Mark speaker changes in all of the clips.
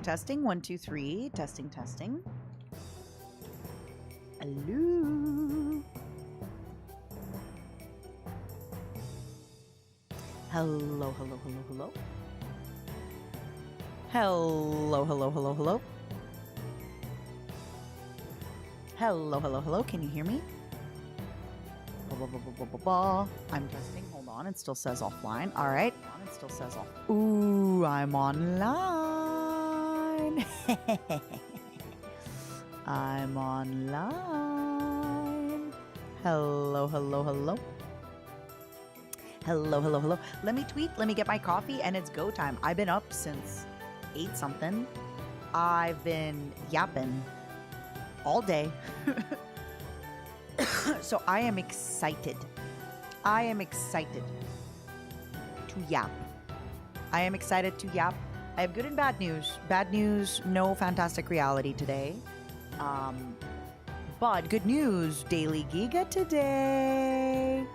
Speaker 1: testing. 1, 2, 3. Testing, testing. Hello. Hello, hello, hello, hello. Hello, hello, hello, hello. Hello, hello, hello. Can you hear me? I'm testing. Hold on. It still says offline. All right. It still says off. Ooh, I'm online. I'm online. Hello, hello, hello. Hello, hello, hello. Let me tweet. Let me get my coffee, and it's go time. I've been up since 8 something. I've been yapping all day. So I am excited. I am excited to yap. I am excited to yap. I have good and bad news. Bad news, no fantastic reality today. But good news, Daily Giga today.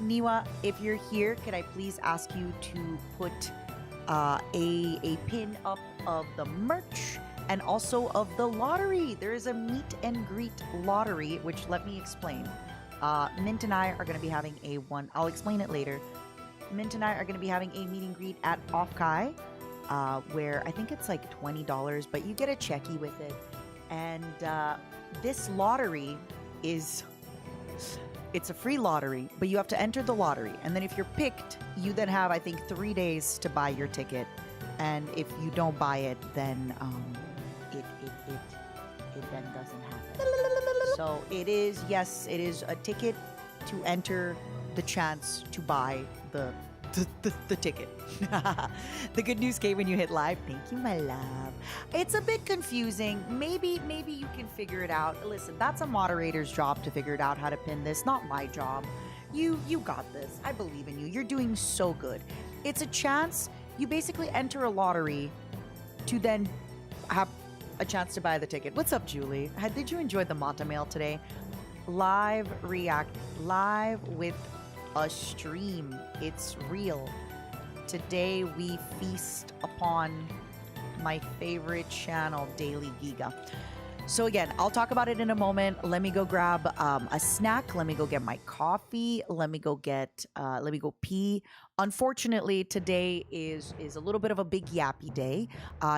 Speaker 1: Niwa, if you're here, could I please ask you to put a pin up of the merch and also of the lottery? There is a meet and greet lottery, which let me explain. Mint and I are going to be having I'll explain it later. Mint and I are going to be having a meet and greet at Offkai, where I think it's like $20, but you get a checky with it. And this lottery it's a free lottery, but you have to enter the lottery. And then if you're picked, you then have, I think, 3 days to buy your ticket. And if you don't buy it, then it then doesn't happen. So it is a ticket to enter the chance to buy the ticket. The good news came when you hit live. Thank you, my love. It's a bit confusing. Maybe you can figure it out. Listen, that's a moderator's job to figure it out how to pin this, not my job. You got this. I believe in you. You're doing so good. It's a chance. You basically enter a lottery to then have a chance to buy the ticket. What's up, Julie? Did you enjoy the Mata mail today? Live with a stream. It's real. Today we feast upon my favorite channel, Daily Giga. So again, I'll talk about it in a moment. Let me go grab a snack. Let me go get my coffee. Let me go pee. Unfortunately, today is a little bit of a big yappy day.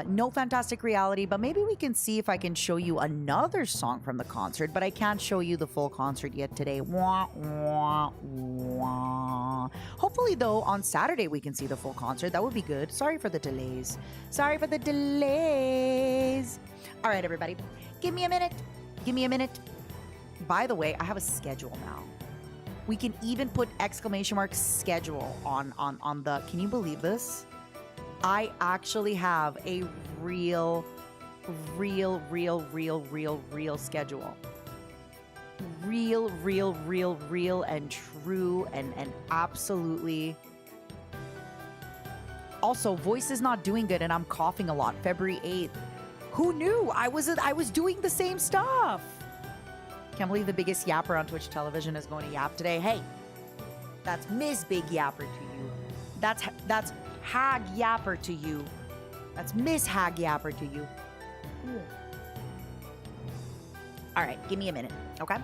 Speaker 1: No fantastic reality, but maybe we can see if I can show you another song from the concert, but I can't show you the full concert yet today. Wah, wah, wah. Hopefully, though, on Saturday we can see the full concert. That would be good. Sorry for the delays. Sorry for the delays. All right, everybody. Give me a minute. Give me a minute. By the way, I have a schedule now. We can even put exclamation mark schedule on the, can you believe this? I actually have a real schedule. Real and true and absolutely. Also, voice is not doing good and I'm coughing a lot. February 8th. Who knew? I was doing the same stuff. Can't believe the biggest yapper on Twitch television is going to yap today. Hey, that's Miss Big Yapper to you. That's Hag Yapper to you. That's Miss Hag Yapper to you. All right, give me a minute, okay?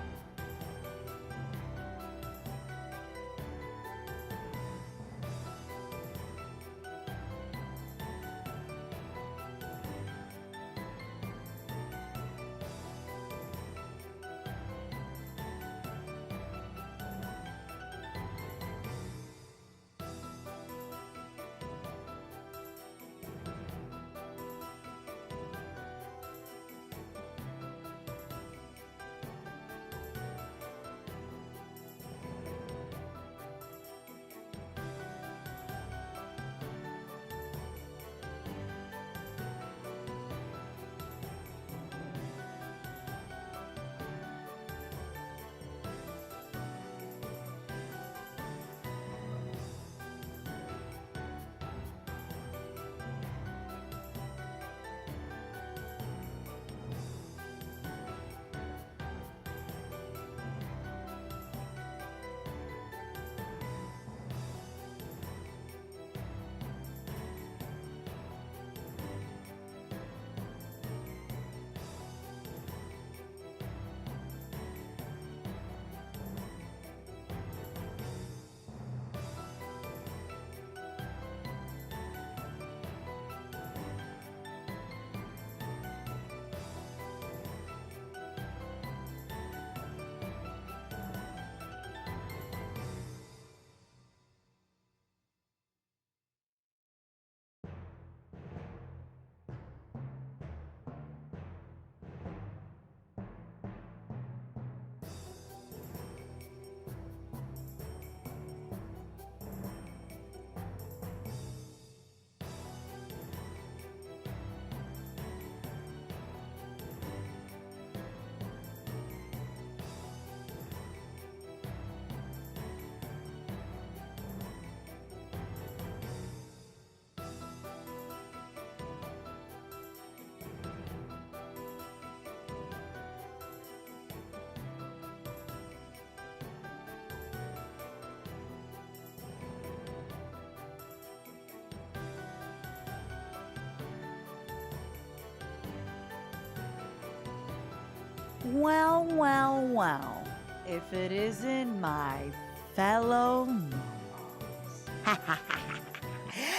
Speaker 1: Well, well, well. If it isn't my fellow momos.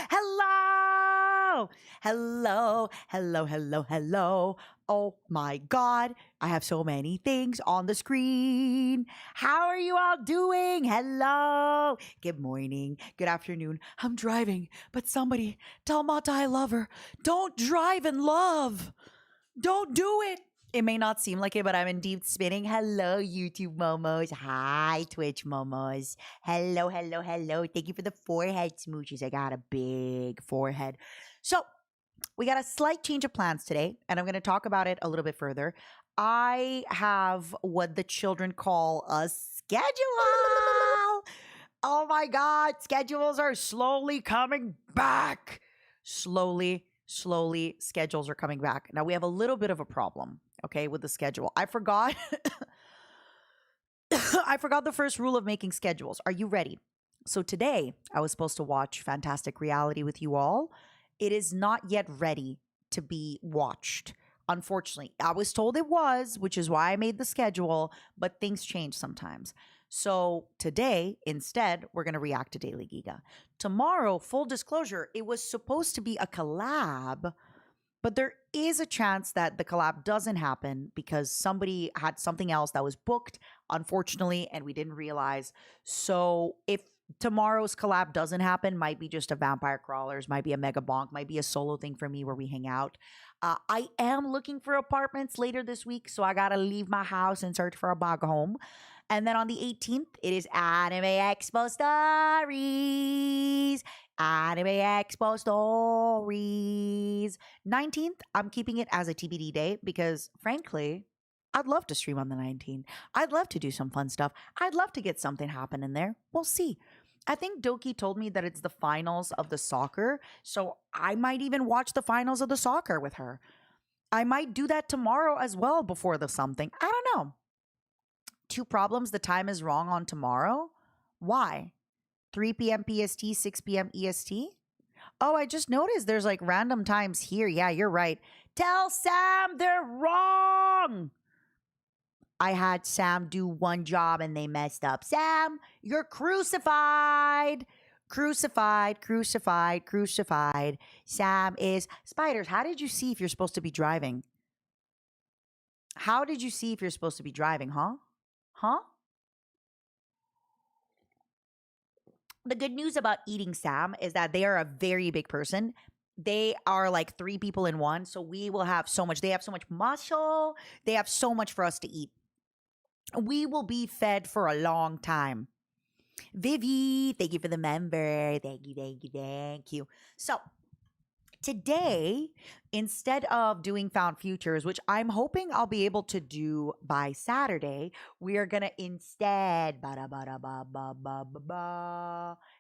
Speaker 1: Hello! Hello, hello, hello, hello. Oh my God, I have so many things on the screen. How are you all doing? Hello. Good morning, good afternoon. I'm driving, but somebody tell Mata I love her. Don't drive in love. Don't do it. It may not seem like it, but I'm indeed spinning. Hello, YouTube momos. Hi, Twitch momos. Hello, hello, hello. Thank you for the forehead smooches. I got a big forehead. So, we got a slight change of plans today, and I'm going to talk about it a little bit further. I have what the children call a schedule. Oh my God, schedules are slowly coming back. Slowly, schedules are coming back. Now, we have a little bit of a problem, okay, with the schedule. I forgot. I forgot the first rule of making schedules. Are you ready? So today, I was supposed to watch Fantastic Reality with you all. It is not yet ready to be watched. Unfortunately, I was told it was, which is why I made the schedule, but things change sometimes. So today, instead, we're going to react to Daily Giga. Tomorrow, full disclosure, it was supposed to be a collab, but there is a chance that the collab doesn't happen because somebody had something else that was booked, unfortunately, and we didn't realize. So if tomorrow's collab doesn't happen, might be just a Vampire Crawlers, might be a Mega Bonk, might be a solo thing for me where we hang out. I am looking for apartments later this week, so I gotta leave my house and search for a bag home. And then on the 18th, it is Anime Expo Stories. Anime Expo Stories. 19th, I'm keeping it as a TBD day because, frankly, I'd love to stream on the 19th. I'd love to do some fun stuff. I'd love to get something happening there. We'll see. I think Doki told me that it's the finals of the soccer, so I might even watch the finals of the soccer with her. I might do that tomorrow as well before the something. I don't know. Two problems. The time is wrong on tomorrow. Why? 3 p.m. PST, 6 p.m. EST? Oh, I just noticed there's like random times here. Yeah, you're right. Tell Sam they're wrong. I had Sam do one job and they messed up. Sam, you're crucified. Crucified, crucified, crucified. Sam is... Spiders, how did you see if you're supposed to be driving? How did you see if you're supposed to be driving, huh? Huh? The good news about eating Sam is that they are a very big person. They are like 3 people in one. So we will have so much. They have so much muscle. They have so much for us to eat. We will be fed for a long time. Vivi, thank you for the member. Thank you, thank you, thank you. So today, instead of doing Found Futures, which I'm hoping I'll be able to do by Saturday, we are going to instead...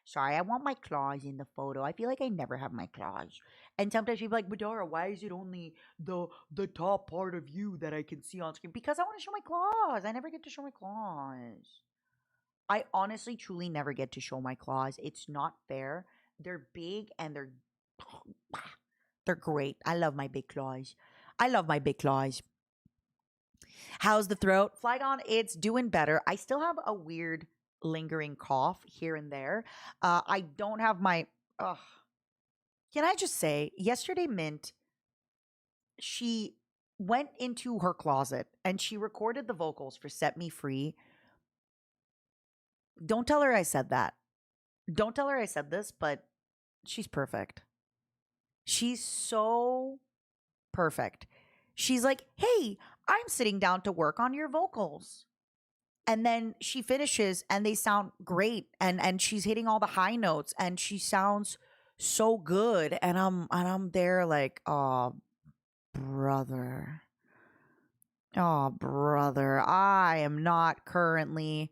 Speaker 1: Sorry, I want my claws in the photo. I feel like I never have my claws. And sometimes people are like, Badara, why is it only the top part of you that I can see on screen? Because I want to show my claws. I never get to show my claws. I honestly, truly never get to show my claws. It's not fair. They're big and they're great. I love my big claws. I love my big claws. How's the throat? Flygon, it's doing better. I still have a weird lingering cough here and there. I don't have my... Can I just say, yesterday Mint, she went into her closet and she recorded the vocals for Set Me Free. Don't tell her I said that. Don't tell her I said this, but she's perfect. She's so perfect. She's like, hey, I'm sitting down to work on your vocals. And then she finishes and they sound great. And she's hitting all the high notes and she sounds so good. And I'm there like, oh, brother. Oh, brother. I am not currently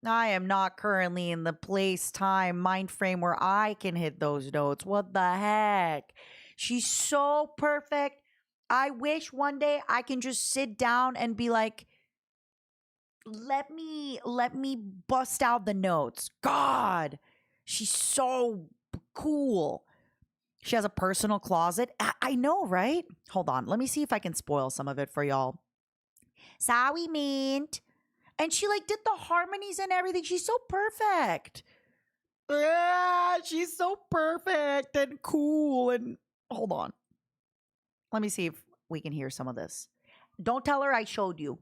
Speaker 1: in the place, time, mind frame where I can hit those notes. What the heck? She's so perfect. I wish one day I can just sit down and be like, let me bust out the notes. God, she's so cool. She has a personal closet. I know, right? Hold on. Let me see if I can spoil some of it for y'all. Sorry, Mint. And she like did the harmonies and everything. She's so perfect. Yeah, she's so perfect and cool. And hold on. Let me see if we can hear some of this. Don't tell her I showed you.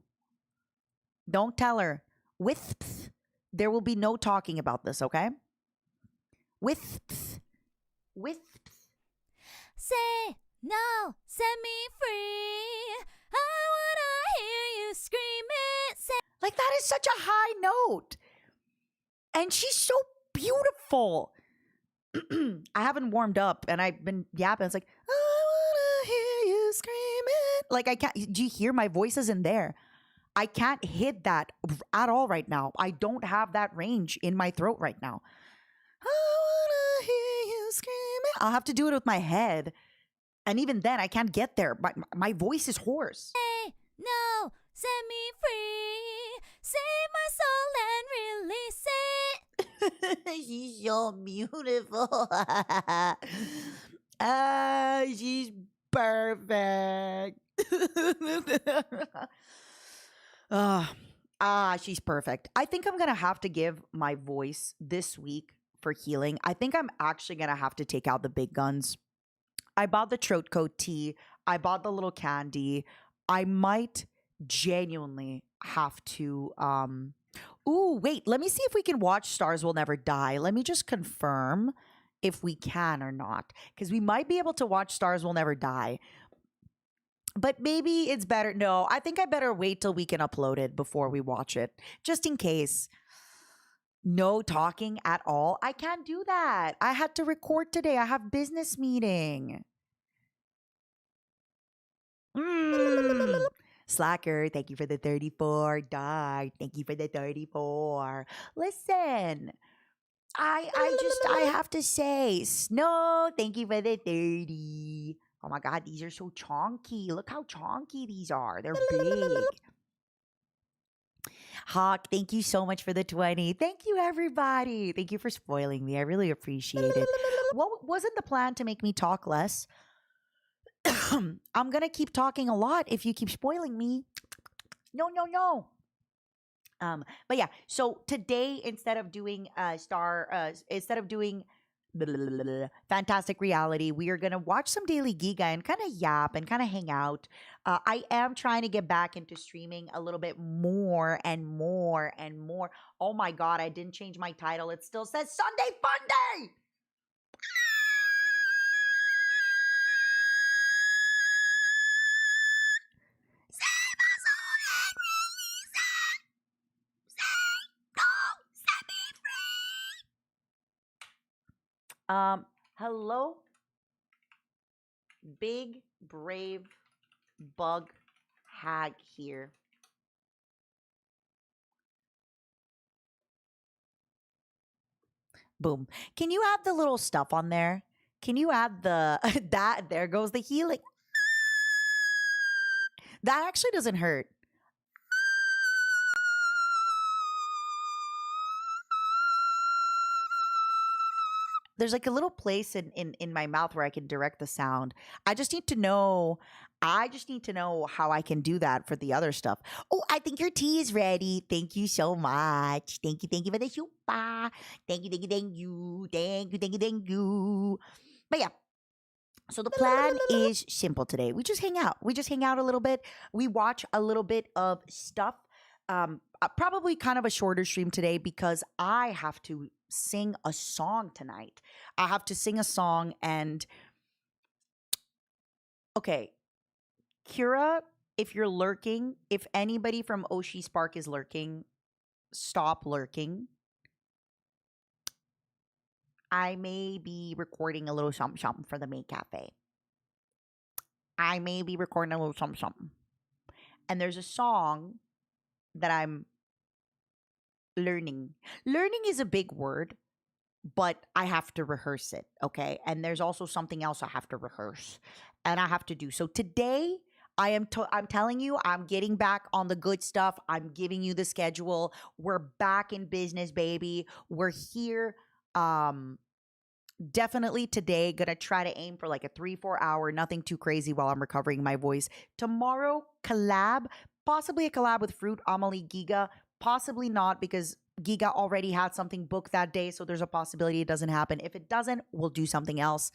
Speaker 1: Don't tell her. Wisps. There will be no talking about this, okay? Wisps. Wisps.
Speaker 2: Say no, set me free. I wanna hear you scream it. Say
Speaker 1: Like that is such a high note. And she's so beautiful. I haven't warmed up and I've been yapping. It's like, I wanna hear you screaming. Like I can't, do you hear my voice isn't there? I can't hit that at all right now. I don't have that range in my throat right now. I wanna hear you screaming. I'll have to do it with my head. And even then, I can't get there. My voice is hoarse.
Speaker 2: no, set me free. Save my soul and release it.
Speaker 1: She's so beautiful. She's perfect. She's perfect. I think I'm gonna have to give my voice this week for healing. I think I'm actually gonna have to take out the big guns. I bought the throat coat tea. I bought the little candy. I might genuinely have to Ooh, wait, let me see if we can watch Stars Will Never Die. Let me just confirm if we can or not. Because we might be able to watch Stars Will Never Die. But maybe it's better. No, I think I better wait till we can upload it before we watch it. Just in case. No talking at all. I can't do that. I had to record today. I have business meeting. Slacker, thank you for the 34. Dark, thank you for the 34. Listen, I have to say, Snow, thank you for the 30. Oh my God, these are so chonky. Look how chonky these are. They're big. Hawk, thank you so much for the 20. Thank you, everybody. Thank you for spoiling me. I really appreciate it. What wasn't the plan to make me talk less? I'm gonna keep talking a lot if you keep spoiling me. No, no, no. But yeah, so today instead of doing fantastic reality, we are gonna watch some Daily Giga and kind of yap and kind of hang out. I am trying to get back into streaming a little bit more and more and more. Oh my God, I didn't change my title. It still says Sunday Fun Day. Hello, big brave bug hag here. Boom. Can you add the little stuff on there? Can you add the that? There goes the healing. That actually doesn't hurt. There's like a little place in my mouth where I can direct the sound. I just need to know. I just need to know how I can do that for the other stuff. Oh, I think your tea is ready. Thank you so much. Thank you for the chupa. Thank you, thank you, thank you, thank you, thank you, thank you. But yeah, so the plan is simple today. We just hang out. We just hang out a little bit. We watch a little bit of stuff. Probably kind of a shorter stream today because I have to sing a song tonight. I have to sing a song and okay, Kira, if you're lurking, if anybody from Oshi Spark is lurking, stop lurking. I may be recording a little something for the May Cafe. I may be recording a little something. And there's a song that I'm learning. Learning is a big word, but I have to rehearse it, okay? And there's also something else I have to rehearse and I have to do. So today I'm telling you, I'm getting back on the good stuff. I'm giving you the schedule. We're back in business, baby. We're here. Definitely today, gonna try to aim for like a 3-4 hour, nothing too crazy while I'm recovering my voice. Tomorrow, collab, Possibly a collab with Fruit, Amelie, Giga. Possibly not because Giga already had something booked that day. So there's a possibility it doesn't happen. If it doesn't, we'll do something else.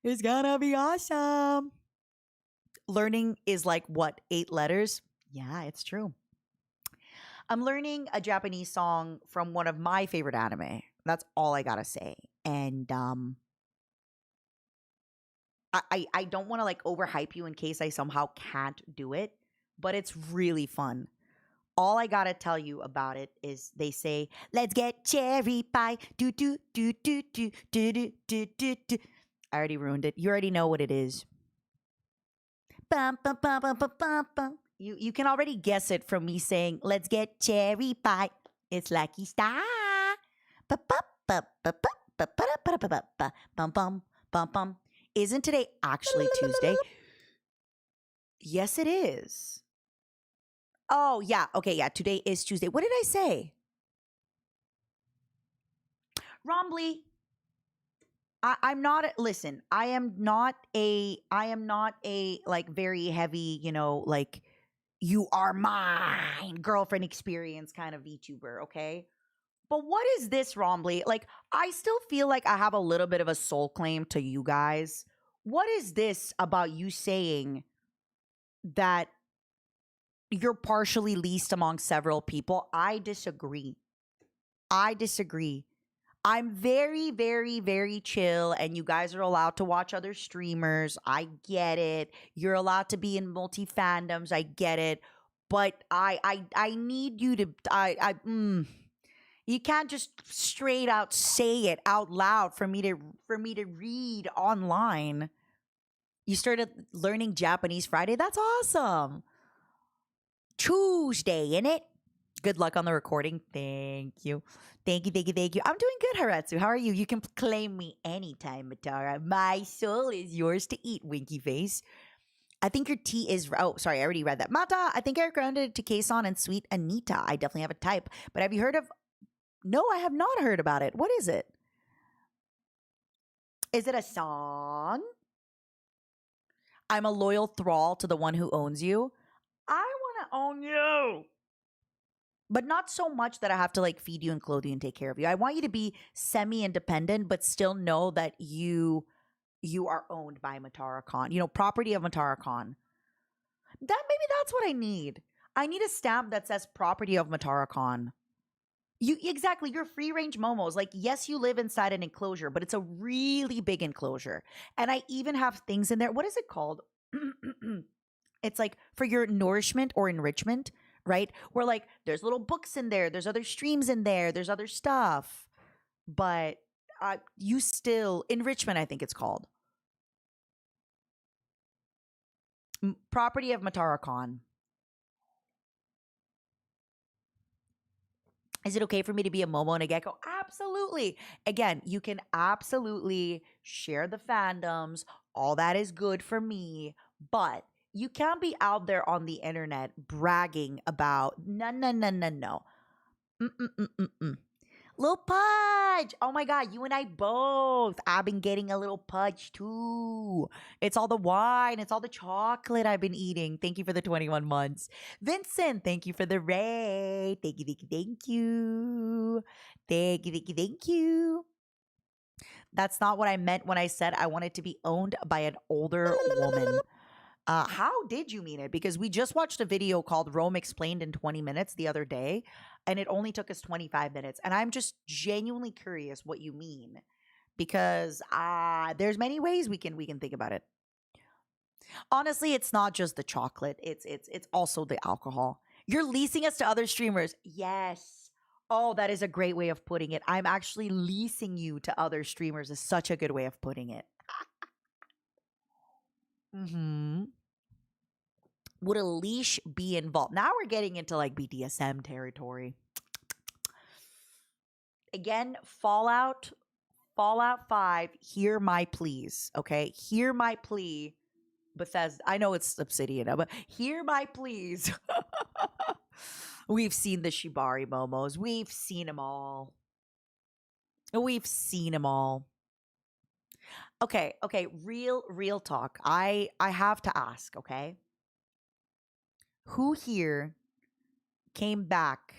Speaker 1: It's gonna be awesome. Learning is like what, 8 letters? Yeah, it's true. I'm learning a Japanese song from one of my favorite anime. That's all I gotta say. And I don't want to like overhype you in case I somehow can't do it, but it's really fun. All I gotta tell you about it is they say, "Let's get cherry pie." Do do do do do do do do do do. I already ruined it. You already know what it is. Bum, bum, bum, bum, bum, bum, bum. You can already guess it from me saying, "Let's get cherry pie." It's Lucky Star. Ba, ba, ba, ba, ba, ba, ba, ba, ba, ba, ba, bum, bum, bum, bum. Isn't today actually Tuesday? Yes, it is. Oh, yeah. Okay, yeah. Today is Tuesday. What did I say? Rombly. I'm not listen, I am not a like very heavy, like you are mine girlfriend experience kind of VTuber, okay? But what is this, Rombly? Like, I still feel like I have a little bit of a soul claim to you guys. What is this about you saying that you're partially least among several people? I disagree. I disagree. I'm very, very, very chill, and you guys are allowed to watch other streamers. I get it. You're allowed to be in multi fandoms. I get it. But I need you to, you can't just straight out say it out loud for me to read online. You started learning Japanese Friday. That's awesome. Tuesday, in it. Good luck on the recording. Thank you. Thank you, thank you, thank you. I'm doing good, Haratsu. How are you? You can claim me anytime, Matara. My soul is yours to eat, Winky Face. I think your tea is. Oh, sorry, I already read that. Mata, I think I recommended to Kason and Sweet Anita. I definitely have a type. But have you heard of. No, I have not heard about it. What is it? Is it a song? I'm a loyal thrall to the one who owns you. I want to own you. But not so much that I have to like feed you and clothe you and take care of you. I want you to be semi-independent, but still know that you are owned by Matara Khan. Property of Matara Khan. Maybe that's what I need. I need a stamp that says property of Matara Khan. You exactly, you're free range momos. Like, yes, you live inside an enclosure, but it's a really big enclosure. And I even have things in there. What is it called? It's like for your nourishment or enrichment, right? Where like there's little books in there, there's other streams in there, there's other stuff. But you still enrichment, I think it's called. Property of Matara Khan. Is it okay for me to be a Momo and a Gecko? Absolutely. Again, you can absolutely share the fandoms. All that is good for me. But you can't be out there on the internet bragging about no, no, no, no, no. Mm-mm-mm-mm-mm. Little Pudge. Oh my God, you and I both. I've been getting a little Pudge too. It's all the wine, it's all the chocolate I've been eating. Thank you for the 21 months. Vincent, thank you for the raid. Thank you, thank you, thank you. Thank you, thank you, thank you. That's not what I meant when I said I wanted to be owned by an older woman. How did you mean it? Because we just watched a video called Rome Explained in 20 minutes the other day, and it only took us 25 minutes. And I'm just genuinely curious what you mean. Because there's many ways we can think about it. Honestly, it's not just the chocolate. It's also the alcohol. You're leasing us to other streamers. Yes. Oh, that is a great way of putting it. I'm actually leasing you to other streamers is such a good way of putting it. Mm-hmm. Would a leash be involved? Now we're getting into like BDSM territory. Again, Fallout 5, hear my pleas, okay? Hear my plea. Bethesda, I know it's Obsidian, but hear my pleas. We've seen the Shibari Momos. We've seen them all. We've seen them all. Okay, real talk. I have to ask, okay? Who here came back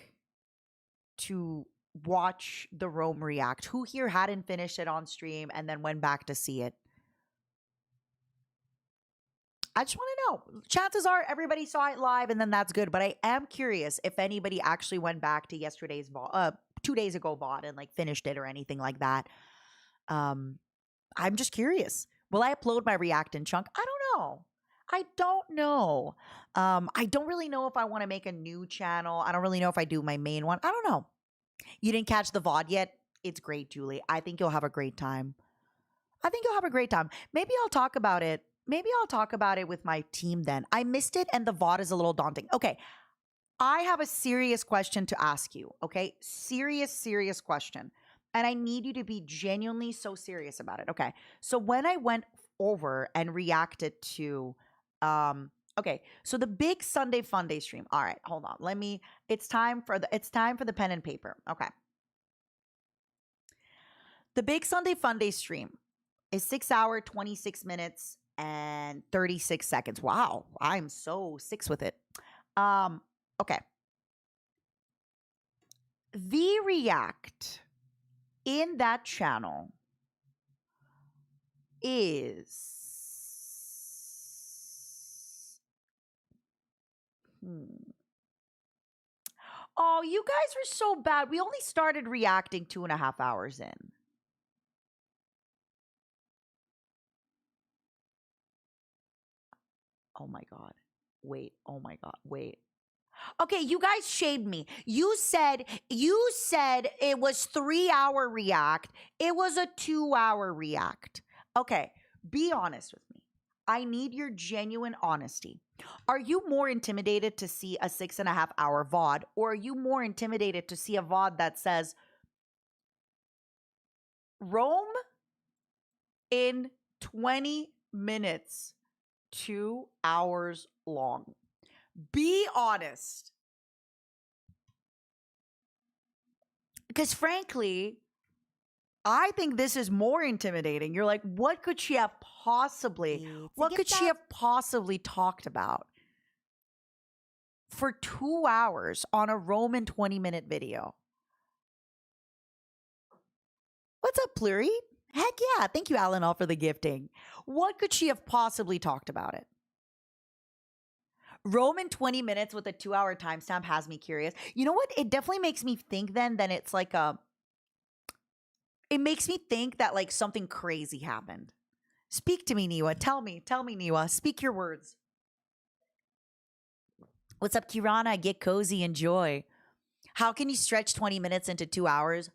Speaker 1: to watch the Rome react? Who here hadn't finished it on stream and then went back to see it? I just want to know. Chances are everybody saw it live and then that's good. But I am curious if anybody actually went back to yesterday's 2 days ago VOD and like finished it or anything like that. I'm just curious. Will I upload my react in chunk? I don't know. I don't know. I don't really know if I want to make a new channel. I don't really know if I do my main one. I don't know. You didn't catch the VOD yet? It's great, Julie. I think you'll have a great time. Maybe I'll talk about it. Maybe I'll talk about it with my team then. I missed it and the VOD is a little daunting. Okay. I have a serious question to ask you. Okay. Serious question. And I need you to be genuinely so serious about it. Okay. So when I went over and reacted to, okay. So the big Sunday Fun Day stream. All right. Hold on. It's time for the pen and paper. Okay. The big Sunday Fun Day stream is 6 hour, 26 minutes and 36 seconds. Wow. I'm so six with it. Okay. The react in that channel is Oh, you guys were so bad. We only started reacting 2.5 hours in. Oh my God. Wait. Oh my God. Wait. Okay, you guys shamed me. You said it was 3-hour react. It was a 2-hour react. Okay, be honest with me. I need your genuine honesty. Are you more intimidated to see a 6.5-hour VOD, or are you more intimidated to see a VOD that says Rome in 20 minutes, 2 hours long? Be honest. Because frankly, I think this is more intimidating. You're like, what could she have possibly talked about for 2 hours on a Roman 20-minute video? What's up, Pluri? Heck yeah. Thank you, Alan, all for the gifting. What could she have possibly talked about it? Roman 20 minutes with a 2-hour timestamp has me curious. You know what? It definitely makes me think then it's like it makes me think that like something crazy happened. Speak to me, Niwa. Tell me, Niwa. Speak your words. What's up, Kirana? Get cozy, enjoy. How can you stretch 20 minutes into 2 hours?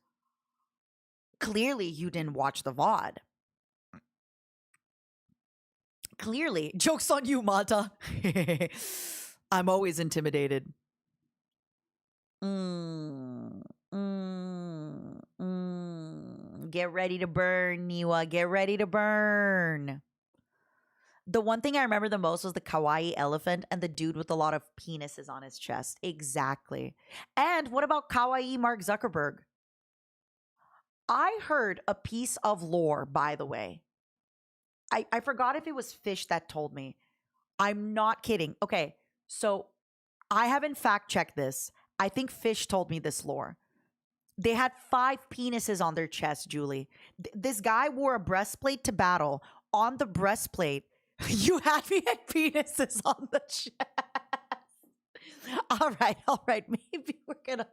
Speaker 1: Clearly, you didn't watch the VOD. Clearly. Joke's on you, Mata. I'm always intimidated. Get ready to burn, Niwa. Get ready to burn. The one thing I remember the most was the kawaii elephant and the dude with a lot of penises on his chest. Exactly. And what about kawaii Mark Zuckerberg? I heard a piece of lore, by the way. I forgot if it was Fish that told me. I'm not kidding. Okay, so I haven't fact checked this. I think Fish told me this lore. They had 5 penises on their chest, Julie. This guy wore a breastplate to battle. On the breastplate, you had me at penises on the chest. All right. Maybe we're gonna.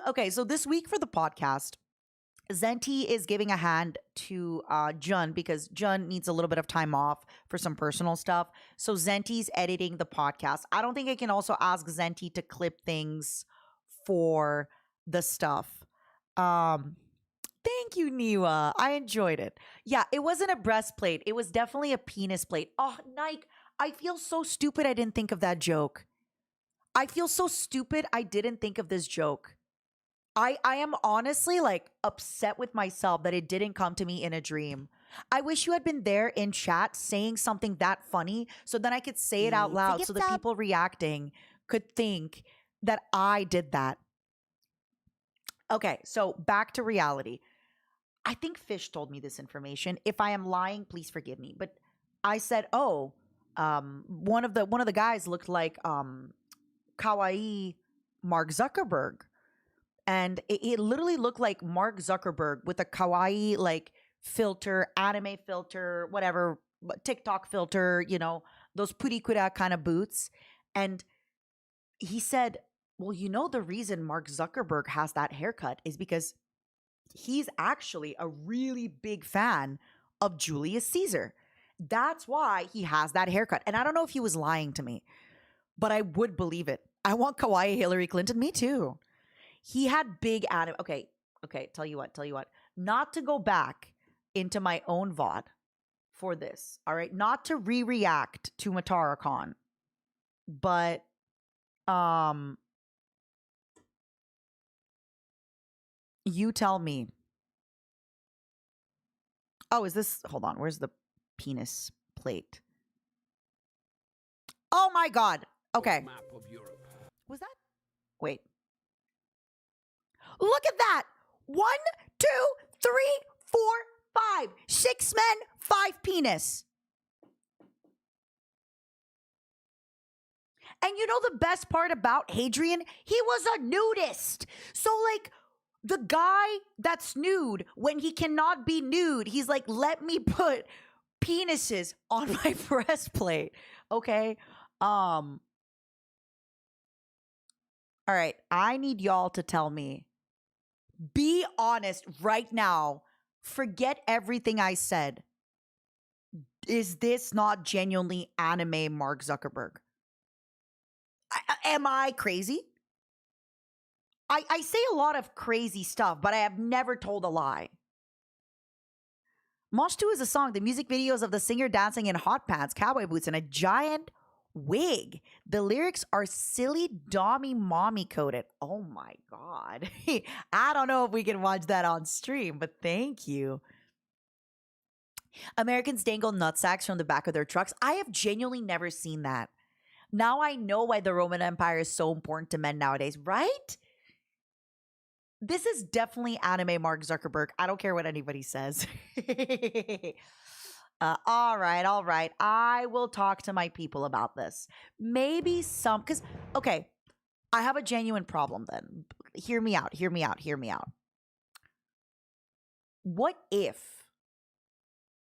Speaker 1: Okay, so this week for the podcast, Zenti is giving a hand to Jun because Jun needs a little bit of time off for some personal stuff. So Zenti's editing the podcast. I don't think I can also ask Zenti to clip things for the stuff. Thank you, Niwa. I enjoyed it. Yeah, it wasn't a breastplate. It was definitely a penis plate. Oh, Nike, I feel so stupid I didn't think of that joke. I feel so stupid I didn't think of this joke. I am honestly like upset with myself that it didn't come to me in a dream. I wish you had been there in chat saying something that funny so then I could say it out loud so the people reacting could think that I did that. Okay, so back to reality. I think Fish told me this information. If I am lying, please forgive me. But I said, one of the guys looked like kawaii Mark Zuckerberg. And it literally looked like Mark Zuckerberg with a kawaii like filter, anime filter, whatever, TikTok filter, those purikura kind of boots. And he said, well, the reason Mark Zuckerberg has that haircut is because he's actually a really big fan of Julius Caesar. That's why he has that haircut. And I don't know if he was lying to me, but I would believe it. I want kawaii Hillary Clinton. Me too. He had big anime. Okay. Tell you what. Not to go back into my own VOD for this. All right. Not to re-react to Matara Khan. But you tell me. Oh, is this, hold on, where's the penis plate? Oh my God. Okay. Was that? Wait. Look at that. 1, 2, 3, 4, 5. 6 men, 5 penis. And the best part about Hadrian? He was a nudist. So like the guy that's nude, when he cannot be nude, he's like, let me put penises on my breastplate. Okay. All right. I need y'all to tell me. Be honest right now. Forget everything I said. Is this not genuinely anime Mark Zuckerberg? Am I crazy? I say a lot of crazy stuff, but I have never told a lie. Mosh 2 is a song. The music videos of the singer dancing in hot pants, cowboy boots, and a giant wig. The lyrics are silly, dommy, mommy coded. Oh my God. I don't know if we can watch that on stream, but thank you. Americans dangle nutsacks from the back of their trucks. I have genuinely never seen that. Now I know why the Roman Empire is so important to men nowadays, right? This is definitely anime Mark Zuckerberg. I don't care what anybody says. All right. I will talk to my people about this. Maybe because, okay, I have a genuine problem then. Hear me out. What if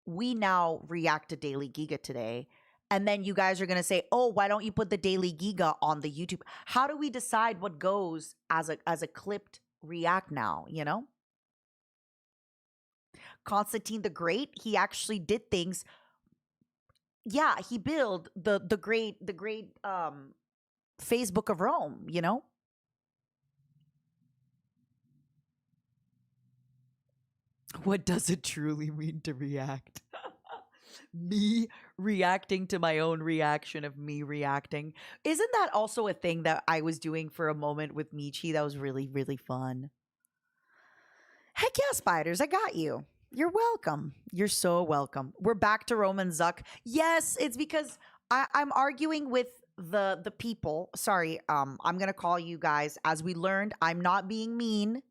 Speaker 1: we now react to Daily Giga today, and then you guys are going to say, oh, why don't you put the Daily Giga on the YouTube? How do we decide what goes as a clipped react now, Constantine the Great, he actually did things. Yeah, he built the great Facebook of Rome, What does it truly mean to react? Me reacting to my own reaction of me reacting. Isn't that also a thing that I was doing for a moment with Michi that was really, really fun? Heck yeah, spiders, I got you. You're welcome. You're so welcome. We're back to Roman Zuck. Yes, it's because I'm arguing with the people. Sorry, I'm gonna call you guys. As we learned, I'm not being mean,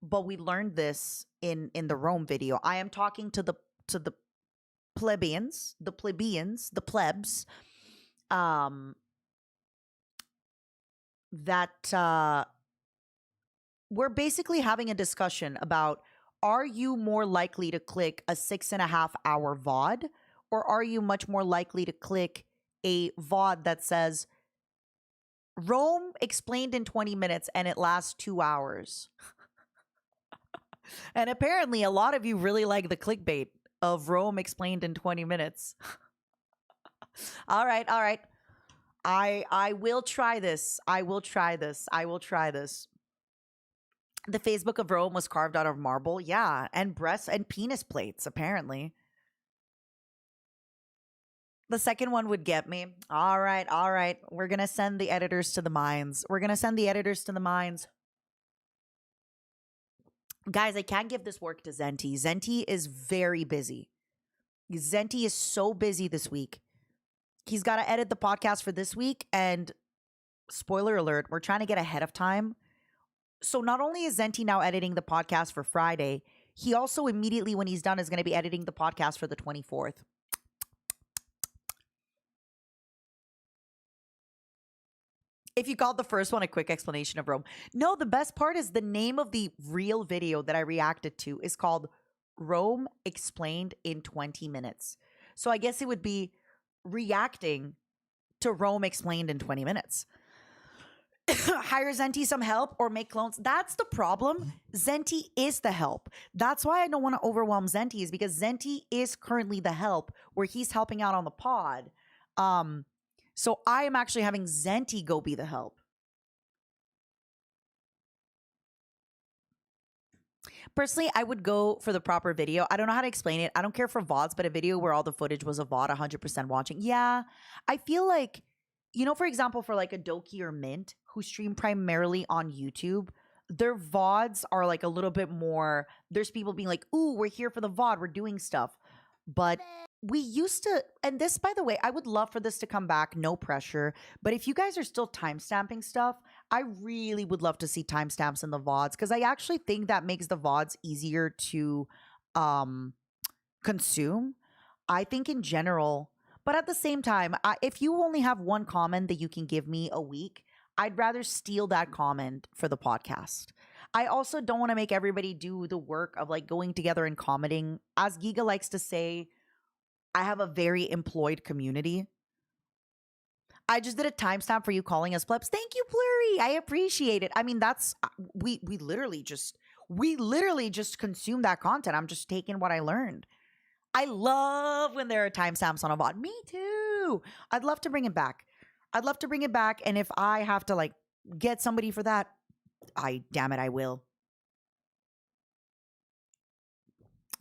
Speaker 1: but we learned this in the Rome video. I am talking to the plebeians, the plebs, that we're basically having a discussion about, are you more likely to click a 6.5 hour VOD, or are you much more likely to click a VOD that says Rome explained in 20 minutes and it lasts 2 hours? And apparently a lot of you really like the clickbait of Rome explained in 20 minutes. All right. I will try this. The Facebook of Rome was carved out of marble. Yeah. And breasts and penis plates, apparently. The second one would get me. All right. We're going to send the editors to the mines. Guys, I can't give this work to Zenti. Zenti is very busy. Zenti is so busy this week. He's got to edit the podcast for this week. And spoiler alert, we're trying to get ahead of time. So not only is Zenti now editing the podcast for Friday, he also immediately when he's done is going to be editing the podcast for the 24th. If you called the first one a quick explanation of Rome. No, the best part is the name of the real video that I reacted to is called Rome Explained in 20 Minutes. So I guess it would be reacting to Rome Explained in 20 minutes. Hire Zenti some help or make clones. That's the problem. Zenti is the help. That's why I don't want to overwhelm Zenti, is because Zenti is currently the help where he's helping out on the pod. So I am actually having Zenti go be the help. Personally, I would go for the proper video. I don't know how to explain it. I don't care for VODs, but a video where all the footage was a VOD, 100% watching. Yeah, I feel like, for example, for like a Doki or Mint who stream primarily on YouTube, their VODs are like a little bit more. There's people being like, ooh, we're here for the VOD, we're doing stuff. But we used to, and this, by the way, I would love for this to come back, no pressure. But if you guys are still timestamping stuff, I really would love to see timestamps in the VODs, because I actually think that makes the VODs easier to consume. I think in general, but at the same time, if you only have one comment that you can give me a week, I'd rather steal that comment for the podcast. I also don't want to make everybody do the work of like going together and commenting. As Giga likes to say, I have a very employed community. I just did a timestamp for you calling us plebs. Thank you, Pluri. I appreciate it. I mean, that's we literally just consume that content. I'm just taking what I learned. I love when there are timestamps on a VOD. Me too. I'd love to bring it back. And if I have to like get somebody for that, damn it, I will.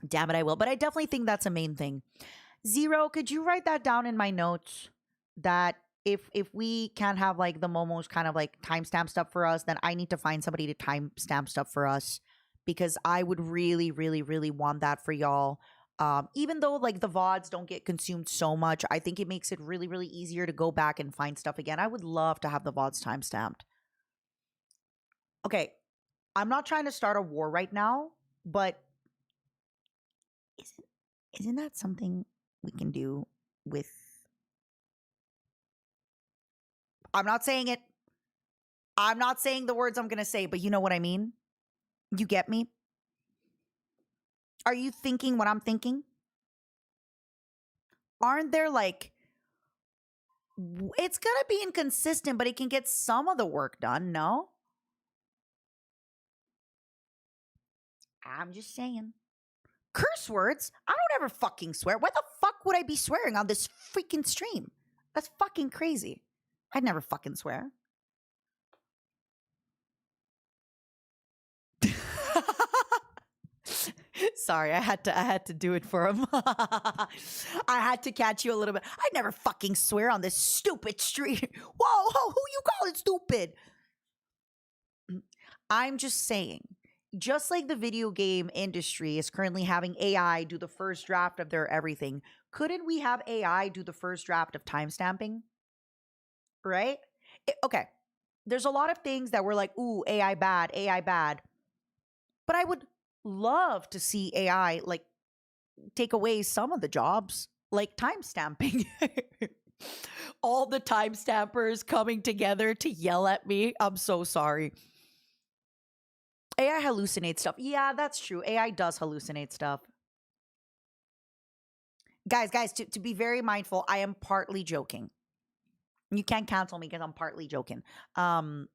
Speaker 1: But I definitely think that's a main thing. Zero, could you write that down in my notes? That if we can't have like the Momos kind of like timestamp stuff for us, then I need to find somebody to timestamp stuff for us, because I would really, really, really want that for y'all. Even though like the VODs don't get consumed so much, I think it makes it really, really easier to go back and find stuff again. I would love to have the VODs timestamped. Okay, I'm not trying to start a war right now, but isn't that something we can do with... I'm not saying it. I'm not saying the words I'm going to say, but you know what I mean? You get me? Are you thinking what I'm thinking? Aren't there like... It's going to be inconsistent, but it can get some of the work done, no? I'm just saying. Curse words? I don't ever fucking swear. Why the fuck would I be swearing on this freaking stream? That's fucking crazy. I'd never fucking swear. Sorry, I had to do it for him. I had to catch you a little bit. I'd never fucking swear on this stupid stream. Whoa, who you calling stupid? I'm just saying, just like the video game industry is currently having AI do the first draft of their everything, couldn't we have AI do the first draft of timestamping? Right? Okay. There's a lot of things that we're like, ooh, AI bad, AI bad. But I would love to see AI like take away some of the jobs, like timestamping. All the timestampers coming together to yell at me. I'm so sorry. AI hallucinates stuff. Yeah, that's true. AI does hallucinate stuff. Guys, to be very mindful, I am partly joking. You can't cancel me because I'm partly joking. I'm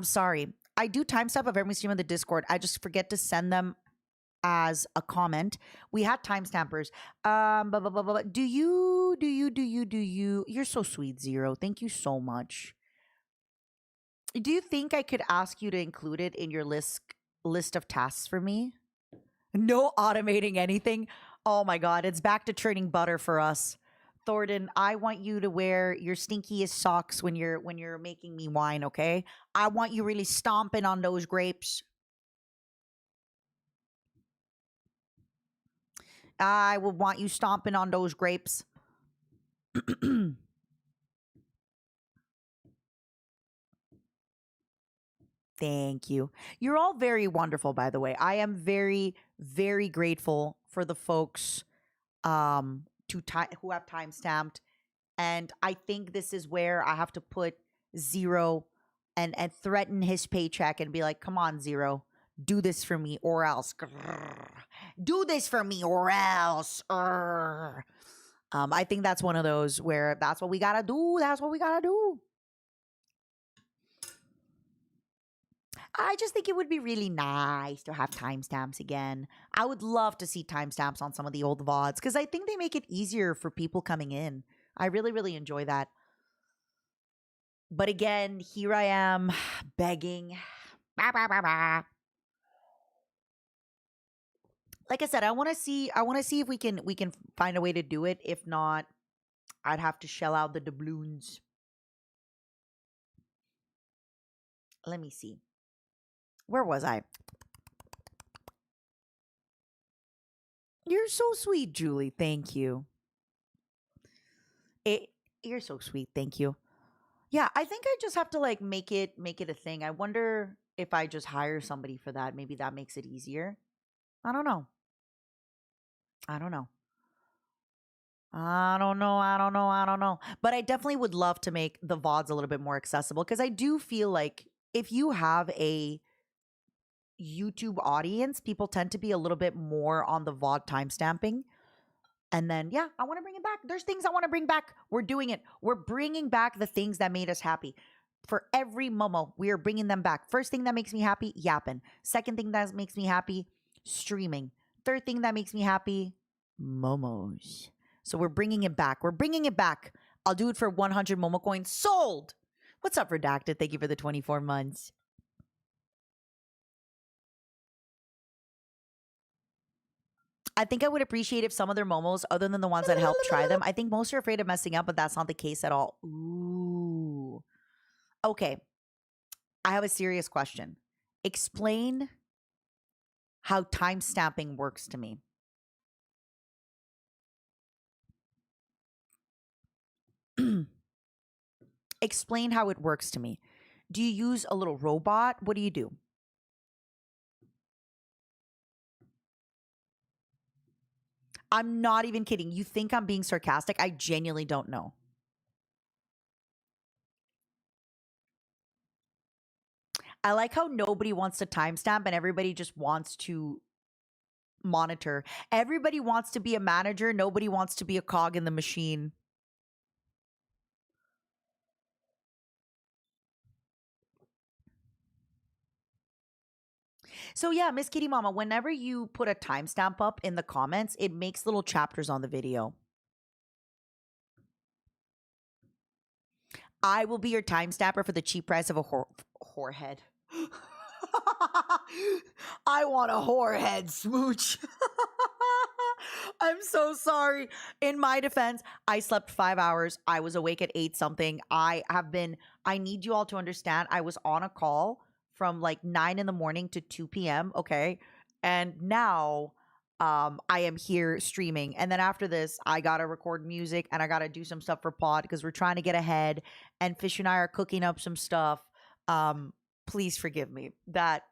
Speaker 1: sorry. I do timestamp of every stream on the Discord. I just forget to send them as a comment. We had timestampers. Do you? You're so sweet, Zero. Thank you so much. Do you think I could ask you to include it in your list of tasks for me? No automating anything. Oh my God, it's back to churning butter for us. Thornton, I want you to wear your stinkiest socks when you're making me wine, okay? I want you really stomping on those grapes. I would want you stomping on those grapes. Thank you. You're all very wonderful, by the way. I am very, very grateful for the folks who have timestamped. And I think this is where I have to put Zero and threaten his paycheck and be like, come on, Zero, do this for me or else. Grrr. Do this for me or else. Grrr. I think that's one of those where that's what we gotta do. That's what we gotta do. I just think it would be really nice to have timestamps again. I would love to see timestamps on some of the old VODs because I think they make it easier for people coming in. I really, really enjoy that. But again, here I am begging. Bah, bah, bah, bah. Like I said, I want to see if we can find a way to do it. If not, I'd have to shell out the doubloons. Let me see. Where was I? You're so sweet, Julie. Thank you. You're so sweet. Thank you. Yeah, I think I just have to like make it a thing. I wonder if I just hire somebody for that. Maybe that makes it easier. I don't know. I don't know. I don't know. I don't know. I don't know. But I definitely would love to make the VODs a little bit more accessible because I do feel like if you have a YouTube audience, people tend to be a little bit more on the VOD timestamping. And then, yeah, I want to bring it back. There's things I want to bring back. We're doing it. We're bringing back the things that made us happy. For every Momo, we are bringing them back. First thing that makes me happy, yapping. Second thing that makes me happy, streaming. Third thing that makes me happy, Momos. So we're bringing it back. We're bringing it back. I'll do it for 100 Momo coins sold. What's up, Redacted? Thank you for the 24 months. I think I would appreciate if some of their momos, other than the ones that help try them, I think most are afraid of messing up, but that's not the case at all. Ooh. Okay. I have a serious question. Explain how time stamping works to me. Explain how it works to me. Do you use a little robot? What do you do? I'm not even kidding. You think I'm being sarcastic? I genuinely don't know. I like how nobody wants to timestamp and everybody just wants to monitor. Everybody wants to be a manager. Nobody wants to be a cog in the machine. So yeah, Miss Kitty Mama, whenever you put a timestamp up in the comments, it makes little chapters on the video. I will be your timestamper for the cheap price of a whorehead. I want a whorehead smooch. I'm so sorry. In my defense, I slept 5 hours. I was awake at 8 something. I need you all to understand. I was on a call from like 9 in the morning to 2 p.m. Okay. And now I am here streaming. And then after this, I got to record music and I got to do some stuff for pod because we're trying to get ahead. And Fish and I are cooking up some stuff. Please forgive me. That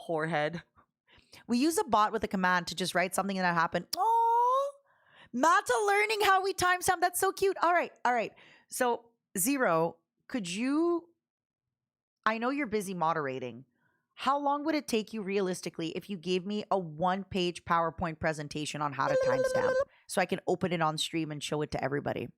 Speaker 1: whorehead. We use a bot with a command to just write something that happened. Oh, Mata learning how we timestamp. That's so cute. All right. All right. So, Zero, could you, I know you're busy moderating. How long would it take you realistically if you gave me a 1-page PowerPoint presentation on how to timestamp so I can open it on stream and show it to everybody?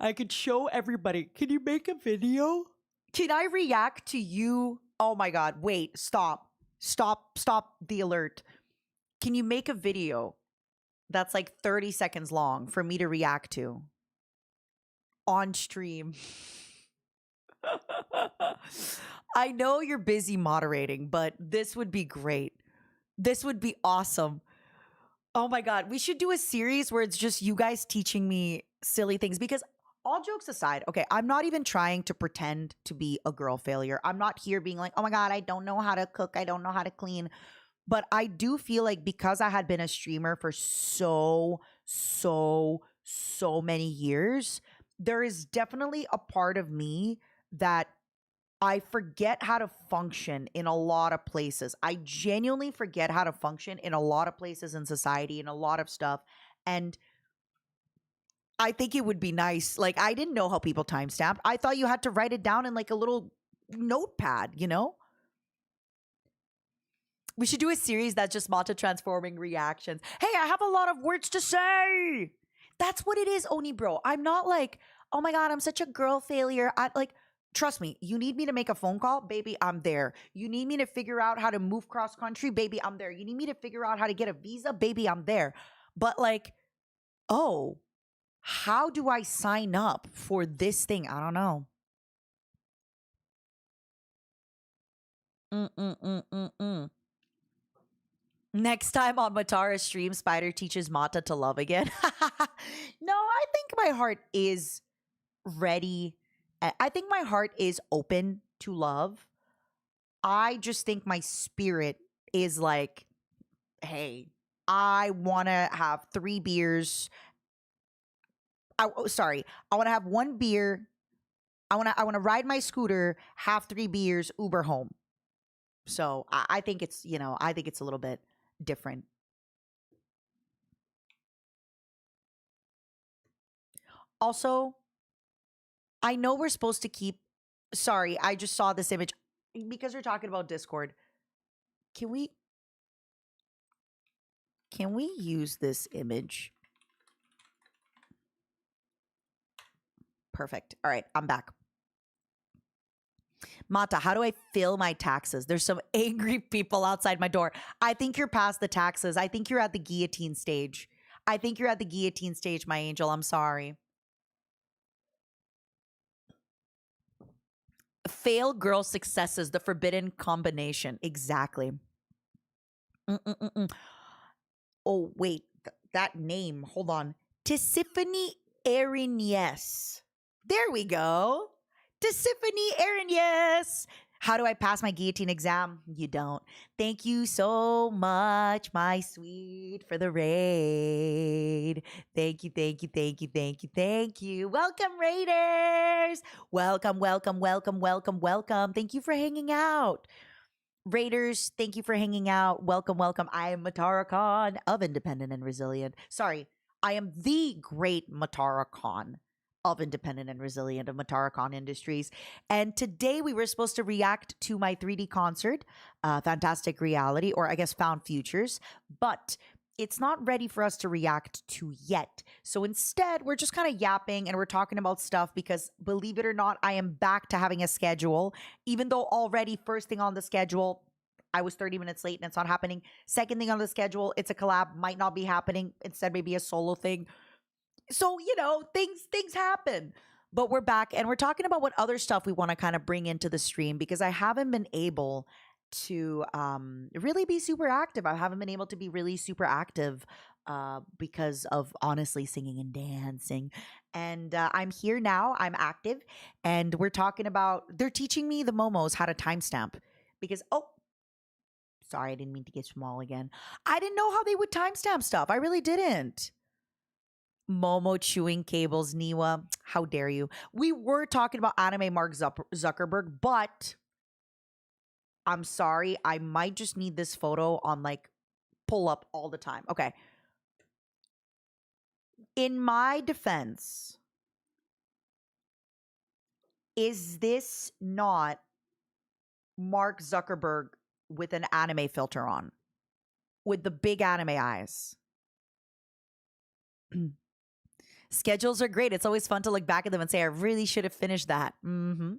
Speaker 1: I could show everybody. Can you make a video? Can I react to you? Oh my God. Wait, stop. Stop the alert. Can you make a video that's like 30 seconds long for me to react to on stream? I know you're busy moderating, but this would be great. This would be awesome. Oh my God. We should do a series where it's just you guys teaching me silly things because all jokes aside, okay, I'm not even trying to pretend to be a girl failure. I'm not here being like, oh my God, I don't know how to cook. I don't know how to clean. But I do feel like because I had been a streamer for so many years, there is definitely a part of me that I forget how to function in a lot of places. I genuinely forget how to function in a lot of places in society, in a lot of stuff. And I think it would be nice. Like, I didn't know how people timestamped. I thought you had to write it down in like a little notepad, you know? We should do a series that's just Mata transforming reactions. Hey, I have a lot of words to say. That's what it is, Oni bro. I'm not like, oh my God, I'm such a girl failure. I like, trust me, you need me to make a phone call, baby, I'm there. You need me to figure out how to move cross country, baby, I'm there. You need me to figure out how to get a visa, baby, I'm there. But like, oh, how do I sign up for this thing? I don't know. Mm-mm-mm-mm-mm. Next time on Matara's stream, Spider teaches Mata to love again. No, I think my heart is ready. I think my heart is open to love. I just think my spirit is like, hey, I want to have 3 beers. Sorry, I want to have 1 beer. I want to ride my scooter, have 3 beers, Uber home. So I think it's, I think it's a little bit different. Also, I know we're supposed to keep. Sorry, I just saw this image because we're talking about Discord. Can we use this image? Perfect. All right, I'm back. Mata, how do I fill my taxes? There's some angry people outside my door. I think you're past the taxes. I think you're at the guillotine stage. I think you're at the guillotine stage, my angel. I'm sorry. Fail girl successes, the forbidden combination. Exactly. Mm-mm-mm-mm. Oh, wait. That name. Hold on. Tisifany Arignes. There we go. Tisifany Arignes. How do I pass my guillotine exam? You don't. Thank you so much, my sweet, for the raid. Thank you, thank you, thank you, thank you, thank you. Welcome, Raiders. Welcome, welcome, welcome, welcome, welcome. Thank you for hanging out. Raiders, thank you for hanging out. Welcome, welcome. I am Matara Khan of Independent and Resilient. Sorry, I am the great Matara Khan of Independent and Resilient of Matara Khan Industries. And today we were supposed to react to my 3D concert, Fantastic Reality, or I guess Found Futures, but it's not ready for us to react to yet. So instead, we're just kind of yapping and we're talking about stuff because, believe it or not, I am back to having a schedule, even though already first thing on the schedule, I was 30 minutes late and it's not happening. Second thing on the schedule, it's a collab, might not be happening. Instead, maybe a solo thing. So, things happen. But we're back and we're talking about what other stuff we want to kind of bring into the stream because I haven't been able to really be super active. I haven't been able to be really super active because of honestly singing and dancing. And I'm here now. I'm active. And we're talking about, they're teaching me the Momos how to timestamp because, oh, sorry, I didn't mean to get small again. I didn't know how they would timestamp stuff. I really didn't. Momo chewing cables, Niwa. How dare you? We were talking about anime Mark Zuckerberg, but I'm sorry. I might just need this photo on like pull up all the time. Okay. In my defense, is this not Mark Zuckerberg with an anime filter on? With the big anime eyes? Schedules are great. It's always fun to look back at them and say, I really should have finished that. Mm-hmm.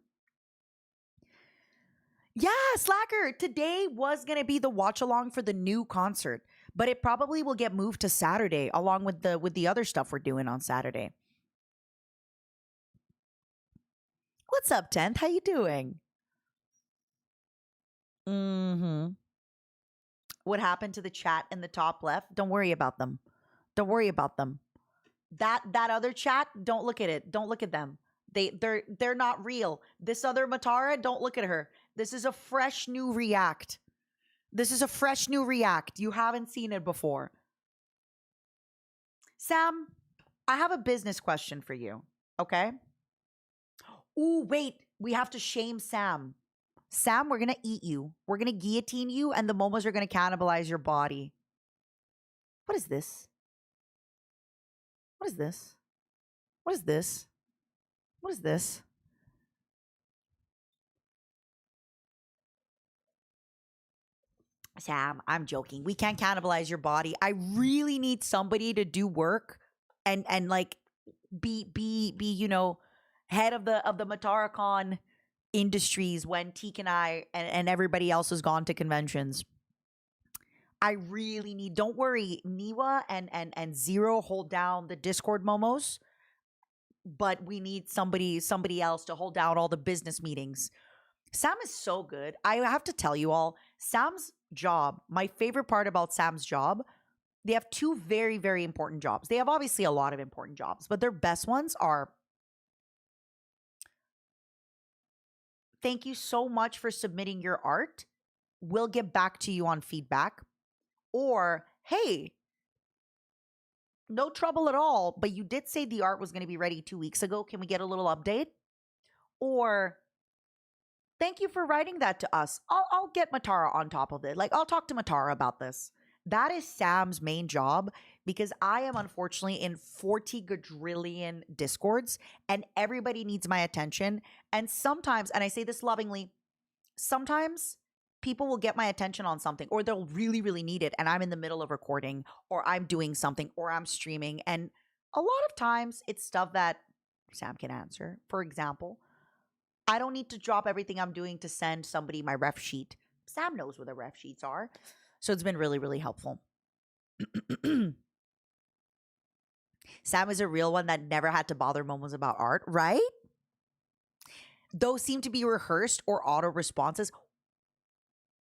Speaker 1: Yeah, Slacker. Today was going to be the watch along for the new concert, but it probably will get moved to Saturday along with the other stuff we're doing on Saturday. What's up, 10th? How you doing? Mhm. What happened to the chat in the top left? Don't worry about them. Don't worry about them. That other chat, don't look at it. Don't look at them. They're not real. This other Matara, don't look at her. This is a fresh new react. This is a fresh new react. You haven't seen it before. Sam, I have a business question for you. Okay? Ooh, wait. We have to shame Sam. Sam, we're going to eat you. We're going to guillotine you, and the momos are going to cannibalize your body. What is this? What is this? What is this? What is this? Sam, I'm joking. We can't cannibalize your body. I really need somebody to do work and like be head of the Mataracon industries when Teak and I and everybody else has gone to conventions. I really need, don't worry, Niwa and Zero hold down the Discord momos, but we need somebody else to hold down all the business meetings. Sam is so good. I have to tell you all, Sam's job, my favorite part about Sam's job, they have two very, very important jobs. They have obviously a lot of important jobs, but their best ones are thank you so much for submitting your art. We'll get back to you on feedback. Or, hey, no trouble at all, but you did say the art was going to be ready 2 weeks ago. Can we get a little update? Or, thank you for writing that to us. I'll get Matara on top of it. Like, I'll talk to Matara about this. That is Sam's main job because I am unfortunately in 40 quadrillion discords and everybody needs my attention. And sometimes, and I say this lovingly, sometimes people will get my attention on something or they'll really, really need it. And I'm in the middle of recording or I'm doing something or I'm streaming. And a lot of times it's stuff that Sam can answer. For example, I don't need to drop everything I'm doing to send somebody my ref sheet. Sam knows where the ref sheets are. So it's been really, really helpful. Sam is a real one that never had to bother moments about art, right? Those seem to be rehearsed or auto responses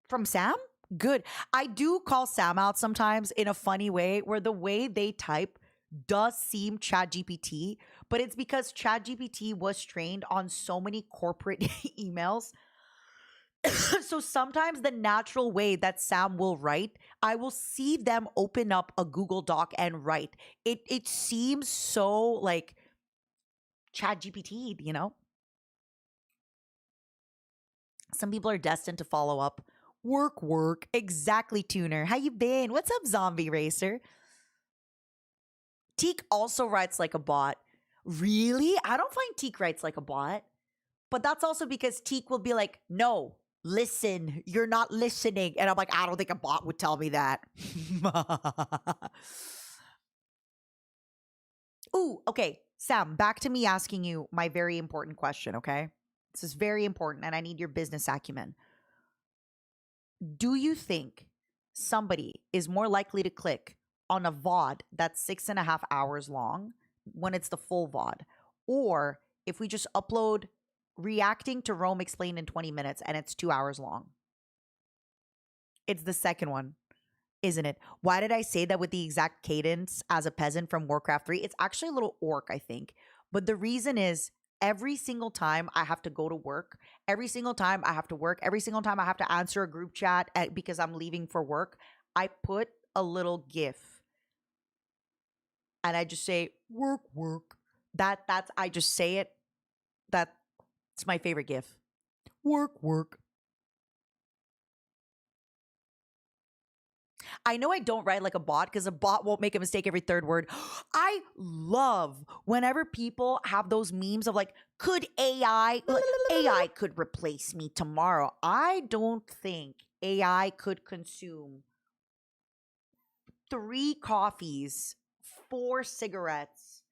Speaker 1: from Sam. Good. I do call Sam out sometimes in a funny way where the way they type does seem ChatGPT, but it's because ChatGPT was trained on so many corporate emails. So sometimes the natural way that Sam will write, I will see them open up a Google Doc and write. It seems so like ChatGPT, you know? Some people are destined to follow up. Work. Exactly, Tuner. How you been? What's up, Zombie Racer? Teak also writes like a bot. Really? I don't find Teak writes like a bot. But that's also because Teak will be like, no, listen, you're not listening. And I'm like, I don't think a bot would tell me that. Ooh, okay. Sam, back to me asking you my very important question, okay? This is very important and I need your business acumen. Do you think somebody is more likely to click on a VOD that's 6.5 hours long when it's the full VOD? Or if we just upload reacting to Rome explained in 20 minutes and it's 2 hours long? It's the second one, isn't it? Why did I say that with the exact cadence as a peasant from Warcraft 3? It's actually a little orc, I think. But the reason is every single time I have to go to work, every single time I have to work, every single time I have to answer a group chat because I'm leaving for work, I put a little GIF and I just say work. That's I just say it. That's my favorite GIF. Work. I know I don't write like a bot because a bot won't make a mistake every third word. I love whenever people have those memes of like, could AI could replace me tomorrow. I don't think AI could consume 3 coffees, 4 cigarettes,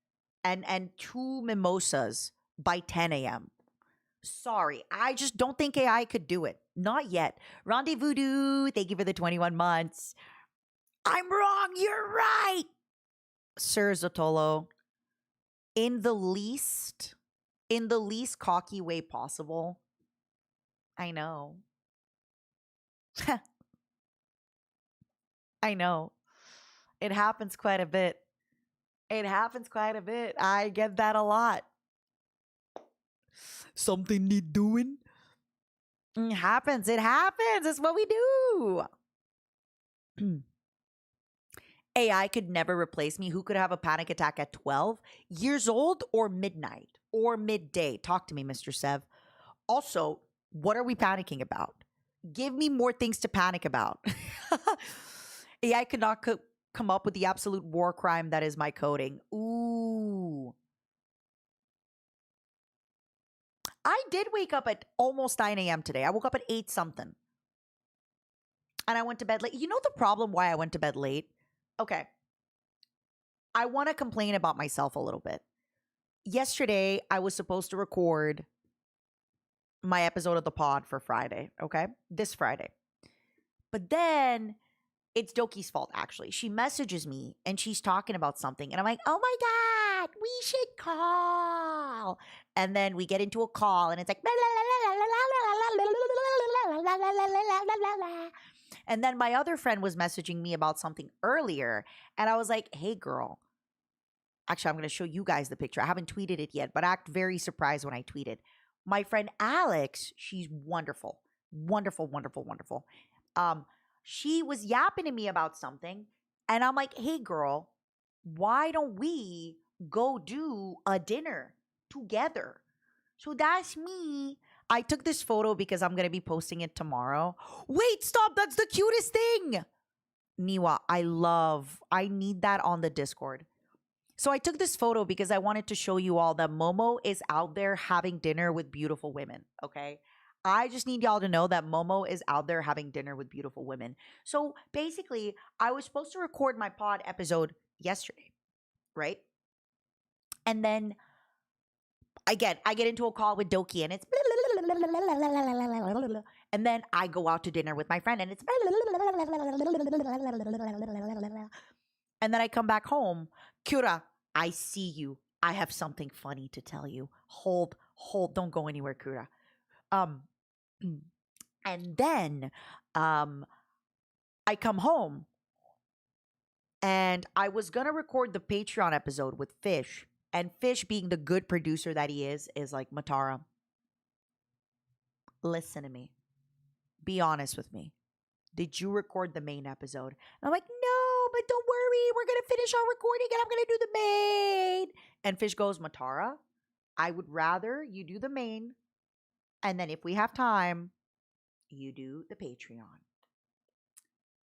Speaker 1: and 2 mimosas by 10 a.m. Sorry, I just don't think AI could do it. Not yet. Rendezvous, thank you for the 21 months. I'm wrong, you're right. Sir Zotolo, in the least cocky way possible. I know. I know. It happens quite a bit. I get that a lot. Something need doing? It happens. It's what we do. AI could never replace me. Who could have a panic attack at 12 years old or midnight or midday? Talk to me, Mr. Sev. Also, what are we panicking about? Give me more things to panic about. AI could not come up with the absolute war crime that is my coding. Ooh. I did wake up at almost 9 a.m. today. I woke up at 8 something. And I went to bed late. You know the problem why I went to bed late? Okay. I want to complain about myself a little bit. Yesterday, I was supposed to record my episode of the pod for Friday, okay? This Friday. But then it's Doki's fault, actually. She messages me and she's talking about something. And I'm like, oh my God, we should call. And then we get into a call and it's like, and then my other friend was messaging me about something earlier. And I was like, hey, girl. Actually, I'm going to show you guys the picture. I haven't tweeted it yet, but I act very surprised when I tweeted. My friend Alex, she's wonderful. Wonderful, wonderful, wonderful. She was yapping to me about something. And I'm like, hey, girl, why don't we go do a dinner together? So that's me. I took this photo because I'm going to be posting it tomorrow. Wait, stop. That's the cutest thing. Niwa, I need that on the Discord. So I took this photo because I wanted to show you all that Momo is out there having dinner with beautiful women, okay? I just need y'all to know that Momo is out there having dinner with beautiful women. So basically, I was supposed to record my pod episode yesterday, right? And then, again, I get into a call with Doki and it's... And then I go out to dinner with my friend and it's... And then I come back home. Kura, I see you. I have something funny to tell you. Hold. Don't go anywhere, Kura. And then I come home and I was going to record the Patreon episode with Fish. And Fish, being the good producer that he is like, Matara, listen to me. Be honest with me. Did you record the main episode? And I'm like, no, but don't worry. We're going to finish our recording and I'm going to do the main. And Fish goes, Matara, I would rather you do the main. And then if we have time, you do the Patreon.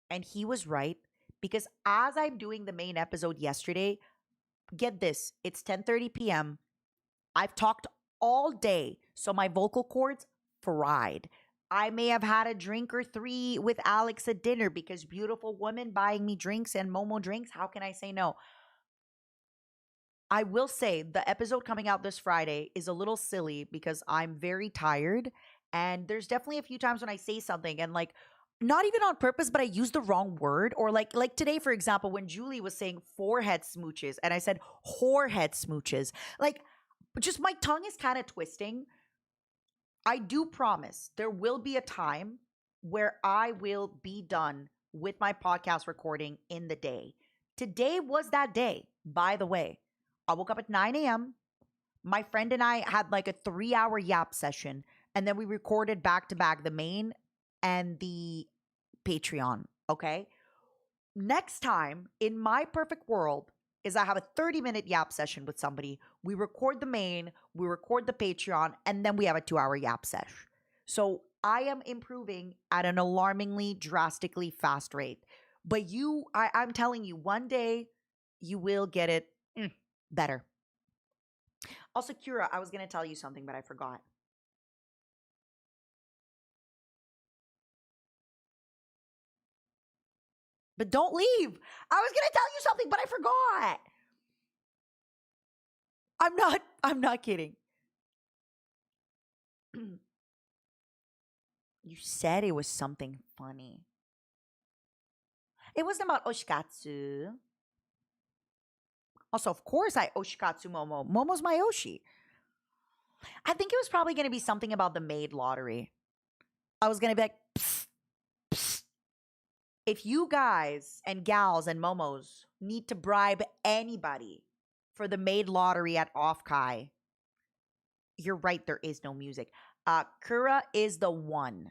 Speaker 1: And he was right, because as I'm doing the main episode yesterday, get this, it's 10:30 p.m. I've talked all day, so my vocal cords fried. I may have had a drink or 3 with Alex at dinner because beautiful women buying me drinks and Momo drinks. How can I say no? I will say the episode coming out this Friday is a little silly because I'm very tired. And there's definitely a few times when I say something and like, not even on purpose, but I use the wrong word. Or like today, for example, when Julie was saying forehead smooches and I said whorehead smooches, like just my tongue is kind of twisting. I do promise there will be a time where I will be done with my podcast recording in the day. Today was that day, by the way. I woke up at 9 a.m. My friend and I had like a 3-hour yap session. And then we recorded back to back the main and the Patreon. Okay. Next time, in my perfect world, is I have a 30-minute yap session with somebody. We record the main, we record the Patreon, and then we have a 2-hour yap sesh. So I am improving at an alarmingly, drastically fast rate. But I'm telling you, one day you will get it better. Also, Kira, I was going to tell you something, but I forgot. But don't leave. I was going to tell you something, but I forgot. I'm not kidding. You said it was something funny. It wasn't about Oshikatsu. Also, of course, I Oshikatsu Momo. Momo's my Oshi. I think it was probably going to be something about the maid lottery. I was going to be like, psst, psst. If you guys and gals and Momos need to bribe anybody for the maid lottery at Off-Kai, you're right, there is no music. Kura is the one.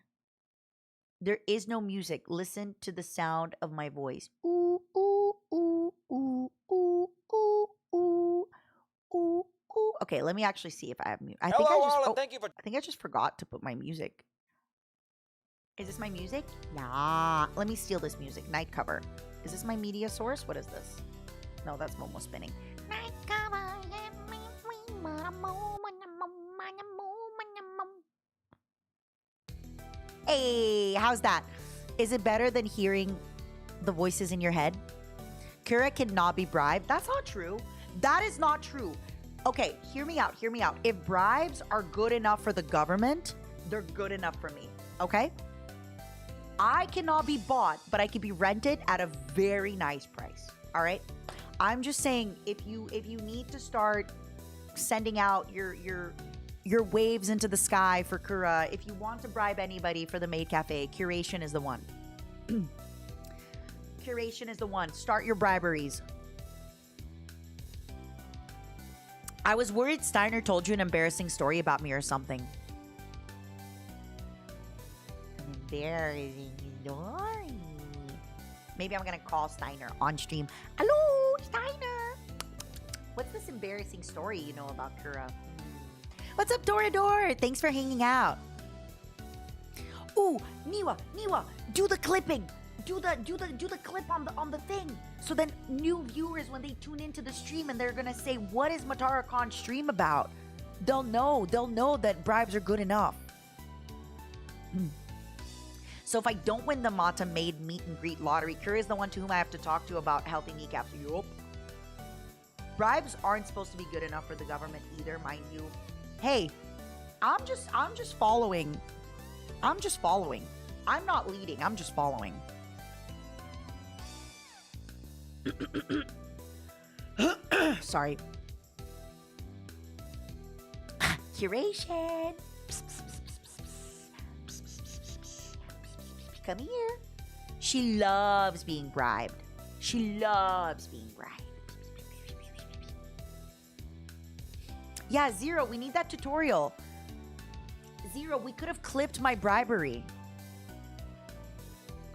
Speaker 1: There is no music. Listen to the sound of my voice. Ooh, ooh, ooh, ooh, ooh, ooh, ooh, ooh, ooh. Okay, let me actually see if I have music. I think I just forgot to put my music. Is this my music? Yeah. Let me steal this music. Night cover. Is this my media source? What is this? No, that's Momo spinning. Night cover. Hey, how's that? Is it better than hearing the voices in your head? Kira cannot be bribed. That's not true. That is not true. Okay, hear me out. Hear me out. If bribes are good enough for the government, they're good enough for me. Okay? I cannot be bought, but I can be rented at a very nice price. All right? I'm just saying, if you need to start sending out your waves into the sky for Kura, if you want to bribe anybody for the Maid Cafe, Curation is the one. Curation is the one. Start your briberies. I was worried Steiner told you an embarrassing story about me or something. An embarrassing story. Maybe I'm gonna call Steiner on stream. Hello, Steiner. What's this embarrassing story you know about Kura? What's up, Dorador? Thanks for hanging out. Ooh, Niwa, do the clipping. Do the clip on the thing. So then new viewers, when they tune into the stream and they're gonna say, what is Matara Khan's stream about? They'll know that bribes are good enough. So if I don't win the Mata Maid meet and greet lottery, Kura is the one to whom I have to talk to about healthy kneecaps. Yup. Bribes aren't supposed to be good enough for the government either, mind you. Hey, I'm just following. I'm just following. I'm not leading, I'm just following. Sorry. Curation. Come here. She loves being bribed. She loves being bribed. Yeah, Zero, we need that tutorial. Zero, we could have clipped my bribery.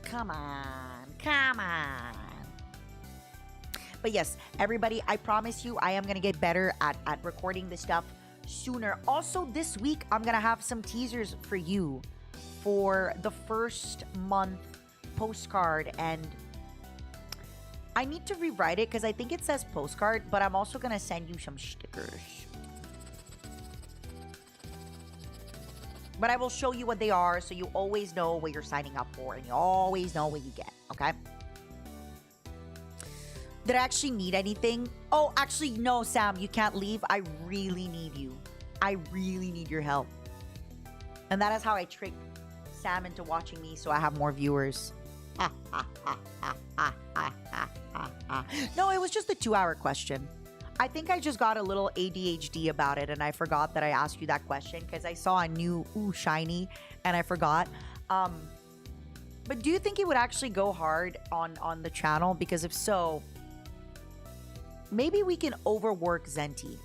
Speaker 1: Come on. Come on. But yes, everybody, I promise you, I am going to get better at recording this stuff sooner. Also, this week, I'm going to have some teasers for you for the first month postcard. And I need to rewrite it because I think it says postcard, but I'm also going to send you some stickers. But I will show you what they are so you always know what you're signing up for and you always know what you get, okay? Did I actually need anything? Oh, actually, no, Sam, you can't leave. I really need you. I really need your help. And that is how I trick Sam into watching me so I have more viewers. No, it was just a 2-hour question. I think I just got a little ADHD about it and I forgot that I asked you that question because I saw a new shiny and I forgot. But do you think it would actually go hard on the channel? Because if so, maybe we can overwork Zenti.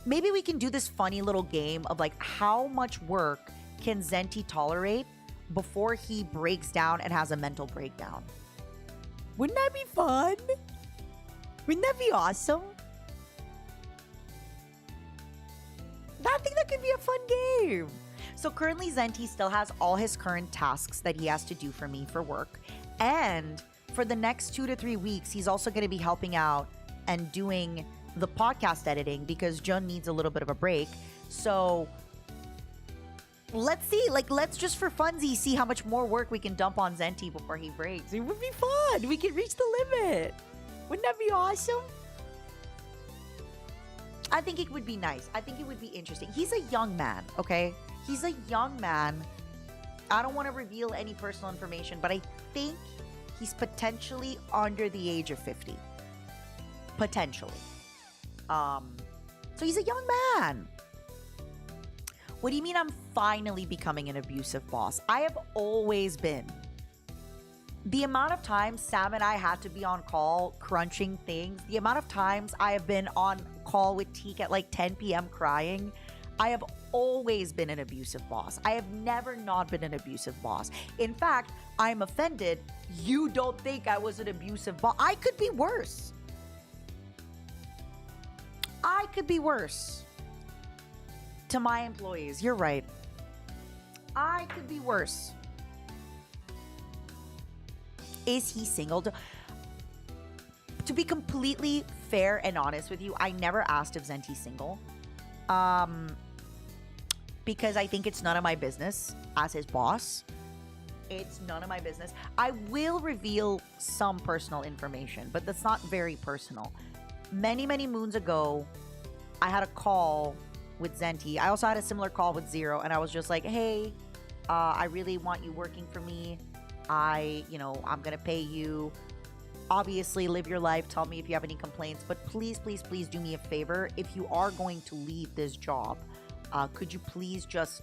Speaker 1: Maybe we can do this funny little game of like how much work can Zenti tolerate before he breaks down and has a mental breakdown. Wouldn't that be fun? Wouldn't that be awesome? I think that could be a fun game. So currently Zenti still has all his current tasks that he has to do for me for work. And for the next 2 to 3 weeks, he's also going to be helping out and doing the podcast editing because Jun needs a little bit of a break. So let's see, let's just for funsies see how much more work we can dump on Zenti before he breaks. It would be fun. We can reach the limit. Wouldn't that be awesome? I think it would be nice. I think it would be interesting. He's a young man, okay? He's a young man. I don't want to reveal any personal information, but I think he's potentially under the age of 50. Potentially. So he's a young man. What do you mean I'm finally becoming an abusive boss? I have always been. The amount of times Sam and I had to be on call crunching things, the amount of times I have been on call with Teak at like 10 p.m. crying, I have always been an abusive boss. I have never not been an abusive boss. In fact, I'm offended. You don't think I was an abusive boss. I could be worse. I could be worse to my employees. You're right. I could be worse. Is he single? To be completely fair and honest with you, I never asked if Zenti's single. because I think it's none of my business as his boss. It's none of my business. I will reveal some personal information, but that's not very personal. Many, many moons ago, I had a call with Zenti. I also had a similar call with Zero, and I was just like, hey, I really want you working for me. I'm going to pay you. Obviously, live your life. Tell me if you have any complaints, but please, please, please do me a favor. If you are going to leave this job, could you please just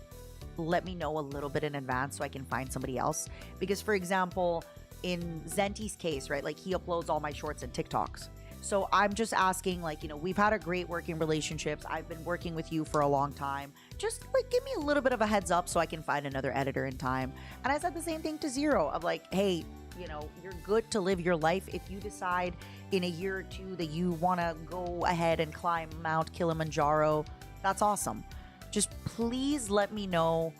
Speaker 1: let me know a little bit in advance so I can find somebody else? Because, for example, in Zenti's case, right, like he uploads all my shorts and TikToks. So I'm just asking, like, we've had a great working relationships. I've been working with you for a long time. Just like give me a little bit of a heads up so I can find another editor in time. And I said the same thing to Zero of like, hey, you're good to live your life. If you decide in a year or two that you want to go ahead and climb Mount Kilimanjaro, that's awesome. Just please let me know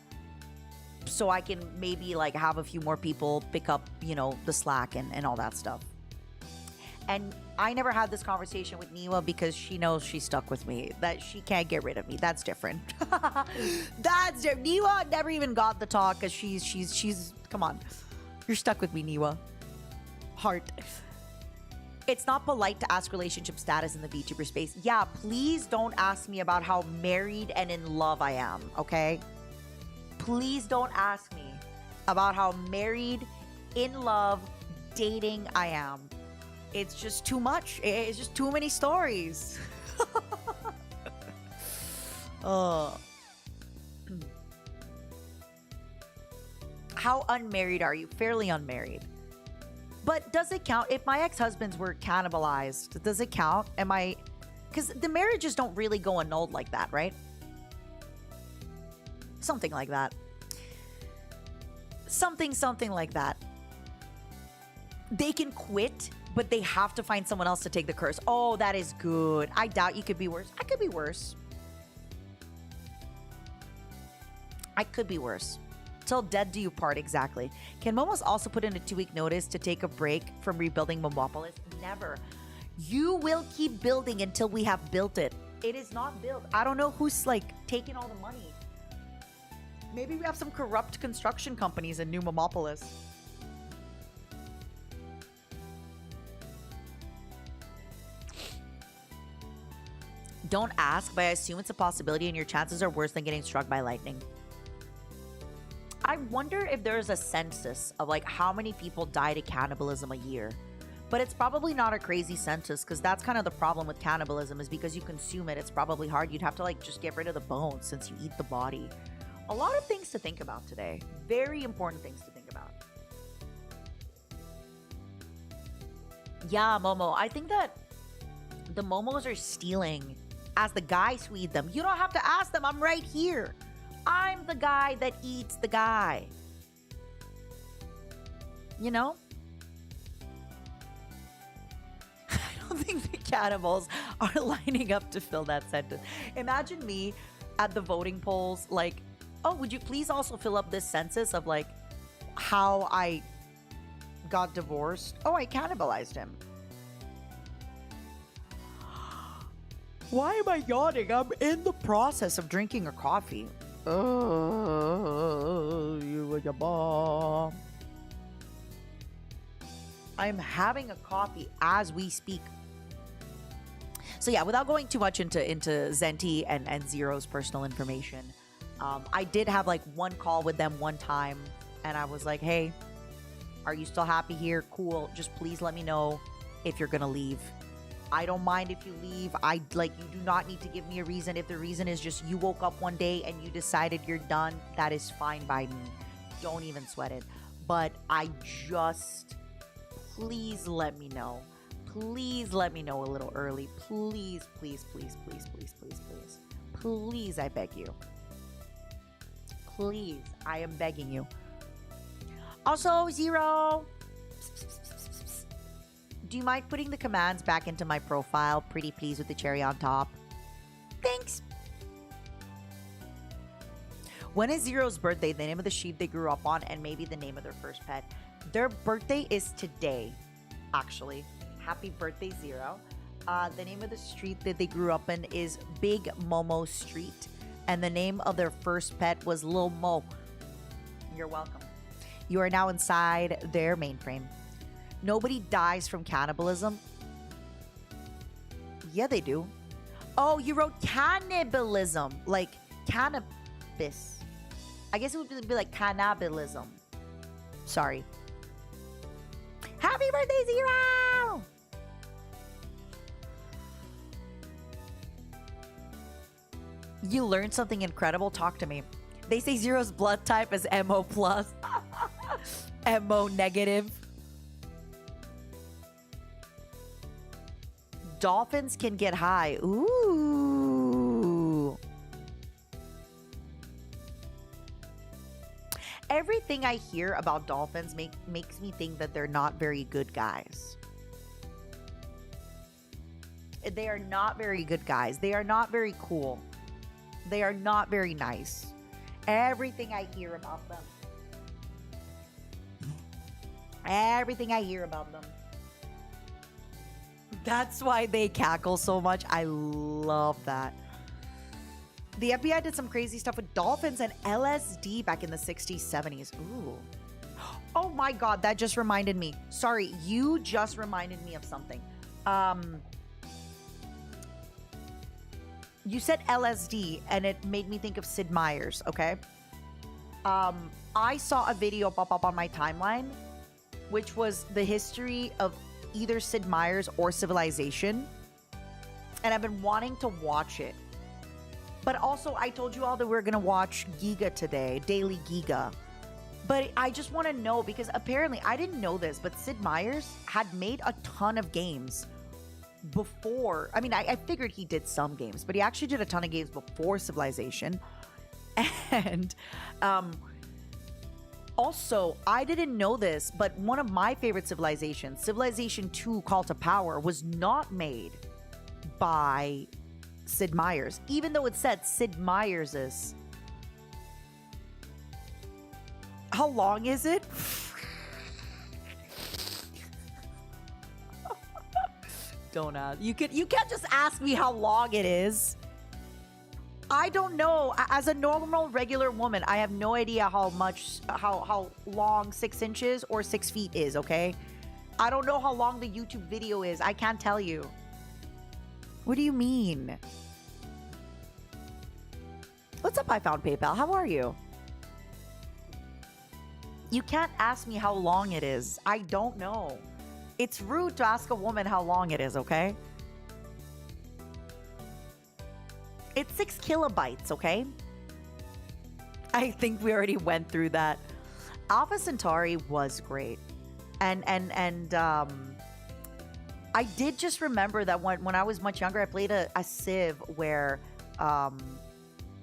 Speaker 1: so I can maybe like have a few more people pick up, the slack and all that stuff. And I never had this conversation with Niwa because she knows she's stuck with me, that she can't get rid of me. That's different. That's different. Niwa never even got the talk because she's come on. You're stuck with me, Niwa. Heart. It's not polite to ask relationship status in the VTuber space. Yeah, please don't ask me about how married and in love I am, okay? Please don't ask me about how married, in love, dating I am. It's just too much. It's just too many stories. How unmarried are you? Fairly unmarried. But does it count? If my ex-husbands were cannibalized, does it count? Because the marriages don't really go annulled like that, right? Something like that. Something like that. They can quit, but they have to find someone else to take the curse. Oh, that is good. I doubt you could be worse. I could be worse. Till dead do you part, exactly. Can Momos also put in a 2-week notice to take a break from rebuilding Momopolis? Never. You will keep building until we have built it. It is not built. I don't know who's like taking all the money. Maybe we have some corrupt construction companies in New Momopolis. Don't ask, but I assume it's a possibility and your chances are worse than getting struck by lightning. I wonder if there's a census of like how many people die to cannibalism a year. But it's probably not a crazy census because that's kind of the problem with cannibalism is because you consume it. It's probably hard. You'd have to like just get rid of the bones since you eat the body. A lot of things to think about today. Very important things to think about. Yeah, Momo. I think that the Momos are stealing as the guys who eat them. You don't have to ask them. I'm right here. I'm the guy that eats the guy. You know? I don't think the cannibals are lining up to fill that sentence. Imagine me at the voting polls like, oh, would you please also fill up this census of like how I got divorced? Oh, I cannibalized him. Why am I yawning? I'm in the process of drinking a coffee. Oh, you were your bomb. I'm having a coffee as we speak. So yeah, without going too much into Zenti and Zero's personal information, I did have like one call with them one time, and I was like, hey, are you still happy here? Cool. Just please let me know if you're gonna leave. I don't mind if you leave. You do not need to give me a reason. If the reason is just you woke up one day and you decided you're done, that is fine by me. Don't even sweat it. But please let me know. Please let me know a little early. Please, please, please, please, please, please, please. Please, I beg you. Please, I am begging you. Also, Zero. Do you mind putting the commands back into my profile? Pretty please with the cherry on top. Thanks. When is Zero's birthday? The name of the sheep they grew up on and maybe the name of their first pet. Their birthday is today, actually. Happy birthday, Zero. The name of the street that they grew up in is Big Momo Street. and the name of their first pet was Lil Mo. You're welcome. You are now inside their mainframe. Nobody dies from cannibalism. Yeah, they do. Oh, you wrote cannibalism, like cannabis. I guess it would be like cannibalism. Sorry. Happy birthday, Zero! You learned something incredible. Talk to me. They say Zero's blood type is MO plus. MO negative. Dolphins can get high. Ooh. Everything I hear about dolphins makes me think that they're not very good guys. They are not very good guys. They are not very cool. They are not very nice. Everything I hear about them. Everything I hear about them. That's why they cackle so much. I love that. The FBI did some crazy stuff with dolphins and LSD back in the 60s, 70s. Ooh. Oh my God, that just reminded me. Sorry, you just reminded me of something. You said LSD and it made me think of Sid Meier's, okay? I saw a video pop up on my timeline, which was the history of either Sid Meier's or Civilization. And I've been wanting to watch it. But also, I told you all that we're going to watch Giga today, Daily Giga. But I just want to know, because apparently, I didn't know this, but Sid Meier's had made a ton of games before. I mean, I figured he did some games, but he actually did a ton of games before Civilization. And also, I didn't know this, but one of my favorite Civilizations, Civilization 2 Call to Power, was not made by Sid Meier's, even though it said Sid Meier's is. How long is it? Don't ask. You can't just ask me how long it is. I don't know. As a normal, regular woman, I have no idea how long 6 inches or 6 feet is, okay? I don't know how long the YouTube video is. I can't tell you. What do you mean? What's up, I found PayPal? How are you? You can't ask me how long it is. I don't know. It's rude to ask a woman how long it is, okay? It's 6 kilobytes, okay? I think we already went through that. Alpha Centauri was great. And I did just remember that when I was much younger, I played a Civ where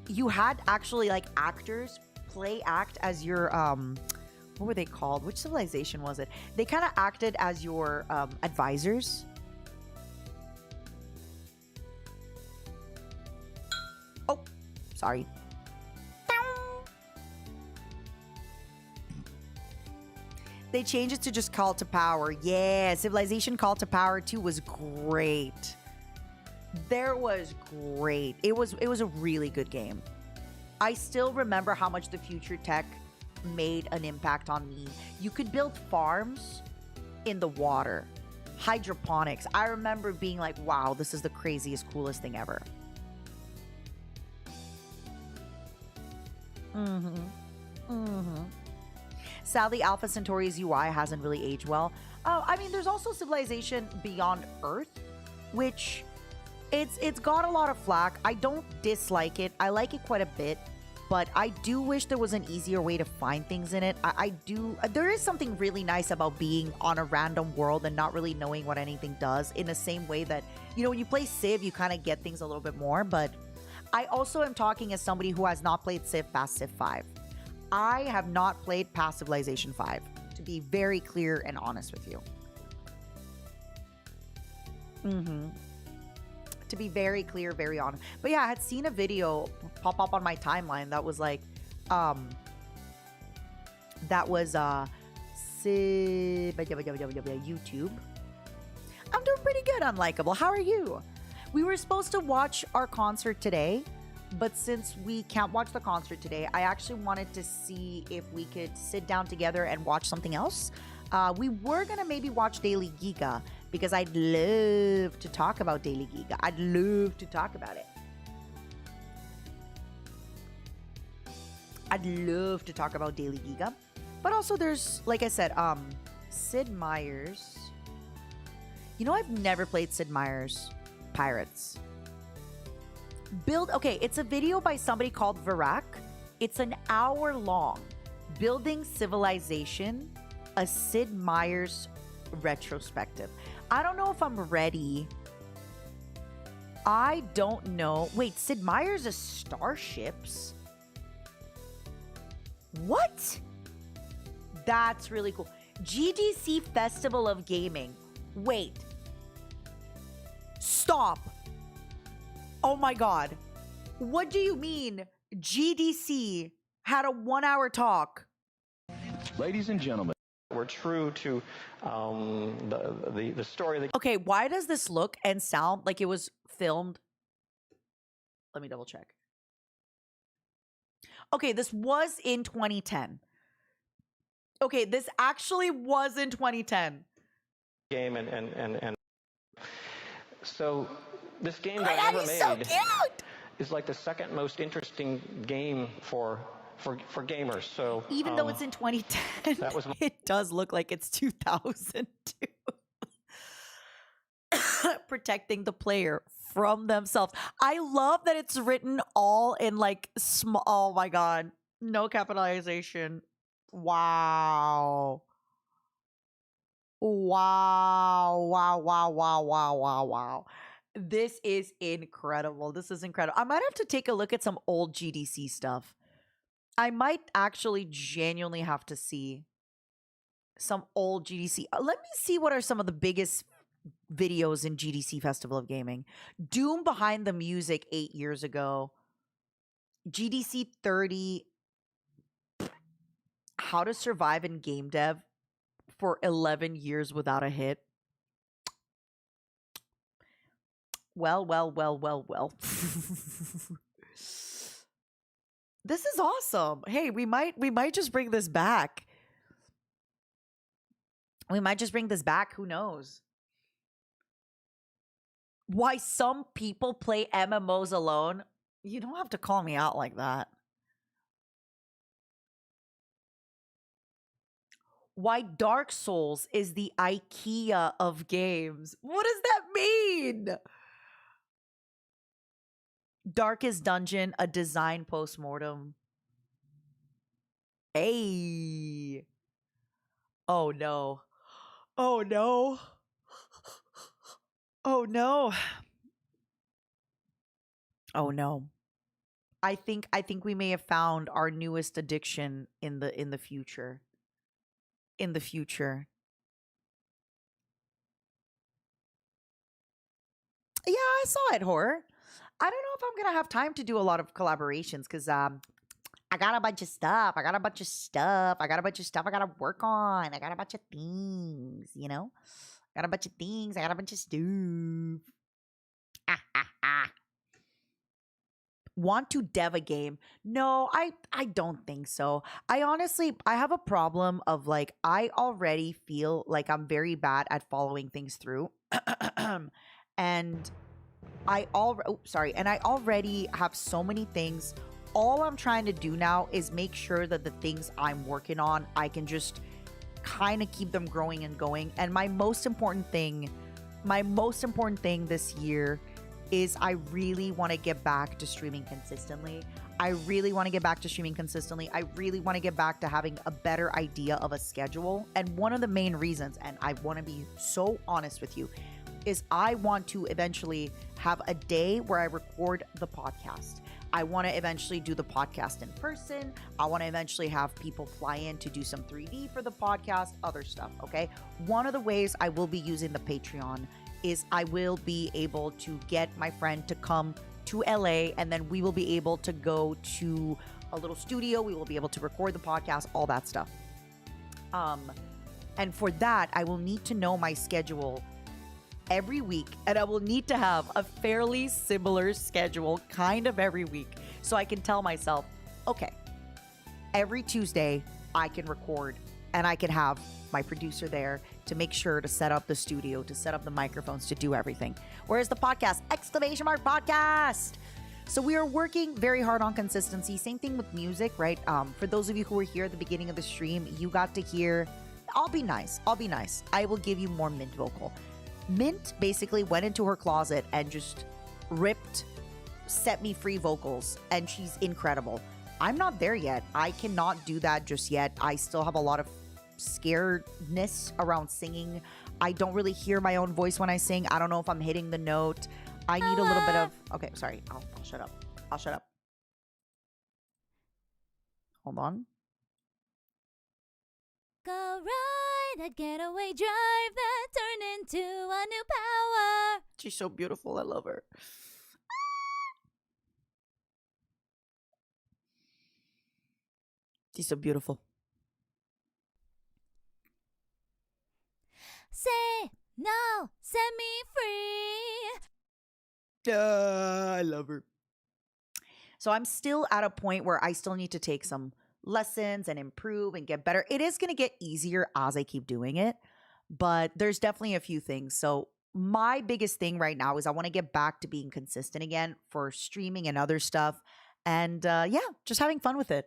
Speaker 1: you had actually like actors act as your what were they called? Which civilization was it? They kind of acted as your advisors. Oh, sorry. They changed it to just Call to Power. Yeah, Civilization Call to Power 2 was great. There was great. It was a really good game. I still remember how much the future tech made an impact on me. You could build farms in the water. Hydroponics. I remember being like, wow, this is the craziest, coolest thing ever. Sadly, Alpha Centauri's UI hasn't really aged well. I mean, there's also Civilization Beyond Earth, which it's got a lot of flack. I don't dislike it. I like it quite a bit, but I do wish there was an easier way to find things in it. I do. There is something really nice about being on a random world and not really knowing what anything does, in the same way that, you know, when you play Civ, you kind of get things a little bit more. But I also am talking as somebody who has not played Civ past Civ 5. I have not played past Civilization 5, to be very clear and honest with you. To be very clear, very honest. But yeah, I had seen a video pop up on my timeline that was like, YouTube. I'm doing pretty good, Unlikable. How are you? We were supposed to watch our concert today, But since we can't watch the concert today, I actually wanted to see if we could sit down together and watch something else. We were going to maybe watch Daily Giga because I'd love to talk about Daily Giga. I'd love to talk about it. I'd love to talk about Daily Giga. But also there's, like I said, Sid Meier's. You know, I've never played Sid Meier's Pirates. Okay, it's a video by somebody called Virak. It's an hour long. Building Civilization, a Sid Meier's retrospective. I don't know if I'm ready. I don't know. Wait, Sid Meier's is Starships? What? That's really cool. GDC Festival of Gaming. Wait. Stop. Oh my God. What do you mean GDC had a 1 hour talk?
Speaker 3: Ladies and gentlemen, we're true to the story that...
Speaker 1: Okay, why does this look and sound like it was filmed? Let me double check. Okay, this was in 2010. Okay, this actually was in 2010.
Speaker 3: Game and so this game that I ever made
Speaker 1: so cute!
Speaker 3: is like the second most interesting game for gamers. So
Speaker 1: even though it's in 2010,
Speaker 3: that was
Speaker 1: it does look like it's 2002. Protecting the player from themselves. I love that it's written all in like small. Oh my God, no capitalization. Wow. Wow. Wow. Wow. Wow. Wow. Wow. Wow. This is incredible. This is incredible. I might have to take a look at some old GDC stuff. I might actually genuinely have to see some old GDC. Let me see what are some of the biggest videos in GDC Festival of Gaming. Doom Behind the Music 8 years ago. GDC 30. How to Survive in Game Dev for 11 years without a hit. Well. This is awesome. Hey, we might just bring this back. We might just bring this back. Who knows? Why some people play MMOs alone? You don't have to call me out like that. Why Dark Souls is the IKEA of games. What does that mean? Darkest Dungeon, a design postmortem. Hey. Oh no. Oh no. Oh no. Oh no. I think we may have found our newest addiction in the future. In the future. Yeah, I saw it, horror. I don't know if I'm gonna have time to do a lot of collaborations because I got a bunch of stuff. I got a bunch of stuff I gotta work on. I got a bunch of things, you know? I got a bunch of things. I got a bunch of stuff. Want to dev a game? No, I don't think so. I have a problem of like, I already feel like I'm very bad at following things through. And I already have so many things. All I'm trying to do now is make sure that the things I'm working on, I can just kind of keep them growing and going. And my most important thing this year is I really want to get back to streaming consistently. I really want to get back to having a better idea of a schedule. And one of the main reasons, and I want to be so honest with you, is I want to eventually have a day where I record the podcast. I want to eventually do the podcast in person. I want to eventually have people fly in to do some 3D for the podcast, other stuff, okay? One of the ways I will be using the Patreon is I will be able to get my friend to come to LA, and then we will be able to go to a little studio. We will be able to record the podcast, all that stuff. And for that, I will need to know my schedule every week, and I will need to have a fairly similar schedule kind of every week so I can tell myself, okay, every Tuesday I can record and I can have my producer there to make sure to set up the studio, to set up the microphones, to do everything. Whereas the podcast, exclamation mark podcast. So we are working very hard on consistency. Same thing with music, right? For those of you who were here at the beginning of the stream, you got to hear, I'll be nice. I will give you more Mint vocal. Mint basically went into her closet and just ripped Set Me Free vocals, and she's incredible. I'm not there yet. I cannot do that just yet. I still have a lot of scaredness around singing. I don't really hear my own voice when I sing. I don't know if I'm hitting the note. I need a little bit of... Okay, sorry. I'll shut up. I'll shut up. Hold on.
Speaker 2: Go ride a getaway drive that turned into a new power.
Speaker 1: She's so beautiful. I love her. She's so beautiful.
Speaker 2: Say no, set me free.
Speaker 1: I love her. So I'm still at a point where I still need to take some lessons and improve and get better. It is going to get easier as I keep doing it, but there's definitely a few things. So my biggest thing right now is I want to get back to being consistent again for streaming and other stuff. And just having fun with it.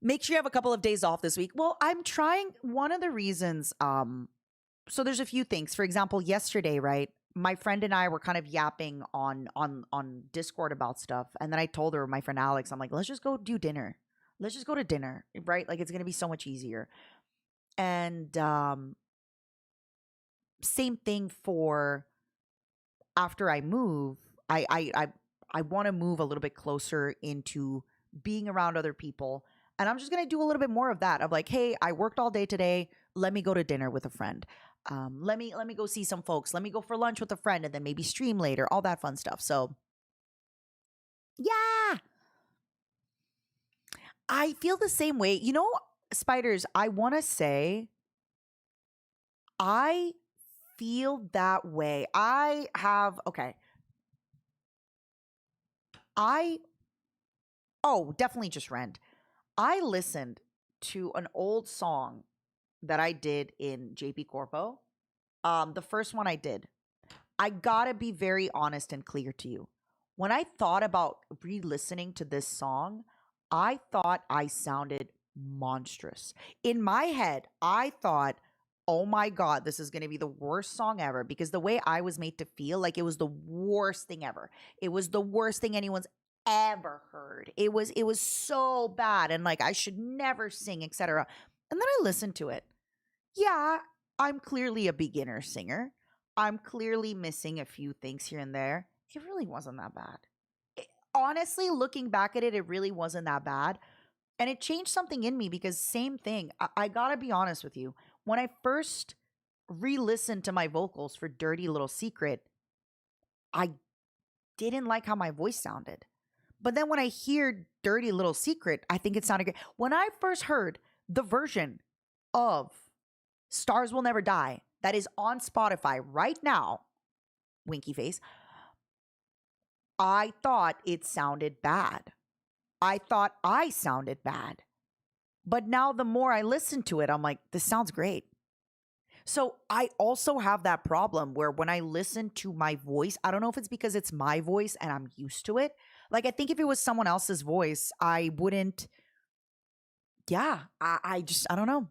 Speaker 1: Make sure you have a couple of days off this week. Well, I'm trying. One of the reasons, so there's a few things. For example, yesterday, right? My friend and I were kind of yapping on Discord about stuff. And then I told her, my friend Alex, I'm like, let's just go do dinner. Let's just go to dinner, right? Like, it's going to be so much easier. And same thing for after I move, I want to move a little bit closer into being around other people. And I'm just going to do a little bit more of that. Of like, hey, I worked all day today. Let me go to dinner with a friend. Let me go see some folks. Let me go for lunch with a friend and then maybe stream later. All that fun stuff. So, yeah. I feel the same way. You know, Spiders, I want to say I feel that way. Definitely just Rend. I listened to an old song that I did in JP Corpo. The first one I did. I gotta be very honest and clear to you. When I thought about re-listening to this song, I thought I sounded monstrous. In my head, I thought, oh my God, this is going to be the worst song ever, because the way I was made to feel, like it was the worst thing ever. It was the worst thing anyone's ever heard. It was so bad, and like I should never sing, etc. And then I listened to it. Yeah, I'm clearly a beginner singer. I'm clearly missing a few things here and there. It really wasn't that bad. Honestly, looking back at it, it really wasn't that bad. And it changed something in me, because same thing. I gotta be honest with you. When I first re-listened to my vocals for Dirty Little Secret, I didn't like how my voice sounded. But then when I hear Dirty Little Secret, I think it sounded great. When I first heard the version of Stars Will Never Die that is on Spotify right now, winky face, I thought it sounded bad. I thought I sounded bad. But now the more I listen to it, I'm like, this sounds great. So I also have that problem where when I listen to my voice, I don't know if it's because it's my voice and I'm used to it. Like, I think if it was someone else's voice, I wouldn't. Yeah, I don't know.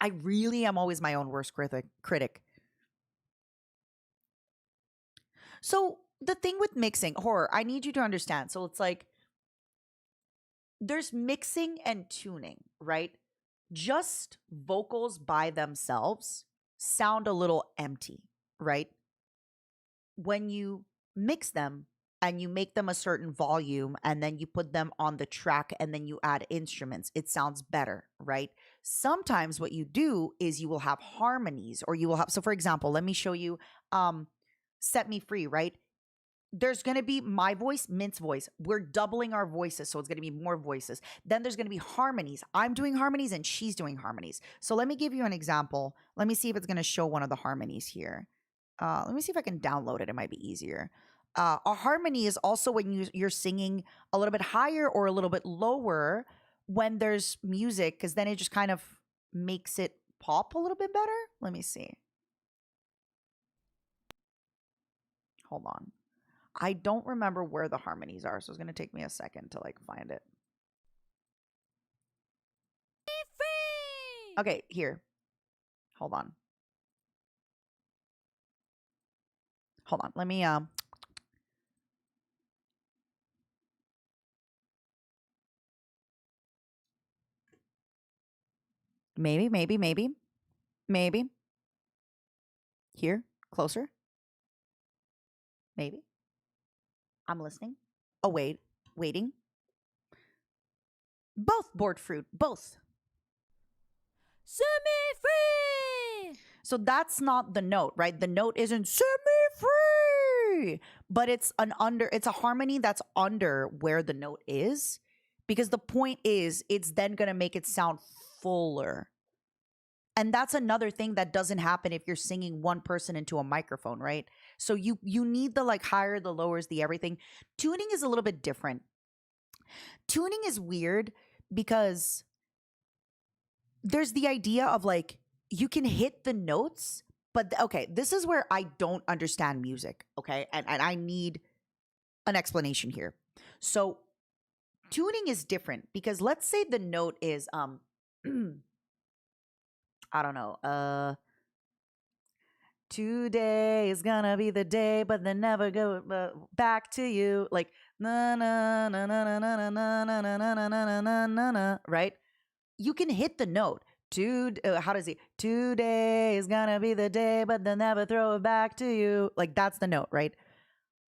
Speaker 1: I really am always my own worst critic. So the thing with mixing, horror, I need you to understand. So it's like, there's mixing and tuning, right? Just vocals by themselves sound a little empty, right? When you mix them and you make them a certain volume and then you put them on the track and then you add instruments, it sounds better, right? Sometimes what you do is you will have harmonies, or you will have, so for example, let me show you Set Me Free, right? there's going to be my voice, Mint's voice. We're doubling our voices, so it's going to be more voices. Then there's going to be harmonies. I'm doing harmonies and she's doing harmonies. So let me give you an example. Let me see if it's going to show one of the harmonies here. Let me see if I can download it. It might be easier. A harmony is also when you're singing a little bit higher or a little bit lower when there's music, because then it just kind of makes it pop a little bit better. Let me see. Hold on. I don't remember where the harmonies are, so it's going to take me a second to like find it.
Speaker 2: Free.
Speaker 1: Okay, here. Hold on. Hold on. Let me maybe. Here, closer. Maybe. I'm listening. Oh, waiting. Both board fruit, both.
Speaker 2: Set me free.
Speaker 1: So that's not the note, right? The note isn't set me free, but it's a harmony that's under where the note is, because the point is it's then going to make it sound fuller. And that's another thing that doesn't happen if you're singing one person into a microphone, right? So you need the like higher, the lowers, the everything. Tuning is a little bit different. Tuning is weird because there's the idea of like you can hit the notes, but okay, this is where I don't understand music, okay? And I need an explanation here. So tuning is different because let's say the note is I don't know. Today is gonna be the day, but then never go back to you. Like na na na na na na na na na na na na na na na. Right? You can hit the note. How does he? Today is gonna be the day, but then never throw it back to you. Like that's the note, right?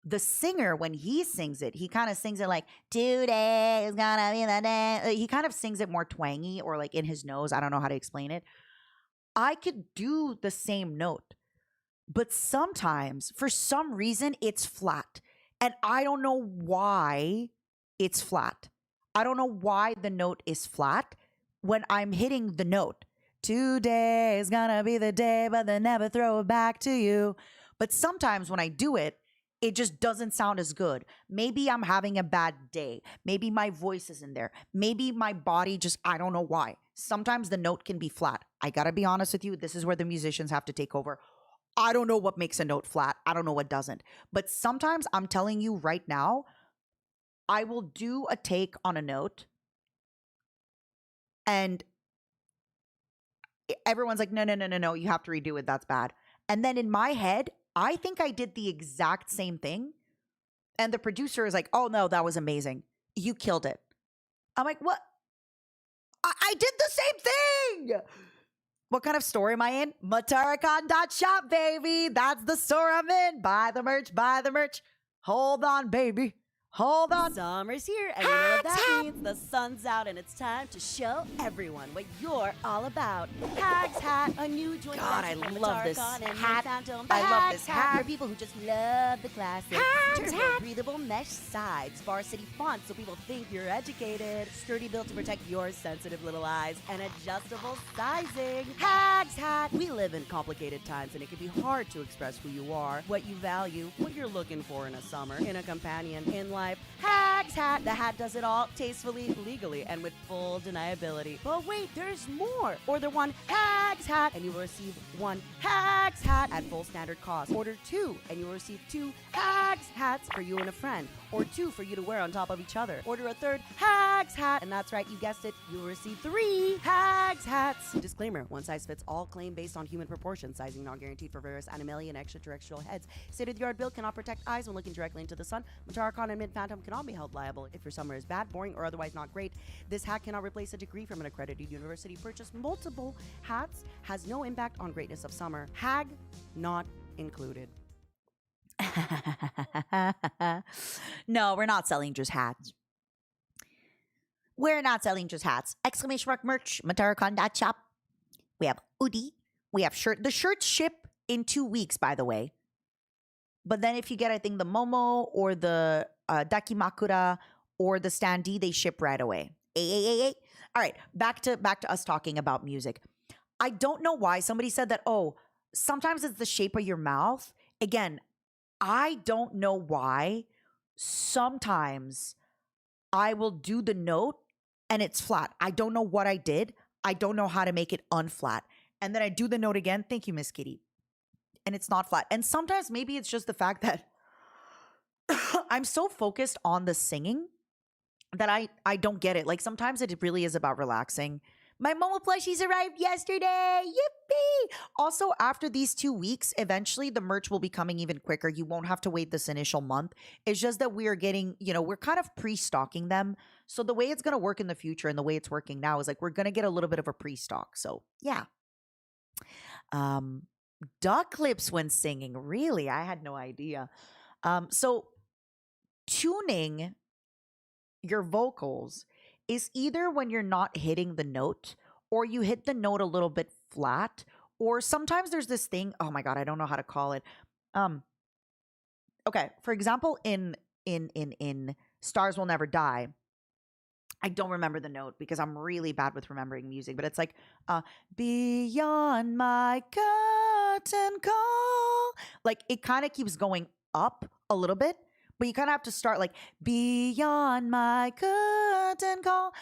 Speaker 1: The singer, when he sings it, he kind of sings it like today is gonna be the day. He kind of sings it more twangy or like in his nose. I don't know how to explain it. I could do the same note, but sometimes for some reason it's flat. And I don't know why it's flat. I don't know why the note is flat when I'm hitting the note. Today is gonna be the day, but then never throw it back to you. But sometimes when I do it, it just doesn't sound as good. Maybe I'm having a bad day. Maybe my voice isn't there. Maybe my body just, I don't know why. Sometimes the note can be flat. I gotta be honest with you. This is where the musicians have to take over. I don't know what makes a note flat. I don't know what doesn't. But sometimes I'm telling you right now, I will do a take on a note and everyone's like, no, you have to redo it. That's bad. And then in my head, I think I did the exact same thing. And the producer is like, oh no, that was amazing. You killed it. I'm like, what? I did the same thing. What kind of store am I in? Mataracon.shop, baby. That's the store I'm in. Buy the merch. Hold on, baby. Hold on.
Speaker 4: Summer's here, and you know what that means. The sun's out, and it's time to show everyone what you're all about. Hags Hat, a new joint
Speaker 1: God, I
Speaker 4: venture from
Speaker 1: love this
Speaker 4: Mataracon and
Speaker 1: hat.
Speaker 4: Phantom.
Speaker 1: I love
Speaker 4: Hags
Speaker 1: this hat.
Speaker 4: for people who just love the classics.
Speaker 1: Hags
Speaker 4: Turbo
Speaker 1: hat.
Speaker 4: breathable mesh sides, varsity font so people think you're educated. Sturdy built to protect your sensitive little eyes, and adjustable sizing. Hags Hat. We live in complicated times, and it can be hard to express who you are, what you value, what you're looking for in a summer, in a companion, in life. Hags Hat. The hat does it all tastefully, legally, and with full deniability. But wait, there's more. Order one Hags Hat, and you will receive one Hags Hat at full standard cost. Order two, and you will receive two Hags Hats for you and a friend, or two for you to wear on top of each other. Order a third Hags Hat, and that's right, you guessed it, you will receive three Hags Hats. Disclaimer, one size fits all, claim based on human proportions, sizing not guaranteed for various animalia and extraterrestrial heads. State-of-the-art build cannot protect eyes when looking directly into the sun. Mataracon and Mid-Phantom cannot be held liable if your summer is bad, boring, or otherwise not great. This hat cannot replace a degree from an accredited university. Purchase multiple hats has no impact on greatness of summer. Hag not included.
Speaker 1: No, we're not selling just hats. We're not selling just hats. Exclamation mark merch, Mataracon.shop. We have hoodie. We have shirt. The shirts ship in 2 weeks, by the way. But then if you get, I think, the Momo or the Dakimakura or the Standee, they ship right away. All right, back to us talking about music. I don't know why somebody said that, oh, sometimes it's the shape of your mouth. Again, I don't know why sometimes I will do the note and it's flat. I don't know what I did. I don't know how to make it unflat. And then I do the note again. Thank you, Miss Kitty. And it's not flat. And sometimes maybe it's just the fact that I'm so focused on the singing that I don't get it. Like sometimes it really is about relaxing. My Momo plushies arrived yesterday. Yippee! Also, after these 2 weeks, eventually the merch will be coming even quicker. You won't have to wait this initial month. It's just that we are getting, we're kind of pre-stocking them. So the way it's going to work in the future and the way it's working now is like we're going to get a little bit of a pre-stock. So yeah. Duck lips when singing. Really? I had no idea. So tuning your vocals is either when you're not hitting the note or you hit the note a little bit flat, or sometimes there's this thing, oh my God, I don't know how to call it. Okay, for example, in Stars Will Never Die, I don't remember the note because I'm really bad with remembering music, but it's like, beyond my curtain call. Like it kind of keeps going up a little bit, but you kind of have to start like, beyond my curtain call.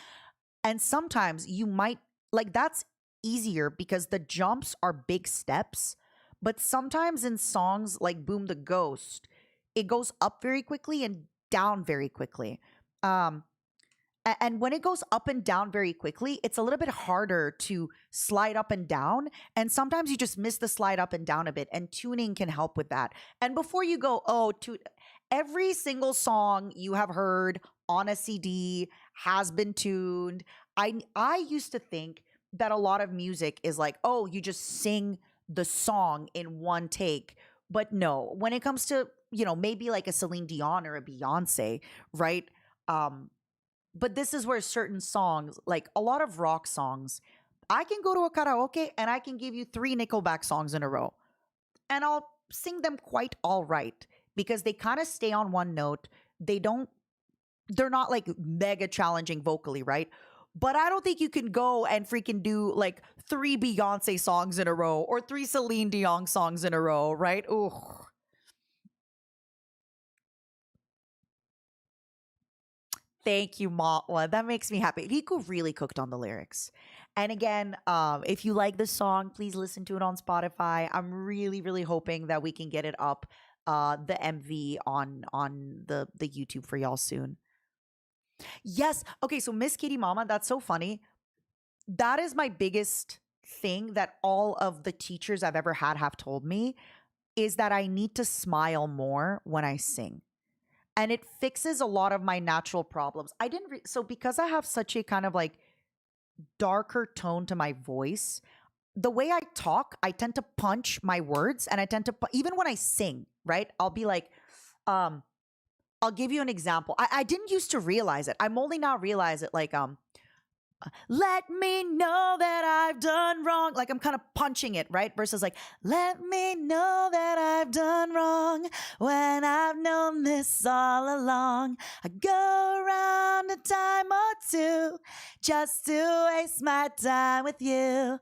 Speaker 1: And sometimes you might, like that's easier because the jumps are big steps. But sometimes in songs like Boom the Ghost, it goes up very quickly and down very quickly. And when it goes up and down very quickly, it's a little bit harder to slide up and down. And sometimes you just miss the slide up and down a bit. And tuning can help with that. And before you go, every single song you have heard on a CD has been tuned. I used to think that a lot of music is like, oh, you just sing the song in one take. But no, when it comes to, maybe like a Celine Dion or a Beyonce, right? But this is where certain songs, like a lot of rock songs, I can go to a karaoke and I can give you 3 Nickelback songs in a row. And I'll sing them quite all right because they kind of stay on one note. They're not like mega challenging vocally, right? But I don't think you can go and freaking do like 3 Beyonce songs in a row or 3 Celine Dion songs in a row, right? Ooh. Thank you, Matwa. That makes me happy. Riku really cooked on the lyrics. And again, if you like the song, please listen to it on Spotify. I'm really, really hoping that we can get it up, the MV on the YouTube for y'all soon. Yes. Okay, so Miss Kitty Mama, that's so funny. That is my biggest thing that all of the teachers I've ever had have told me is that I need to smile more when I sing. And it fixes a lot of my natural problems. So because I have such a kind of like darker tone to my voice, the way I talk, I tend to punch my words and I tend to, even when I sing, right? I'll be like, I'll give you an example. I didn't used to realize it. I'm only now realize it like, let me know that I've done wrong. Like I'm kind of punching it, right? Versus like, let me know that I've done wrong when I've known this all along. I go around a time or two just to waste my time with you.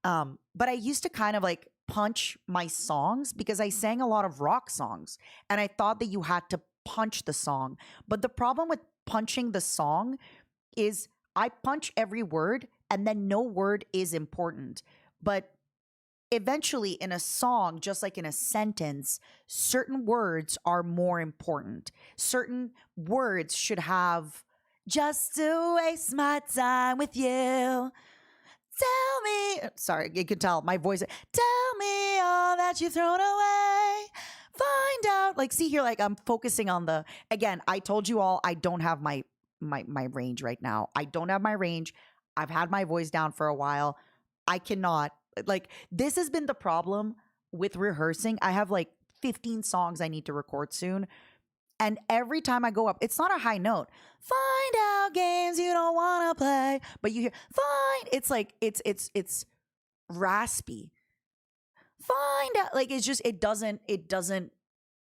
Speaker 1: But I used to kind of like punch my songs because I sang a lot of rock songs and I thought that you had to punch the song. But the problem with punching the song is I punch every word and then no word is important. But eventually in a song, just like in a sentence, certain words are more important. Certain words should have just to waste my time with you. Tell me, sorry, you can tell my voice. Tell me all that you've thrown away. Find out, like, see here, like I'm focusing on again, I told you all, I don't have my range right now. I don't have my range. I've had my voice down for a while. I cannot, like, this has been the problem with rehearsing. I have like 15 songs I need to record soon. And every time I go up, it's not a high note. Find out games you don't want to play. But you hear, find, it's like, it's raspy. Find out, like, it's just, it doesn't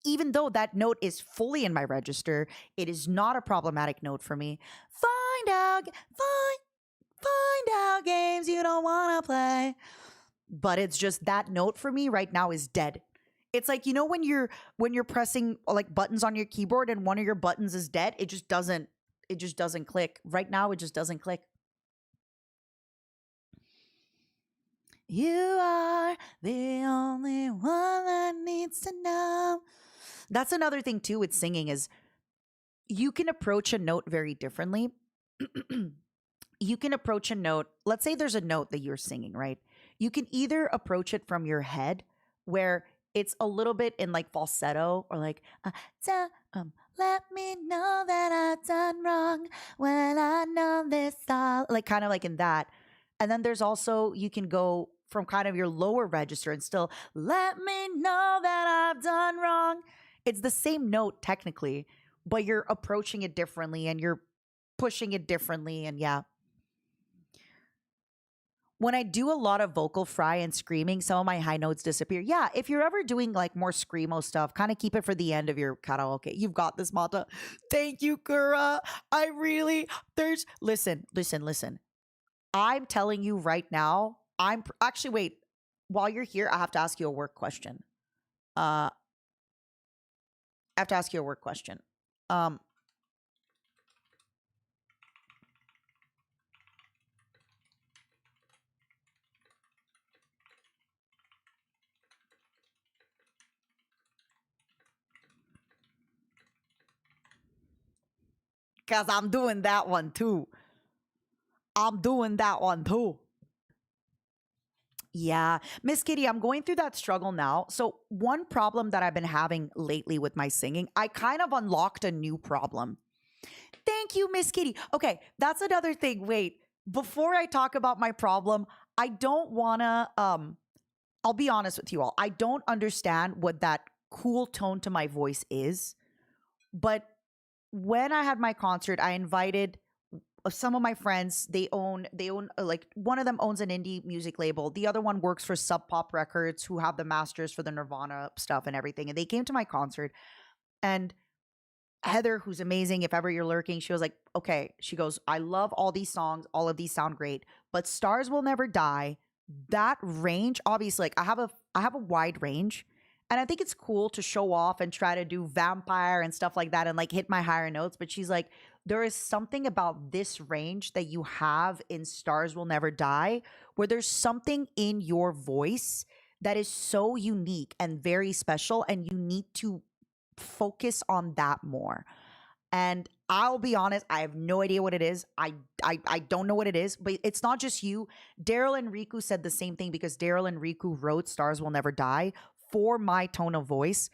Speaker 1: even though that note is fully in my register, it is not a problematic note for me. Find out games you don't want to play. But it's just that note for me right now is dead. It's like, you know, when you're pressing like buttons on your keyboard and one of your buttons is dead, it just doesn't click. Right now it just doesn't click. You are the only one that needs to know. That's another thing too with singing is you can approach a note very differently. You can approach a note. Let's say there's a note that you're singing, right? You can either approach it from your head where it's a little bit in like falsetto or like, let me know that I've done wrong when I know this all, like kind of like in that. And then there's also, you can go from kind of your lower register and still, let me know that I've done wrong. It's the same note technically, but you're approaching it differently and you're pushing it differently. And yeah. When I do a lot of vocal fry and screaming, some of my high notes disappear. Yeah, if you're ever doing like more screamo stuff, kind of keep it for the end of your karaoke. You've got this, Mata. Thank you, Kura. Listen. I'm telling you right now, actually, wait, while you're here, I have to ask you a work question. Because I'm doing that one too. Yeah. Miss Kitty, I'm going through that struggle now. So, one problem that I've been having lately with my singing, I kind of unlocked a new problem. Thank you, Miss Kitty. Okay, that's another thing. Wait, before I talk about my problem, I don't want to, I'll be honest with you all. I don't understand what that cool tone to my voice is. But when I had my concert, I invited some of my friends. They own like one of them owns an indie music label. The other one works for Sub Pop Records, who have the masters for the Nirvana stuff and everything. And they came to my concert, and Heather, who's amazing, if ever you're lurking, she was like, okay, she goes, I love all these songs. All of these sound great, but Stars Will Never Die, that range, obviously, like I have a wide range. And I think it's cool to show off and try to do vampire and stuff like that and like hit my higher notes. But she's like, there is something about this range that you have in Stars Will Never Die where there's something in your voice that is so unique and very special, and you need to focus on that more. And I'll be honest, I have no idea what it is. I don't know what it is, but it's not just you. Daryl and Riku said the same thing because Daryl and Riku wrote Stars Will Never Die for my tone of voice.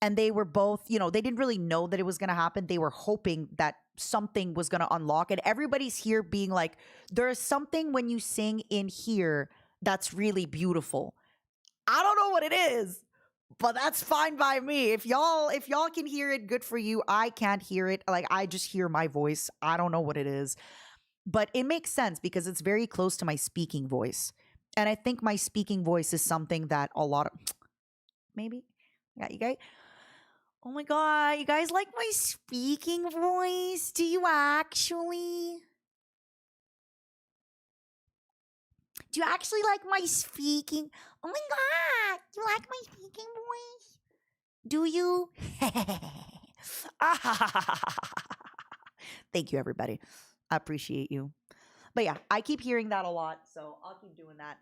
Speaker 1: And they were both, you know, they didn't really know that it was going to happen. They were hoping that something was going to unlock. And everybody's here being like, there is something when you sing in here that's really beautiful. I don't know what it is, but that's fine by me. If y'all can hear it, good for you. I can't hear it. Like, I just hear my voice. I don't know what it is. But it makes sense because it's very close to my speaking voice. And I think my speaking voice is something that a lot of maybe. Yeah, you guys. Oh my God, you guys like my speaking voice? Do you actually? Do you actually like my speaking? Oh my God, you like my speaking voice? Do you? Thank you, everybody. I appreciate you. But yeah, I keep hearing that a lot, so I'll keep doing that.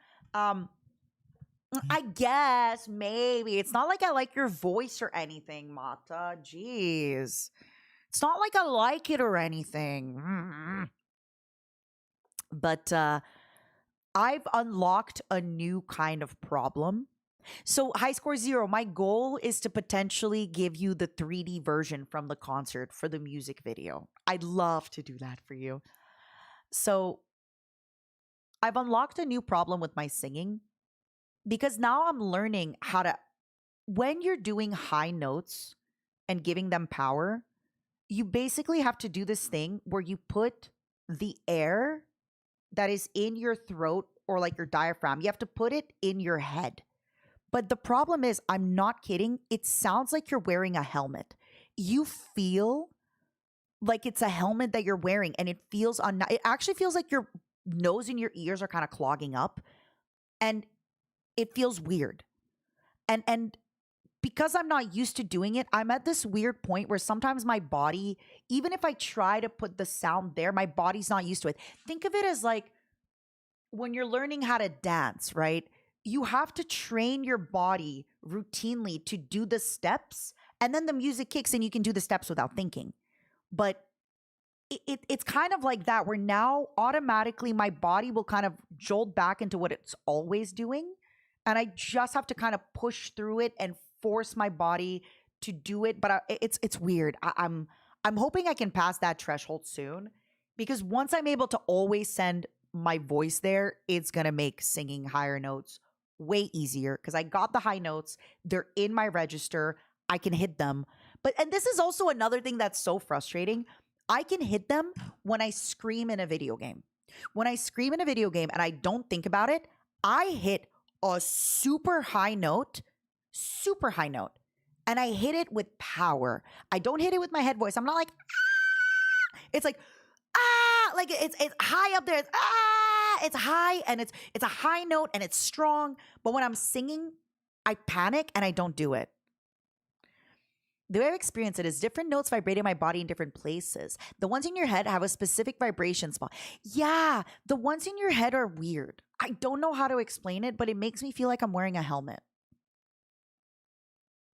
Speaker 1: I guess maybe it's not like I like your voice or anything, Mata. Jeez, it's not like I like it or anything. But I've unlocked a new kind of problem. So, High Score Zero, my goal is to potentially give you the 3D version from the concert for the music video. I'd love to do that for you. So, I've unlocked a new problem with my singing because now I'm learning how to, when you're doing high notes and giving them power, you basically have to do this thing where you put the air that is in your throat or like your diaphragm, you have to put it in your head. But the problem is, I'm not kidding. It sounds like you're wearing a helmet. You feel like it's a helmet that you're wearing, and it feels it actually feels like your nose and your ears are kind of clogging up, and it feels weird. And because I'm not used to doing it, I'm at this weird point where sometimes my body, even if I try to put the sound there, my body's not used to it. Think of it as like when you're learning how to dance, right? You have to train your body routinely to do the steps, and then the music kicks and you can do the steps without thinking. But it's kind of like that, where now automatically my body will kind of jolt back into what it's always doing. And I just have to kind of push through it and force my body to do it. But it's weird. I'm hoping I can pass that threshold soon, because once I'm able to always send my voice there, it's gonna make singing higher notes way easier, because I got the high notes, they're in my register, I can hit them. But and this is also another thing that's so frustrating. I can hit them when I scream in a video game. When I scream in a video game and I don't think about it, I hit a super high note, and I hit it with power. I don't hit it with my head voice. I'm not like, ah! It's like, ah, like it's high up there. It's, ah, it's high, and it's a high note and it's strong. But when I'm singing, I panic and I don't do it. The way I've experienced it is different notes vibrate in my body in different places. The ones in your head have a specific vibration spot. Yeah, the ones in your head are weird. I don't know how to explain it, but it makes me feel like I'm wearing a helmet.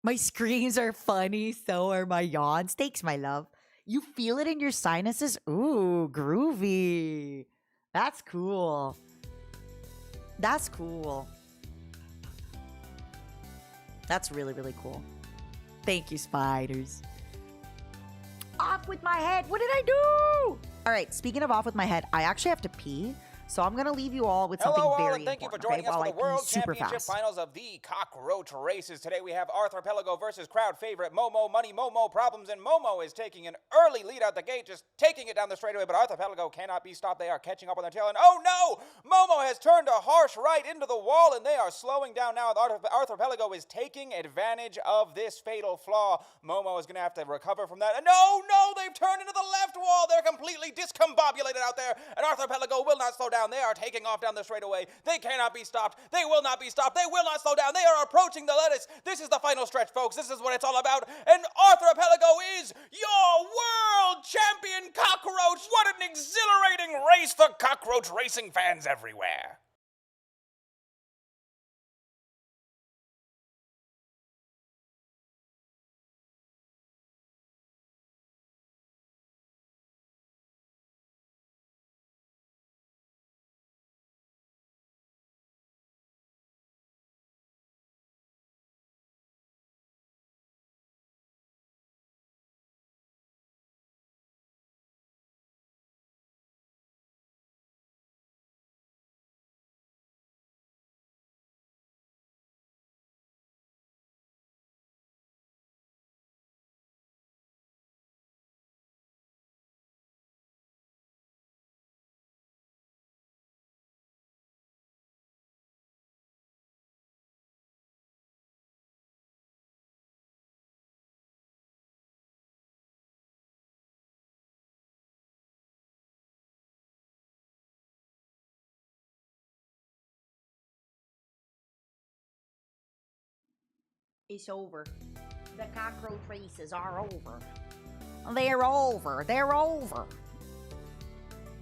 Speaker 1: My screams are funny, so are my yawns. Thanks, my love. You feel it in your sinuses? Ooh, groovy. That's cool. That's cool. That's really, really cool. Thank you, spiders. Off with my head. What did I do? All right, speaking of off with my head, I actually have to pee. So I'm going to leave you all with something
Speaker 5: Hello, all,
Speaker 1: very
Speaker 5: and thank you for
Speaker 1: important,
Speaker 5: joining
Speaker 1: okay,
Speaker 5: us
Speaker 1: while
Speaker 5: for
Speaker 1: I
Speaker 5: the
Speaker 1: pee
Speaker 5: World
Speaker 1: super
Speaker 5: Championship
Speaker 1: fast.
Speaker 5: Finals of the Cockroach Races. Today we have Arthropelago versus crowd favorite Momo. Money Momo problems, and Momo is taking an early lead out the gate, just taking it down the straightaway, but Arthropelago cannot be stopped. They are catching up on their tail, and oh no! Momo has turned a harsh right into the wall, and they are slowing down now. Arthropelago is taking advantage of this fatal flaw. Momo is going to have to recover from that. And no, they've turned into the left wall. They're completely discombobulated out there, and Arthropelago will not slow down. They are taking off down the straightaway. They cannot be stopped. They will not be stopped. They will not slow down. They are approaching the lettuce. This is the final stretch, folks. This is what it's all about. And Arthropelago is your world champion cockroach. What an exhilarating race for cockroach racing fans everywhere.
Speaker 1: It's over. The cockroach races are over. They're over. They're over.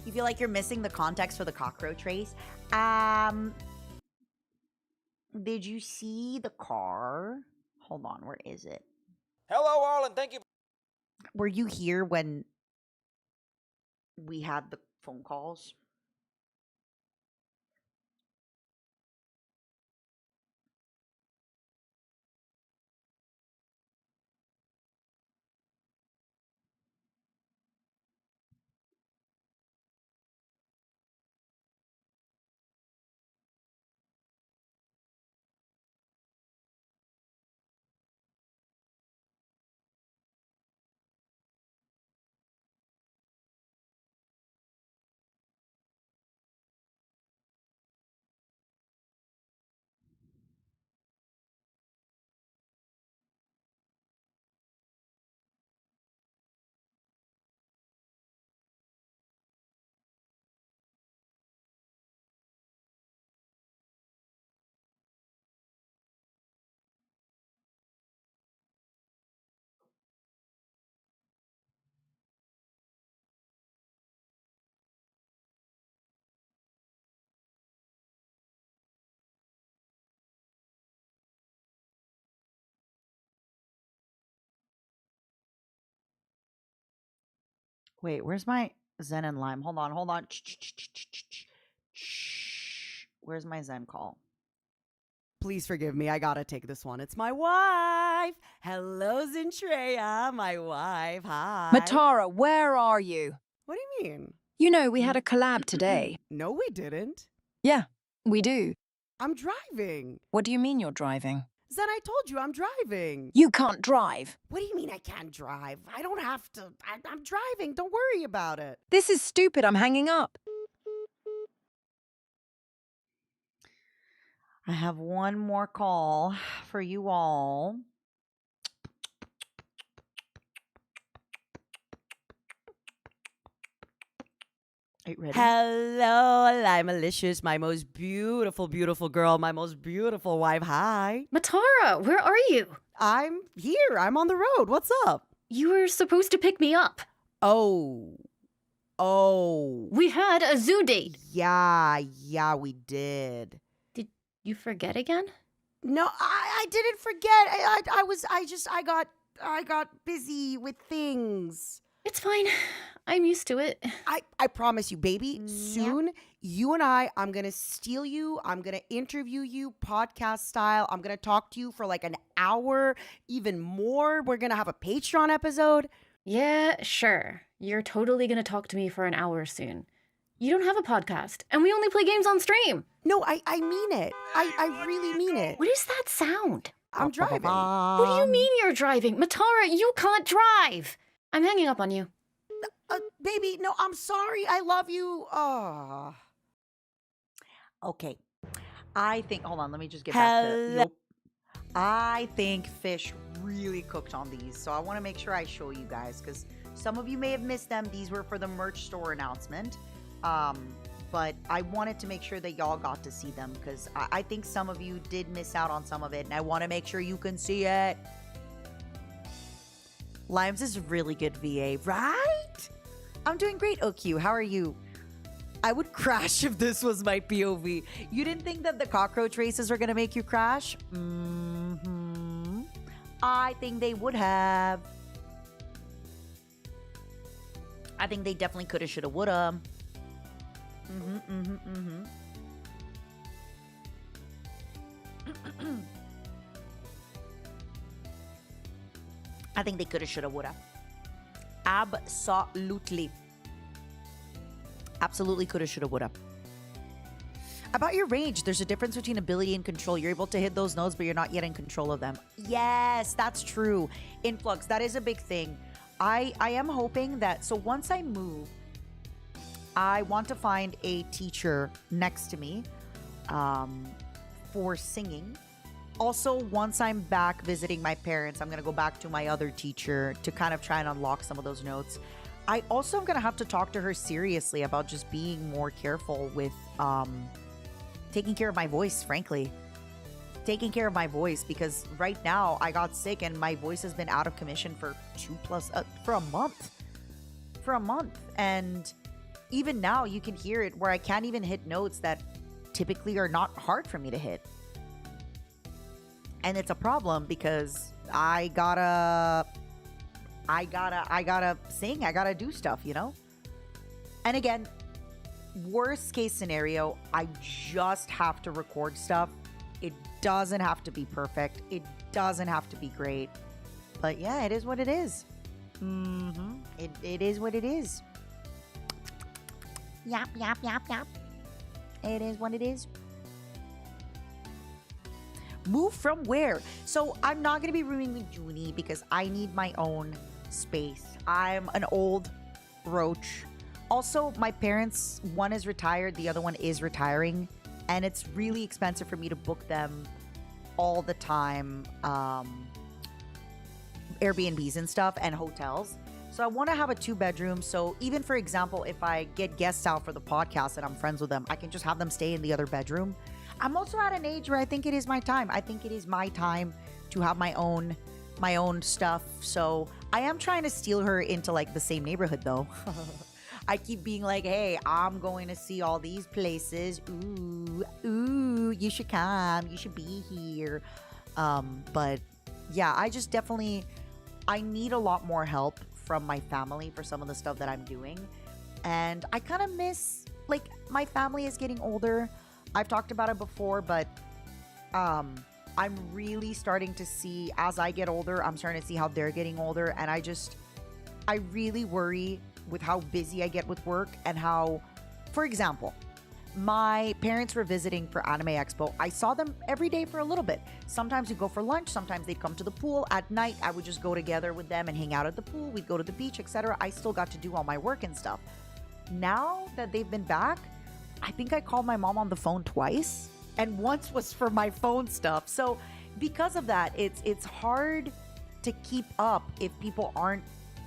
Speaker 1: You feel like you're missing the context for the cockroach race? Did you see the car? Hold on, where is it?
Speaker 5: Hello, all, and thank you.
Speaker 1: Were you here when we had the phone calls? Wait, where's my Zen and Lime? Hold on. Where's my Zen call?
Speaker 4: Please forgive me. I gotta take this one. It's my wife. Hello, Zintreya, my wife. Hi.
Speaker 6: Matara, where are you?
Speaker 4: What do you mean?
Speaker 6: You know, we had a collab today.
Speaker 4: No, we didn't.
Speaker 6: Yeah, we do.
Speaker 4: I'm driving.
Speaker 6: What do you mean you're driving?
Speaker 4: Zen, I told you I'm driving.
Speaker 6: You can't drive.
Speaker 4: What do you mean I can't drive? I don't have to. I'm driving. Don't worry about it.
Speaker 6: This is stupid. I'm hanging up.
Speaker 1: I have one more call for you all. Are you ready?
Speaker 4: Hello, I'm Malicious, my most beautiful, beautiful girl, my most beautiful wife. Hi.
Speaker 7: Matara, where are you?
Speaker 4: I'm here. I'm on the road. What's up?
Speaker 7: You were supposed to pick me up.
Speaker 4: Oh.
Speaker 7: We had a zoo date.
Speaker 4: Yeah, we did.
Speaker 7: Did you forget again?
Speaker 4: No, I didn't forget. I got busy with things.
Speaker 7: It's fine. I'm used to it.
Speaker 4: I promise you, baby, soon you and I'm going to steal you. I'm going to interview you podcast style. I'm going to talk to you for like an hour, even more. We're going to have a Patreon episode.
Speaker 7: Yeah, sure. You're totally gonna talk to me for an hour soon. You don't have a podcast, and we only play games on stream.
Speaker 4: No, I mean it. I really mean it.
Speaker 7: What is that sound?
Speaker 4: I'm driving.
Speaker 7: What do you mean you're driving? Matara, you can't drive. I'm hanging up on you.
Speaker 4: Baby, no, I'm sorry. I love you.
Speaker 1: Okay. I think, hold on, let me just get back to I think Fish really cooked on these. So I want to make sure I show you guys because some of you may have missed them. These were for the merch store announcement. But I wanted to make sure that y'all got to see them because I think some of you did miss out on some of it. And I want to make sure you can see it. Limes is really good VA, right? I'm doing great, OQ. How are you? I would crash if this was my POV. You didn't think that the cockroach races were going to make you crash? I think they would have. I think they definitely coulda, shoulda, woulda. I think they coulda, shoulda, woulda. Absolutely. Absolutely coulda, shoulda, woulda. About your range, there's a difference between ability and control. You're able to hit those nodes, but you're not yet in control of them. Yes, that's true. Influx, that is a big thing. I am hoping that, so once I move, I want to find a teacher next to me for singing. Also, once I'm back visiting my parents, I'm going to go back to my other teacher to kind of try and unlock some of those notes. I also am going to have to talk to her seriously about just being more careful with taking care of my voice, frankly. Taking care of my voice because right now I got sick and my voice has been out of commission for for a month. For a month. And even now you can hear it where I can't even hit notes that typically are not hard for me to hit. And it's a problem because I gotta sing, I gotta do stuff, you know? And again, worst case scenario, I just have to record stuff. It doesn't have to be perfect. It doesn't have to be great. But yeah, it is what it is. It is what it is. Yap. It is what it is. Move from where? So I'm not going to be rooming with Junie because I need my own space. I'm an old roach. Also, my parents, one is retired, the other one is retiring. And it's really expensive for me to book them all the time. Airbnbs and stuff and hotels. So I want to have a 2-bedroom. So even, for example, if I get guests out for the podcast and I'm friends with them, I can just have them stay in the other bedroom. I'm also at an age where I think it is my time. I think it is my time to have my own stuff. So I am trying to steal her into like the same neighborhood though. I keep being like, hey, I'm going to see all these places. Ooh, you should come. You should be here. But yeah, I just definitely, I need a lot more help from my family for some of the stuff that I'm doing. And I kind of miss, like, my family is getting older. I've talked about it before, but I'm really starting to see, as I get older, I'm starting to see how they're getting older. And I really worry with how busy I get with work and how, for example, my parents were visiting for Anime Expo. I saw them every day for a little bit. Sometimes we'd go for lunch. Sometimes they'd come to the pool. At night, I would just go together with them and hang out at the pool. We'd go to the beach, etc. I still got to do all my work and stuff. Now that they've been back, I think I called my mom on the phone twice. And once was for my phone stuff. So because of that, it's hard to keep up if people aren't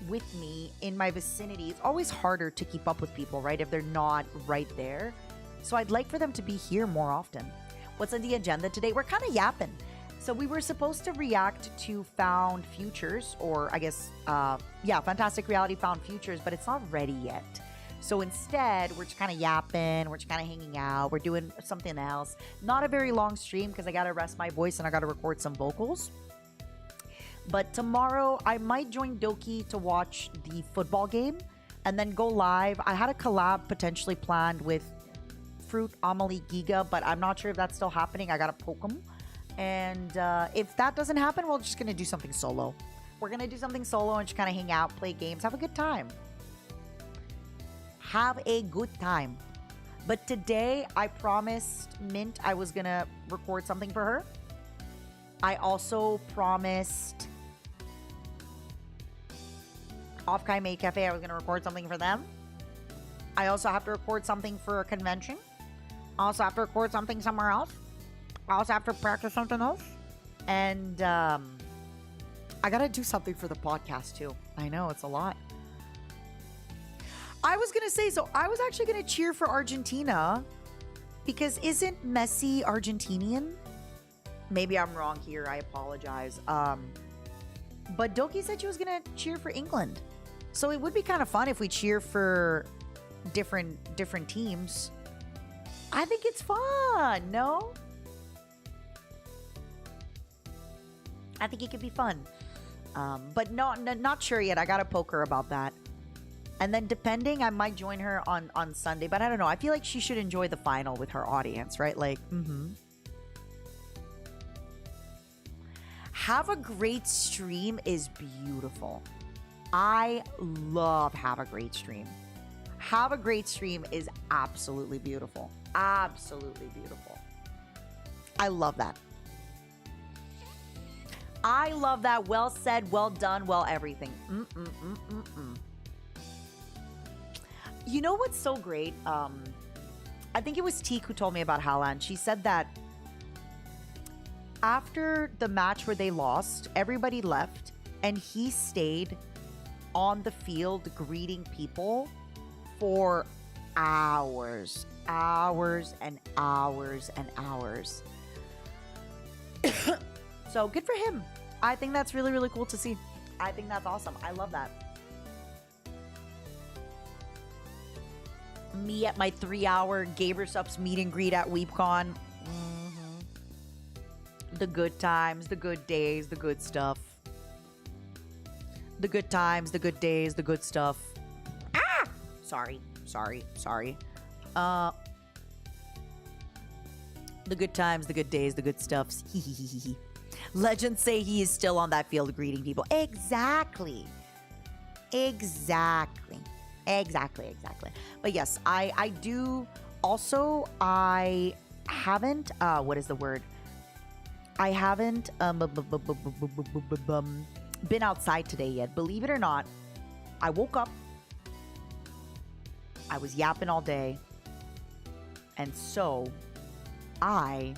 Speaker 1: with me in my vicinity. It's always harder to keep up with people, right? If they're not right there. So I'd like for them to be here more often. What's on the agenda today? We're kind of yapping. So we were supposed to react to Found Futures, or I guess, Fantastic Reality Found Futures, but it's not ready yet. So instead, we're just kind of yapping. We're just kind of hanging out. We're doing something else. Not a very long stream because I got to rest my voice and I got to record some vocals. But tomorrow, I might join Doki to watch the football game and then go live. I had a collab potentially planned with Fruit Amelie Giga, but I'm not sure if that's still happening. I got to poke them. And if that doesn't happen, we're just going to do something solo. We're going to do something solo and just kind of hang out, play games, have a good time. Have a good time. But today, I promised Mint I was going to record something for her. I also promised Off Kai Maid Cafe I was going to record something for them. I also have to record something for a convention. I also have to record something somewhere else. I also have to practice something else. And I got to do something for the podcast too. I know, it's a lot. I was going to say, so I was actually going to cheer for Argentina because isn't Messi Argentinian? Maybe I'm wrong here. I apologize. But Doki said she was going to cheer for England. So it would be kind of fun if we cheer for different teams. I think it's fun, no? I think it could be fun. But not sure yet. I got to poke her about that. And then depending, I might join her on Sunday. But I don't know. I feel like she should enjoy the final with her audience, right? Like, Have a Great Stream is beautiful. I love Have a Great Stream. Have a Great Stream is absolutely beautiful. Absolutely beautiful. I love that. I love that. Well said, well done, well everything. You know what's so great? I think it was Teak who told me about Haaland. She said that after the match where they lost, everybody left and he stayed on the field greeting people for hours and hours and hours. So good for him. I think that's really, really cool to see. I think that's awesome. I love that. Me at my 3-hour Gabersup's meet and greet at WeebCon. The good times, the good days, the good stuff. The good times, the good days, the good stuff. Ah! Sorry. The good times, the good days, the good stuffs. Legends say he is still on that field greeting people. Exactly. But yes, I do. Also, I haven't, what is the word? I haven't been outside today yet. Believe it or not, I woke up. I was yapping all day. And so I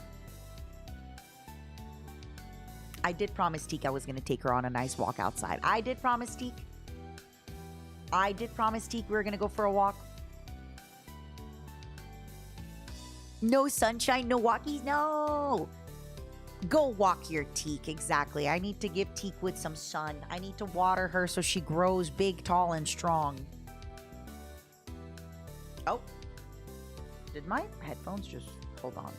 Speaker 1: did promise Teak I was going to take her on a nice walk outside. I did promise Teak we were going to go for a walk. No sunshine, no walkies, no. Go walk your Teak, exactly. I need to give Teak with some sun. I need to water her so she grows big, tall, and strong. Oh. Did my headphones just... Hold on.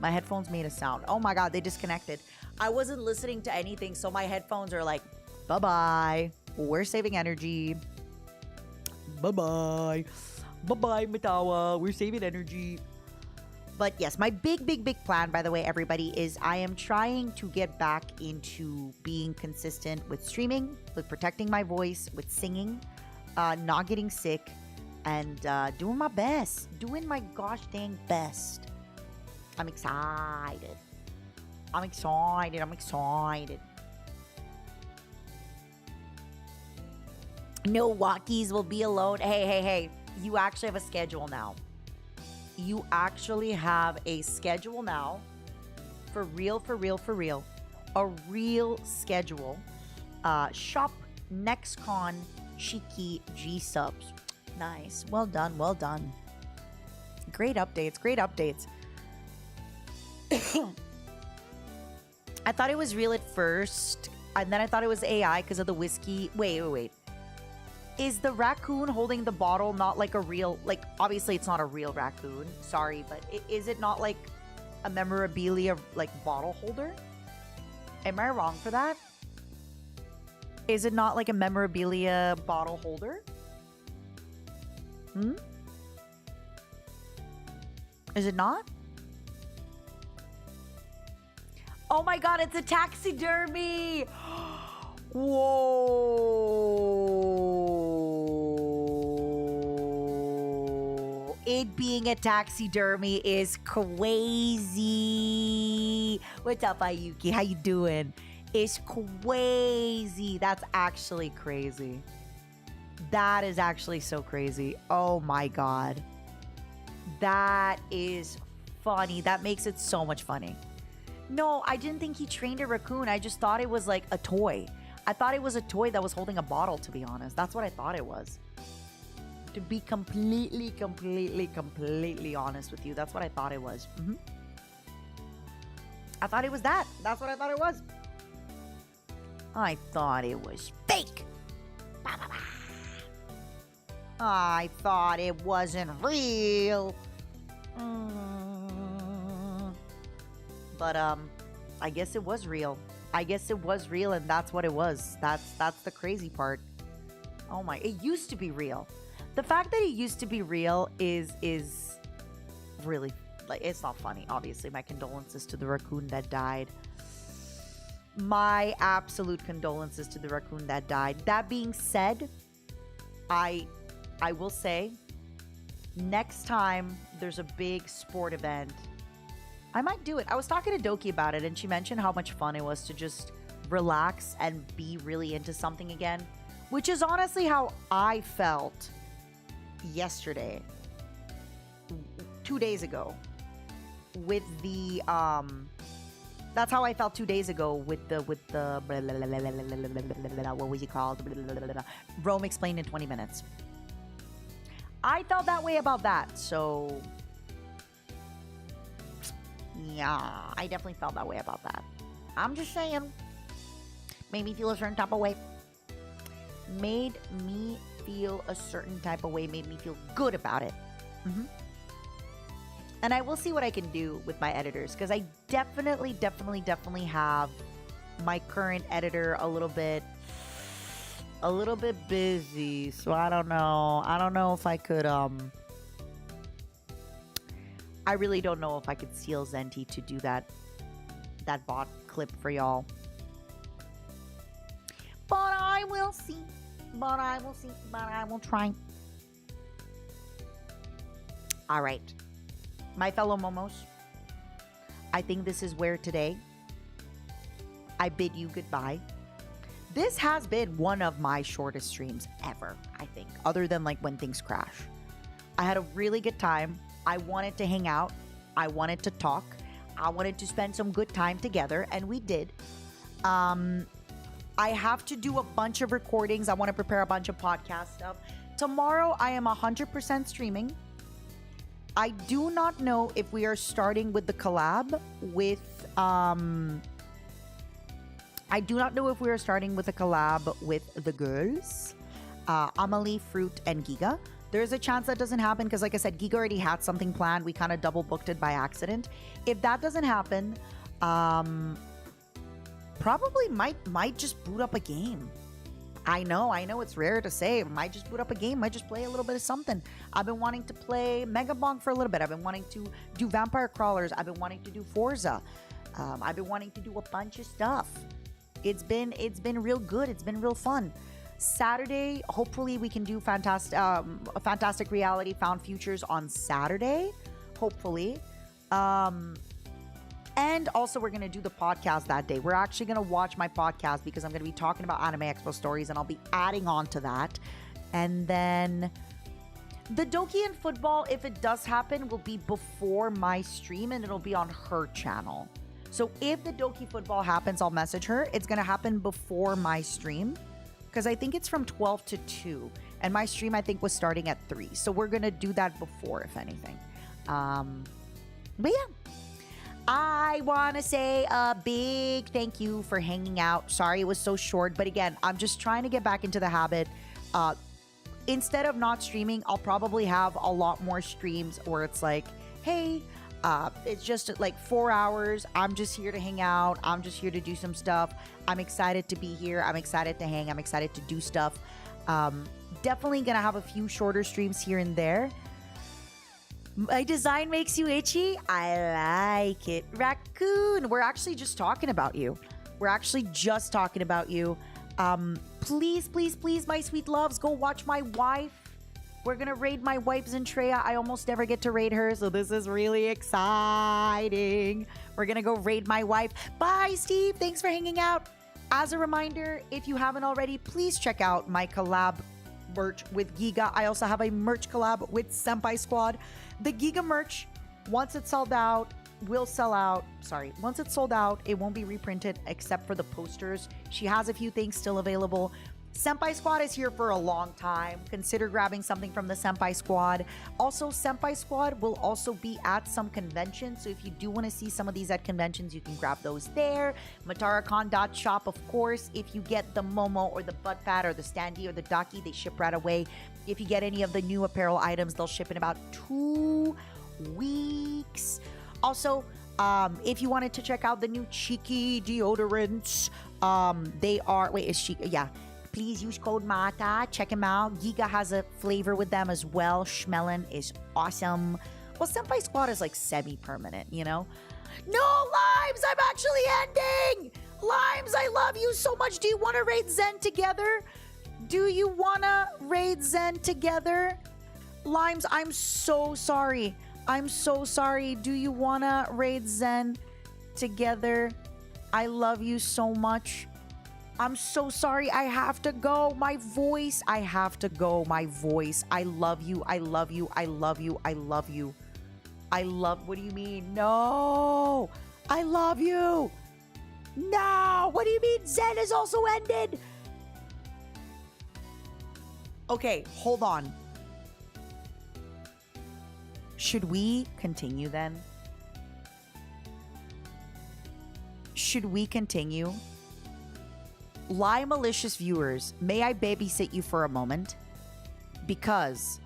Speaker 1: My headphones made a sound. Oh my god, they disconnected. I wasn't listening to anything, so my headphones are like, bye-bye. We're saving energy. Bye-bye. Bye-bye, Matawa. We're saving energy. But yes, my big plan, by the way, everybody, is I am trying to get back into being consistent with streaming, with protecting my voice, with singing, not getting sick, and doing my best. Doing my gosh dang best. I'm excited. I'm excited. No walkies will be alone. Hey. You actually have a schedule now. You actually have a schedule now. For real. A real schedule. Shop NextCon Cheeky G subs. Nice. Well done. Great updates. I thought it was real at first, and then I thought it was AI because of the whiskey. Wait. Is the raccoon holding the bottle not like a real, like, obviously it's not a real raccoon, sorry, but is it not like a memorabilia, like, bottle holder? Am I wrong for that? Is it not like a memorabilia bottle holder? Is it not? Oh my god, it's a taxidermy! Whoa. It being a taxidermy is crazy. What's up, Ayuki? How you doing? It's crazy. That's actually crazy. That is actually so crazy. Oh my god. That is funny. That makes it so much funny. No, I didn't think he trained a raccoon. I just thought it was like a toy. I thought it was a toy that was holding a bottle, to be honest. That's what I thought it was. To be completely honest with you, that's what I thought it was. I thought it was that. That's what I thought it was. I thought it was fake. I thought it wasn't real. But I guess it was real. And that's what it was. That's the crazy part. Oh my, it used to be real. The fact that it used to be real is really, like, it's not funny, obviously. My condolences to the raccoon that died. My absolute condolences to the raccoon that died. That being said, I will say, next time there's a big sport event, I might do it. I was talking to Doki about it, and she mentioned how much fun it was to just relax and be really into something again, which is honestly how I felt yesterday, 2 days ago, with the that's how I felt 2 days ago with the what was it called? Rome Explained in 20 Minutes. I felt that way about that, so yeah, I definitely felt that way about that. I'm just saying. Made me feel a certain type of way. Made me feel good about it. And I will see what I can do with my editors, because I definitely have my current editor a little bit busy. So I don't know if I could I really don't know if I could steal Zenti to do that bot clip for y'all. But I will see. But I will try. All right. My fellow Momos, I think this is where today I bid you goodbye. This has been one of my shortest streams ever, I think, other than like when things crash. I had a really good time. I wanted to hang out. I wanted to talk. I wanted to spend some good time together, and we did. I have to do a bunch of recordings. I want to prepare a bunch of podcast stuff. Tomorrow, I am 100% streaming. I do not know if we are starting with the collab with the girls, Amelie, Fruit, and Giga. There's a chance that doesn't happen because, like I said, Giga already had something planned. We kind of double booked it by accident. If that doesn't happen, probably might just boot up a game. I know it's rare to say. Might just boot up a game, might just play a little bit of something. I've been wanting to play Mega Bonk for a little bit. I've been wanting to do Vampire Crawlers. I've been wanting to do Forza. I've been wanting to do a bunch of stuff. It's been real good. It's been real fun. Saturday, hopefully we can do fantastic reality found futures on Saturday. Hopefully. And also, we're going to do the podcast that day. We're actually going to watch my podcast because I'm going to be talking about Anime Expo stories, and I'll be adding on to that. And then the Doki and football, if it does happen, will be before my stream, and it'll be on her channel. So if the Doki football happens, I'll message her. It's going to happen before my stream because I think it's from 12 to 2. And my stream, I think, was starting at 3. So we're going to do that before, if anything. But yeah. I want to say a big thank you for hanging out. Sorry it was so short, but again, I'm just trying to get back into the habit. Instead of not streaming, I'll probably have a lot more streams where it's like, hey, it's just like 4 hours. I'm just here to hang out. I'm just here to do some stuff. I'm excited to be here. I'm excited to hang. I'm excited to do stuff. Definitely going to have a few shorter streams here and there. My design makes you itchy? I like it. Raccoon, we're actually just talking about you. Please, please, please, my sweet loves, go watch my wife. We're going to raid my wife, Zentrea. I almost never get to raid her, so this is really exciting. We're going to go raid my wife. Bye, Steve. Thanks for hanging out. As a reminder, if you haven't already, please check out my collab merch with Giga. I also have a merch collab with Senpai Squad. The Giga merch, once it's sold out, will sell out. Sorry, once it's sold out, it won't be reprinted except for the posters. She has a few things still available. Senpai Squad is here for a long time. Consider grabbing something from the Senpai Squad. Also, Senpai Squad will also be at some conventions. So if you do want to see some of these at conventions, you can grab those there. MataraCon.shop, of course. If you get the Momo or the butt pad or the standee or the Daki, they ship right away. If you get any of the new apparel items, they'll ship in about 2 weeks. Also, if you wanted to check out the new Cheeky deodorants, they are... Wait, is she... Yeah. Please use code MATA. Check them out. Giga has a flavor with them as well. Schmelin is awesome. Well, Senpai Squad is like semi-permanent, you know? No, Limes! I'm actually ending! Limes, I love you so much. Do you want to raid Zen together? Limes, I'm so sorry. Do you want to raid Zen together? I love you so much. I'm so sorry. I have to go. My voice. I love you. What do you mean? No. I love you. No. What do you mean? Zen has also ended. Okay, hold on. Should we continue then? Lie malicious viewers, may I babysit you for a moment? Because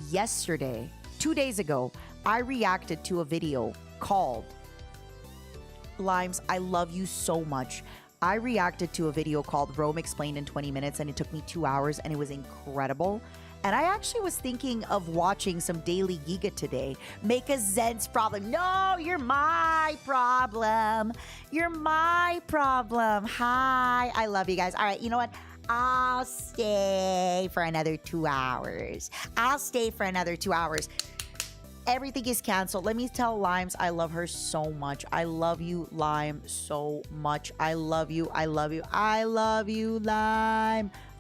Speaker 1: yesterday, 2 days ago, I reacted to a video called Limes, I love you so much. I reacted to a video called Rome Explained in 20 minutes and it took me 2 hours and it was incredible. And I actually was thinking of watching some Daily Giga today. Make a Zen's problem. No, you're my problem. Hi, I love you guys. All right, you know what? I'll stay for another 2 hours. Everything is canceled. Let me tell Limes I love her so much. I love you, Lime, so much. I love you, Lime.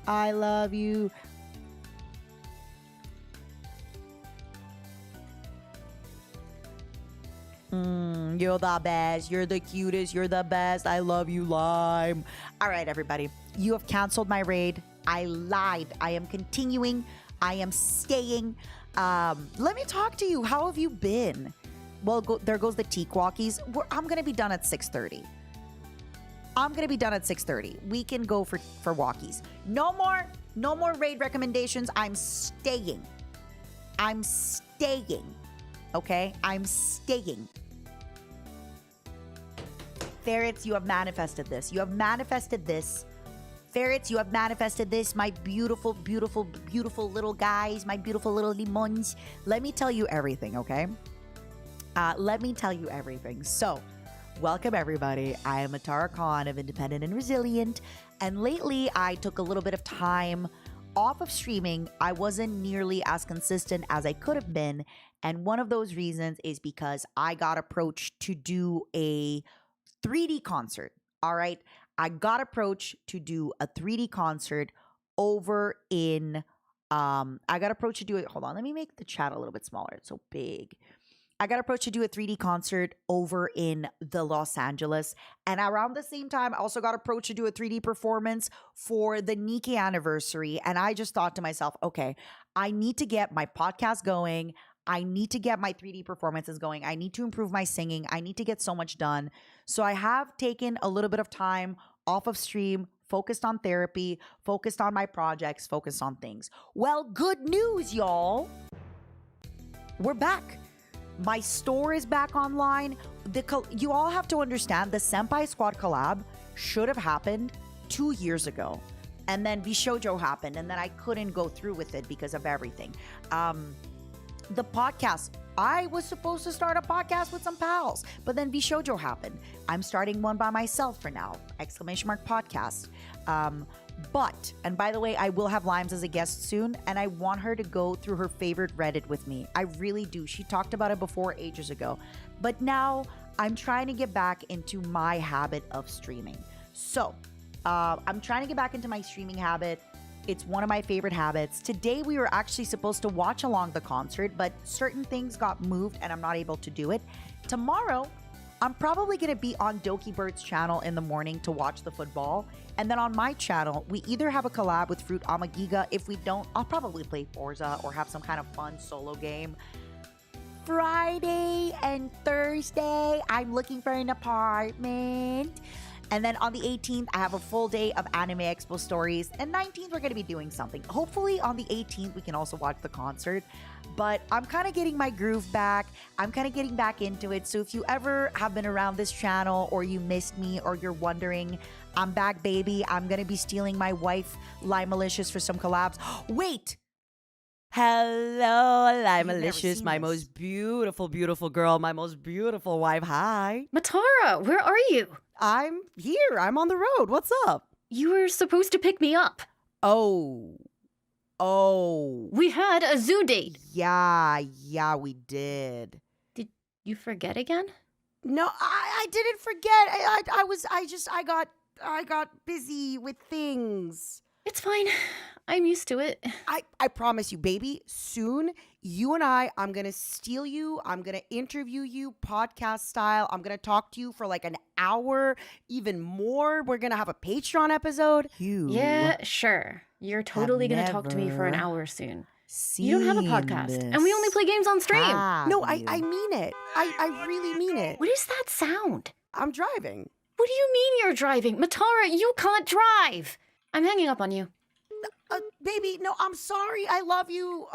Speaker 1: I love you. You're the best. You're the cutest. You're the best. I love you, Lime. All right, everybody. You have canceled my raid. I lied. I am continuing. I am staying. Let me talk to you. How have you been? Well, there goes the Teakwalkies. I'm going to be done at 6:30. We can go for walkies. No more raid recommendations. I'm staying. Okay? I'm staying. Ferrets, you have manifested this. Ferrets, you have manifested this, my beautiful, beautiful, beautiful little guys, my beautiful little limons. Let me tell you everything, okay? Let me tell you everything. So, welcome everybody. I am Atara Khan of Independent and Resilient. And lately, I took a little bit of time off of streaming. I wasn't nearly as consistent as I could have been. And one of those reasons is because I got approached to do a 3D concert. All right. I got approached to do a 3D concert over in I got approached to do it. Hold on, let me make the chat a little bit smaller. It's so big. I got approached to do a 3D concert over in the Los Angeles. And around the same time, I also got approached to do a 3D performance for the Nikkei anniversary. And I just thought to myself, okay, I need to get my podcast going. I need to get my 3D performances going. I need to improve my singing. I need to get so much done. So I have taken a little bit of time off of stream, focused on therapy, focused on my projects, focused on things. Well, good news, y'all. We're back. My store is back online. You all have to understand the Senpai Squad collab should have happened 2 years ago. And then Bishoujo happened, and then I couldn't go through with it because of everything. The podcast, I was supposed to start a podcast with some pals, but then Bishoujo happened. I'm starting one by myself for now, ! Podcast. But, and by the way, I will have Limes as a guest soon, and I want her to go through her favorite Reddit with me. I really do. She talked about it before ages ago. But now I'm trying to get back into my habit of streaming. So, I'm trying to get back into my streaming habit. It's one of my favorite habits. Today, we were actually supposed to watch along the concert, but certain things got moved and I'm not able to do it. Tomorrow, I'm probably going to be on Doki Bird's channel in the morning to watch the football. And then on my channel, we either have a collab with Fruit Amagiga. If we don't, I'll probably play Forza or have some kind of fun solo game. Friday and Thursday, I'm looking for an apartment. And then on the 18th, I have a full day of Anime Expo stories. And 19th, we're going to be doing something. Hopefully on the 18th, we can also watch the concert. But I'm kind of getting my groove back. I'm kind of getting back into it. So if you ever have been around this channel or you missed me or you're wondering, I'm back, baby. I'm going to be stealing my wife, Limalicious, for some collabs. Wait!
Speaker 4: Hello,
Speaker 1: You've never
Speaker 4: Limalicious,
Speaker 1: seen
Speaker 4: my
Speaker 1: this.
Speaker 4: most beautiful, beautiful girl, my most beautiful wife. Hi.
Speaker 7: Matara, where are you?
Speaker 4: I'm here. I'm on the road. What's up?
Speaker 7: You were supposed to pick me up.
Speaker 4: Oh.
Speaker 7: We had a zoo date.
Speaker 1: Yeah, we did.
Speaker 7: Did you forget again?
Speaker 1: No, I didn't forget. I got busy with things.
Speaker 7: It's fine. I'm used to it.
Speaker 4: I promise you, baby, soon you and I'm going to steal you. I'm going to interview you podcast style. I'm going to talk to you for like an hour, even more. We're going to have a Patreon episode.
Speaker 7: Yeah, sure. You're totally going to talk to me for an
Speaker 1: never
Speaker 7: hour soon. You don't have a podcast, and we only play games on stream.
Speaker 4: No, I mean it. I really mean it.
Speaker 7: What is that sound?
Speaker 4: I'm driving.
Speaker 7: What do you mean you're driving? Matara, you can't drive. I'm hanging up on you.
Speaker 4: Baby, no, I'm sorry. I love you.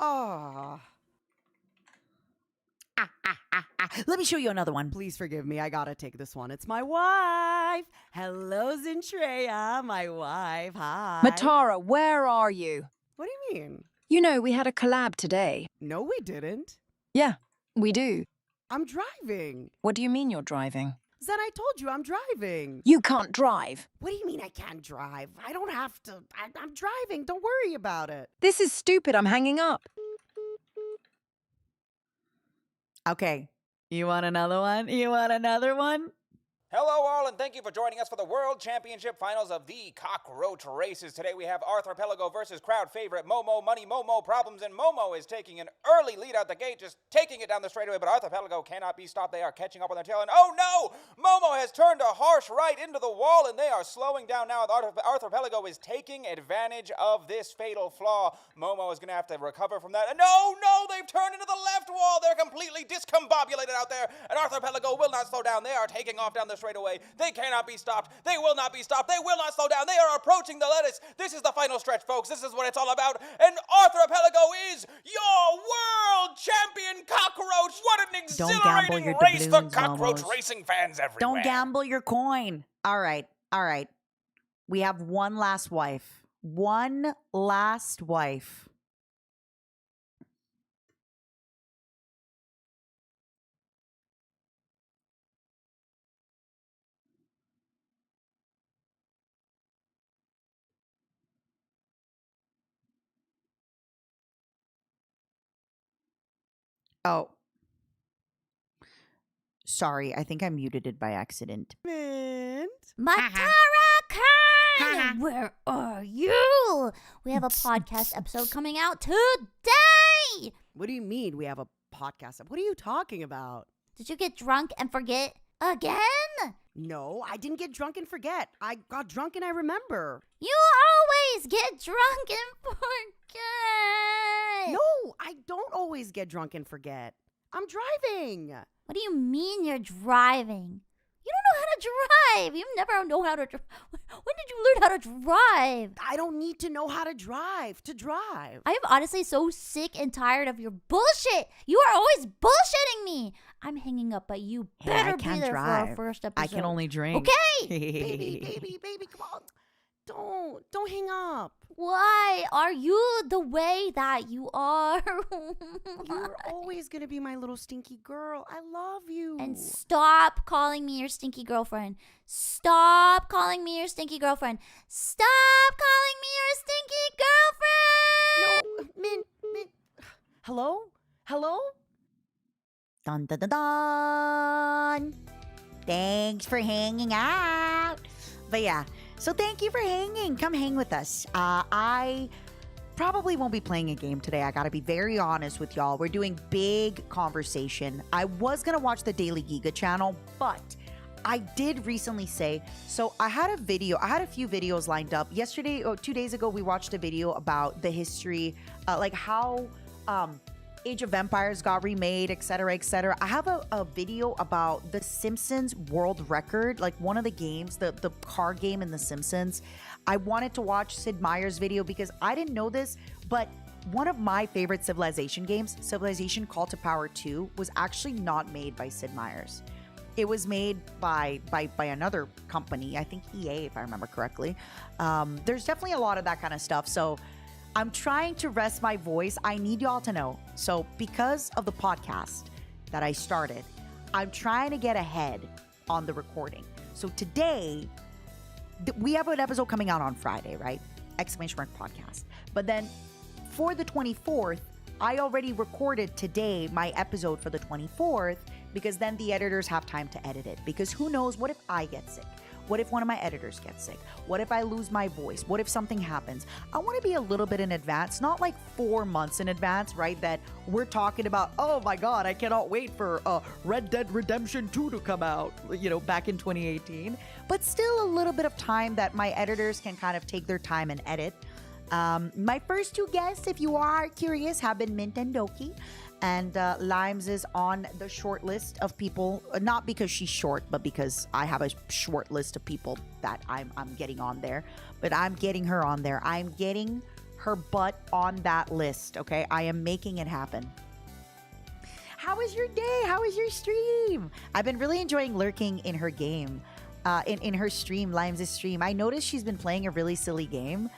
Speaker 1: Let me show you another one.
Speaker 4: Please forgive me. I gotta take this one. It's my wife. Hello, Zintreya, my wife. Hi.
Speaker 6: Matara, where are you?
Speaker 4: What do you mean?
Speaker 6: You know, we had a collab today.
Speaker 4: No, we didn't.
Speaker 6: Yeah, we do.
Speaker 4: I'm driving.
Speaker 6: What do you mean you're driving?
Speaker 4: Zen, I told you I'm driving.
Speaker 6: You can't drive.
Speaker 4: What do you mean I can't drive? I don't have to. I'm driving. Don't worry about it.
Speaker 6: This is stupid. I'm hanging up.
Speaker 1: Okay. You want another one? You want another one?
Speaker 5: Hello all, and thank you for joining us for the World Championship Finals of the Cockroach Races. Today we have Arthropelago versus crowd favorite Momo Money Momo Problems, and Momo is taking an early lead out the gate, just taking it down the straightaway, but Arthropelago cannot be stopped. They are catching up on their tail, and oh no! Momo has turned a harsh right into the wall, and they are slowing down now. Arthropelago is taking advantage of this fatal flaw. Momo is going to have to recover from that, and no, they've turned into the left wall. They're completely discombobulated out there, and Arthropelago will not slow down. They are taking off down the straightaway. They cannot be stopped. They will not be stopped. They will not slow down. They are approaching the lettuce. This is the final stretch, folks. This is what it's all about. And Arthropelago is your world champion cockroach. What an exhilarating race for
Speaker 1: doubloons,
Speaker 5: cockroach
Speaker 1: Momos.
Speaker 5: racing fans everywhere.
Speaker 1: Don't gamble your coin. All right. We have one last wife. One last wife. Oh, sorry. I think I muted it by accident.
Speaker 2: Matara Khan, where are you? We have a podcast episode coming out today.
Speaker 4: What do you mean we have a podcast? What are you talking about?
Speaker 2: Did you get drunk and forget again?
Speaker 4: No, I didn't get drunk and forget. I got drunk and I remember.
Speaker 2: You always get drunk and forget.
Speaker 4: No, I don't always get drunk and forget. I'm driving.
Speaker 2: What do you mean you're driving? You don't know how to drive. You never know how to drive. When did you learn how to drive?
Speaker 4: I don't need to know how to drive.
Speaker 2: I am honestly so sick and tired of your bullshit. You are always bullshitting me. I'm hanging up, but you
Speaker 1: Hey,
Speaker 2: better
Speaker 1: I
Speaker 2: be
Speaker 1: can't
Speaker 2: there for
Speaker 1: drive.
Speaker 2: our first episode.
Speaker 1: I can only drink.
Speaker 2: Okay.
Speaker 4: Baby, come on. Don't hang up.
Speaker 2: Why are you the way that you are?
Speaker 4: You're always gonna be my little stinky girl. I love you.
Speaker 2: And stop calling me your stinky girlfriend. Stop calling me your stinky girlfriend. Stop calling me your stinky girlfriend.
Speaker 4: No, Min. Hello?
Speaker 1: Dun dun dun dun. Thanks for hanging out. But yeah, so thank you for hanging. Come hang with us. I probably won't be playing a game today. I gotta be very honest with y'all. We're doing big conversation. I was gonna watch the Daily Giga channel, but I did recently say, so I had a few videos lined up. Yesterday or 2 days ago, we watched a video about the history, like how Age of Empires got remade, etc., etc. I have a video about the Simpsons world record, like one of the games, the card game in the Simpsons. I wanted to watch Sid Meier's video because I didn't know this, but one of my favorite Civilization games, Civilization Call to Power 2, was actually not made by Sid Meier's. It was made by another company, I think EA, if I remember correctly. There's definitely a lot of that kind of stuff. So I'm trying to rest my voice. I need y'all to know. So because of the podcast that I started, I'm trying to get ahead on the recording. So today, we have an episode coming out on Friday, right? Exclamation mark podcast. But then for the 24th, I already recorded today my episode for the 24th because then the editors have time to edit it. Because who knows, what if I get sick? What if one of my editors gets sick? What if I lose my voice? What if something happens? I want to be a little bit in advance, not like 4 months in advance, right? That we're talking about, oh my God, I cannot wait for Red Dead Redemption 2 to come out, back in 2018. But still a little bit of time that my editors can kind of take their time and edit. My first 2 guests, if you are curious, have been Mint and Doki. And Limes is on the short list of people, not because she's short, but because I have a short list of people that I'm getting on there. But I'm getting her on there. I'm getting her butt on that list, okay? I am making it happen. How was your day? How was your stream? I've been really enjoying lurking in her game, in her stream, Limes' stream. I noticed she's been playing a really silly game.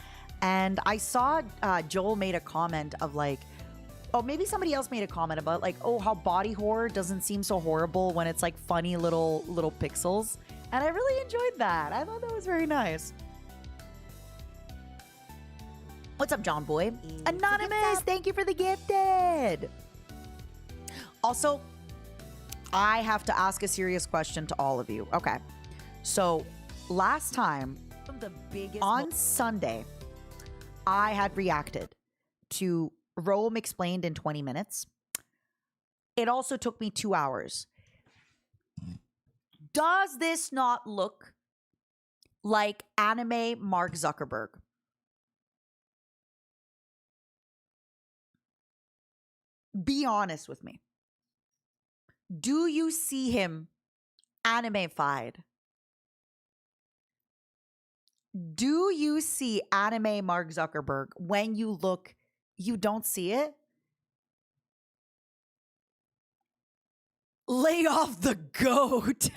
Speaker 1: And I saw Joel made a comment of like, oh, maybe somebody else made a comment about like, oh, how body horror doesn't seem so horrible when it's like funny little pixels. And I really enjoyed that. I thought that was very nice. What's up, John Boy? Anonymous, thank you for the gifted. Also, I have to ask a serious question to all of you. Okay. So last time
Speaker 4: The biggest
Speaker 1: on Sunday, I had reacted to Rome Explained in 20 minutes. It also took me 2 hours. Does this not look like anime Mark Zuckerberg? Be honest with me. Do you see him anime-fied? Do you see anime Mark Zuckerberg? When you look, you don't see it? Lay off the goat.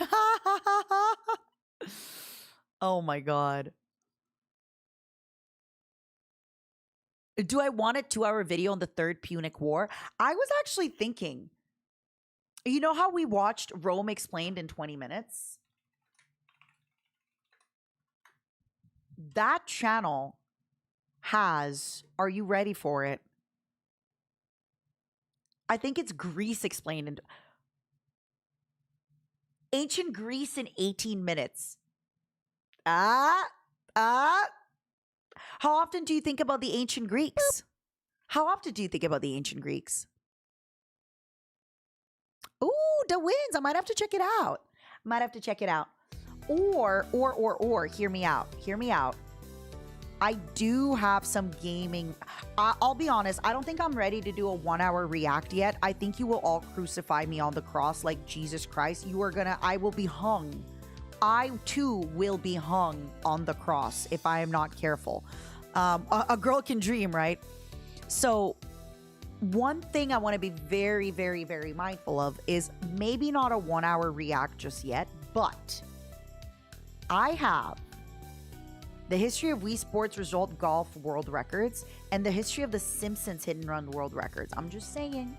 Speaker 1: Oh my God. Do I want a 2-hour video on the Third Punic War? I was actually thinking, you know how we watched Rome Explained in 20 minutes? That channel has, are you ready for it? I think it's Greece Explained in Ancient Greece in 18 minutes. How often do you think about the ancient Greeks? How often do you think about the ancient Greeks? Ooh, the wins. I might have to check it out. Or, hear me out. Hear me out. I do have some gaming. I'll be honest, I don't think I'm ready to do a 1-hour react yet. I think you will all crucify me on the cross like Jesus Christ. I will be hung. I too will be hung on the cross if I am not careful. A girl can dream, right? So one thing I want to be very, very, very mindful of is maybe not a 1-hour react just yet, but I have the history of Wii Sports Result Golf World Records and the history of the Simpsons Hit and Run World Records. I'm just saying,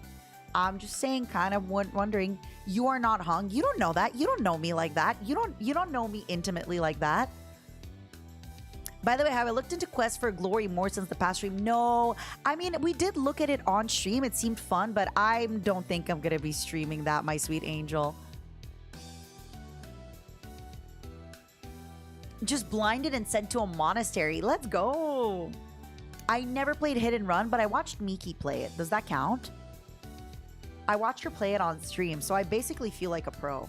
Speaker 1: kind of wondering, you are not hung. You don't know that. You don't know me like that. You don't know me intimately like that. By the way, have I looked into Quest for Glory more since the past stream? No. I mean, we did look at it on stream. It seemed fun, but I don't think I'm going to be streaming that, my sweet angel. Just blinded and sent to a monastery. Let's go. I never played Hit and Run, but I watched Miki play it. Does that count? I watched her play it on stream, so I basically feel like a pro.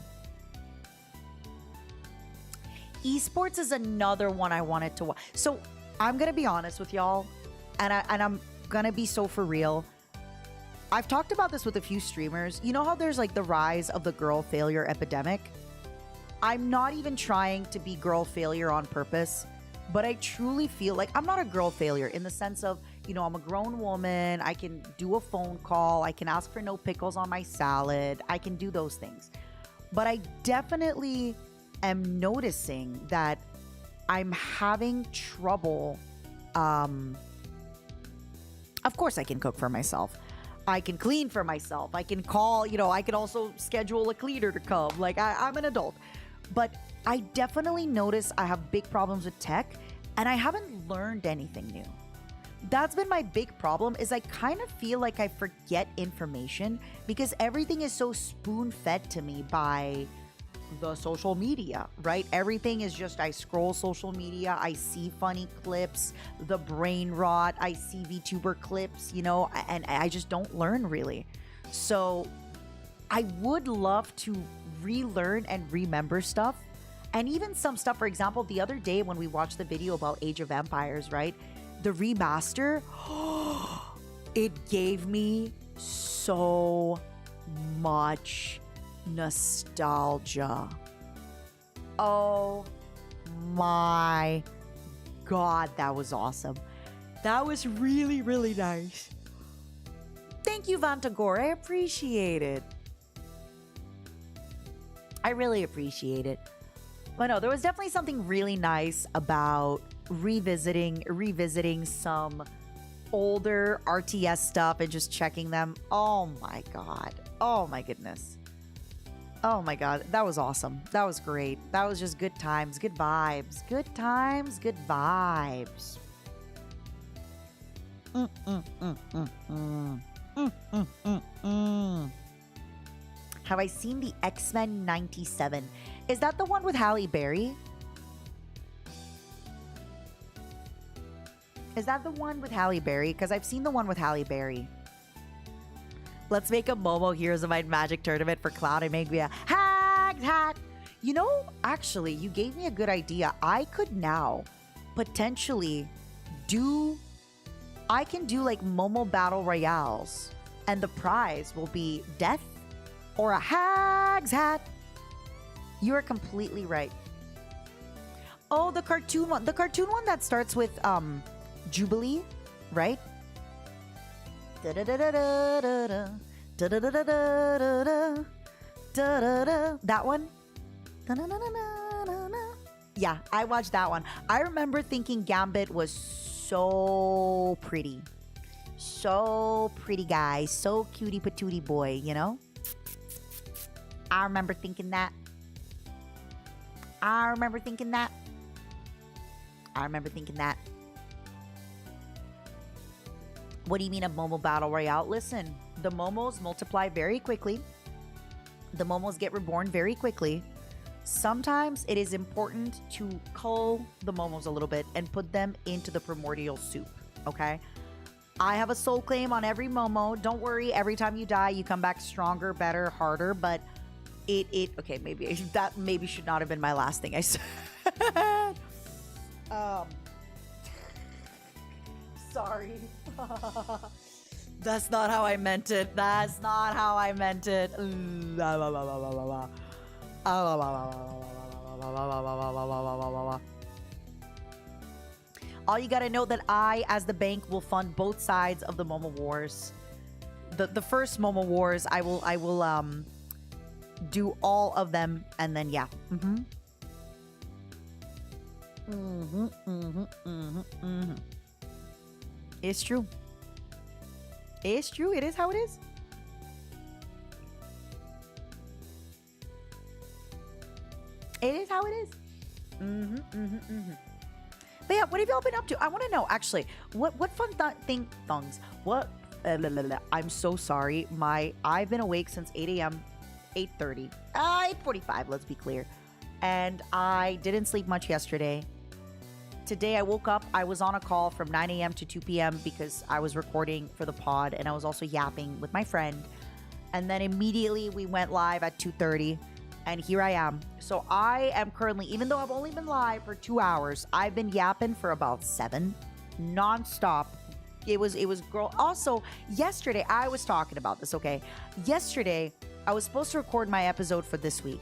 Speaker 1: Esports is another one I wanted to watch. So I'm going to be honest with y'all, and I'm going to be so for real. I've talked about this with a few streamers. You know how there's like the rise of the girl failure epidemic? I'm not even trying to be girl failure on purpose, but I truly feel like I'm not a girl failure in the sense of, you know, I'm a grown woman. I can do a phone call. I can ask for no pickles on my salad. I can do those things. But I definitely am noticing that I'm having trouble. Of course, I can cook for myself. I can clean for myself. I can call, you know, I can also schedule a cleaner to come. Like, I'm an adult. But I definitely notice I have big problems with tech, and I haven't learned anything new. That's been my big problem, is I kind of feel like I forget information because everything is so spoon-fed to me by the social media, right? Everything is just, I scroll social media, I see funny clips, the brain rot, I see VTuber clips, you know, and I just don't learn really. So I would love to relearn and remember stuff. And even some stuff, for example, the other day when we watched the video about Age of Empires, right? The remaster, it gave me so much nostalgia. Oh my God, that was awesome. That was really, really nice. Thank you, Vantagore. I appreciate it. I really appreciate it. But no, there was definitely something really nice about revisiting some older RTS stuff and just checking them. Oh my God. Oh my goodness. Oh my God. That was awesome. That was great. That was just good times, good vibes. Good times, good vibes. Have I seen the X-Men 97? Is that the one with Halle Berry? Is that the one with Halle Berry? Because I've seen the one with Halle Berry. Let's make a Momo Heroes of Might Magic tournament for Cloud and make me a hacked hat. You know, actually, you gave me a good idea. I could now potentially I can do like Momo Battle Royales, and the prize will be death or a hag's hat. You are completely right. Oh, the cartoon one. The cartoon one that starts with Jubilee, right? That one? Yeah, I watched that one. I remember thinking Gambit was so pretty. So pretty guy. So cutie patootie boy, you know? I remember thinking that. I remember thinking that. What do you mean a Momo Battle Royale? Listen, the Momos multiply very quickly. The Momos get reborn very quickly. Sometimes it is important to cull the Momos a little bit and put them into the primordial soup, okay? I have a soul claim on every Momo. Don't worry, every time you die, you come back stronger, better, harder, but okay, maybe that should not have been my last thing I said. Sorry. That's not how I meant it. All you gotta know that I, as the bank, will fund both sides of the Momo Wars. The first Momo Wars, I will do all of them, and then yeah. It's true. It's true. It is how it is. It is how it is. But yeah, what have y'all been up to? I want to know, actually, what fun things? What? I'm so sorry. I've been awake since 8 a.m. 8:30. 8:45, let's be clear. And I didn't sleep much yesterday. Today I woke up, I was on a call from 9 a.m. to 2 p.m. because I was recording for the pod and I was also yapping with my friend. And then immediately we went live at 2:30 and here I am. So I am currently, even though I've only been live for 2 hours, I've been yapping for about 7 nonstop. It was girl. Also, yesterday I was talking about this, okay? Yesterday I was supposed to record my episode for this week.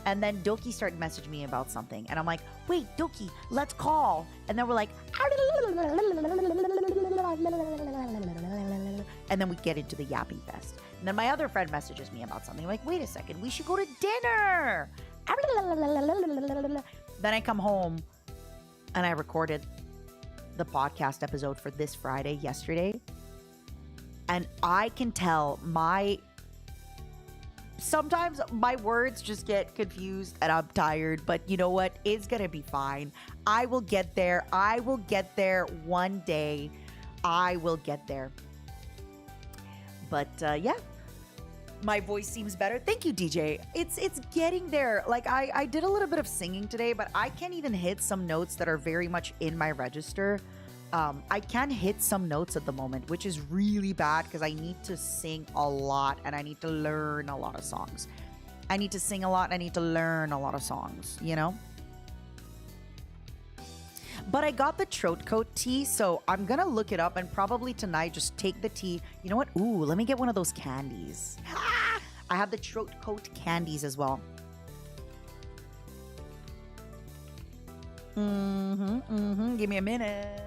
Speaker 1: And then Doki started messaging me about something. And I'm like, wait, Doki, let's call. And then we're like, and then we get into the yapping fest. And then my other friend messages me about something. I'm like, wait a second, we should go to dinner. Then I come home and I recorded the podcast episode for this Friday yesterday. And I can tell sometimes my words just get confused and I'm tired, but you know what? It's going to be fine. I will get there. I will get there one day. I will get there. But yeah, my voice seems better. Thank you, DJ. It's getting there. Like I did a little bit of singing today, but I can't even hit some notes that are very much in my register. I can hit some notes at the moment, which is really bad because I need to sing a lot and I need to learn a lot of songs. I need to sing a lot and I need to learn a lot of songs, you know? But I got the throat coat tea, so I'm gonna look it up and probably tonight just take the tea. You know what? Ooh, let me get one of those candies. I have the throat coat candies as well. Give me a minute.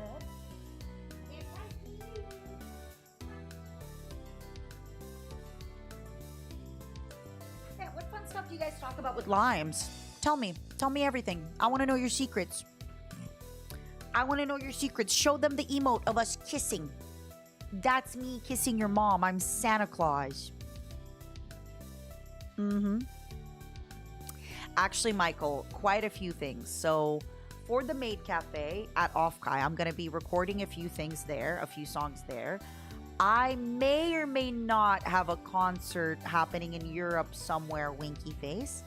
Speaker 1: What fun stuff do you guys talk about with limes? Tell me everything. I want to know your secrets. Show them the emote of us kissing. That's me kissing your mom. I'm Santa Claus. Actually, Michael, quite a few things. So for the Maid Cafe at Offkai, I'm going to be recording a few things there, a few songs there. I may or may not have a concert happening in Europe somewhere, winky face.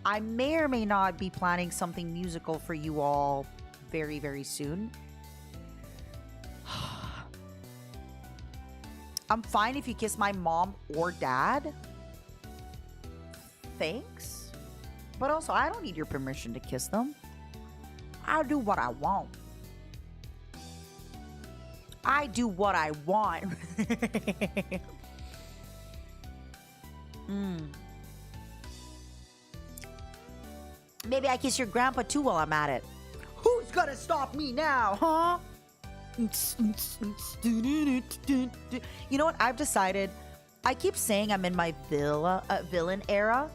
Speaker 1: I may or may not be planning something musical for you all very, very soon. I'm fine if you kiss my mom or dad. Thanks. But also, I don't need your permission to kiss them. I'll do what I want. I do what I want. Maybe I kiss your grandpa too while I'm at it. Who's gonna stop me now, huh? You know what? I've decided. I keep saying I'm in my villain era,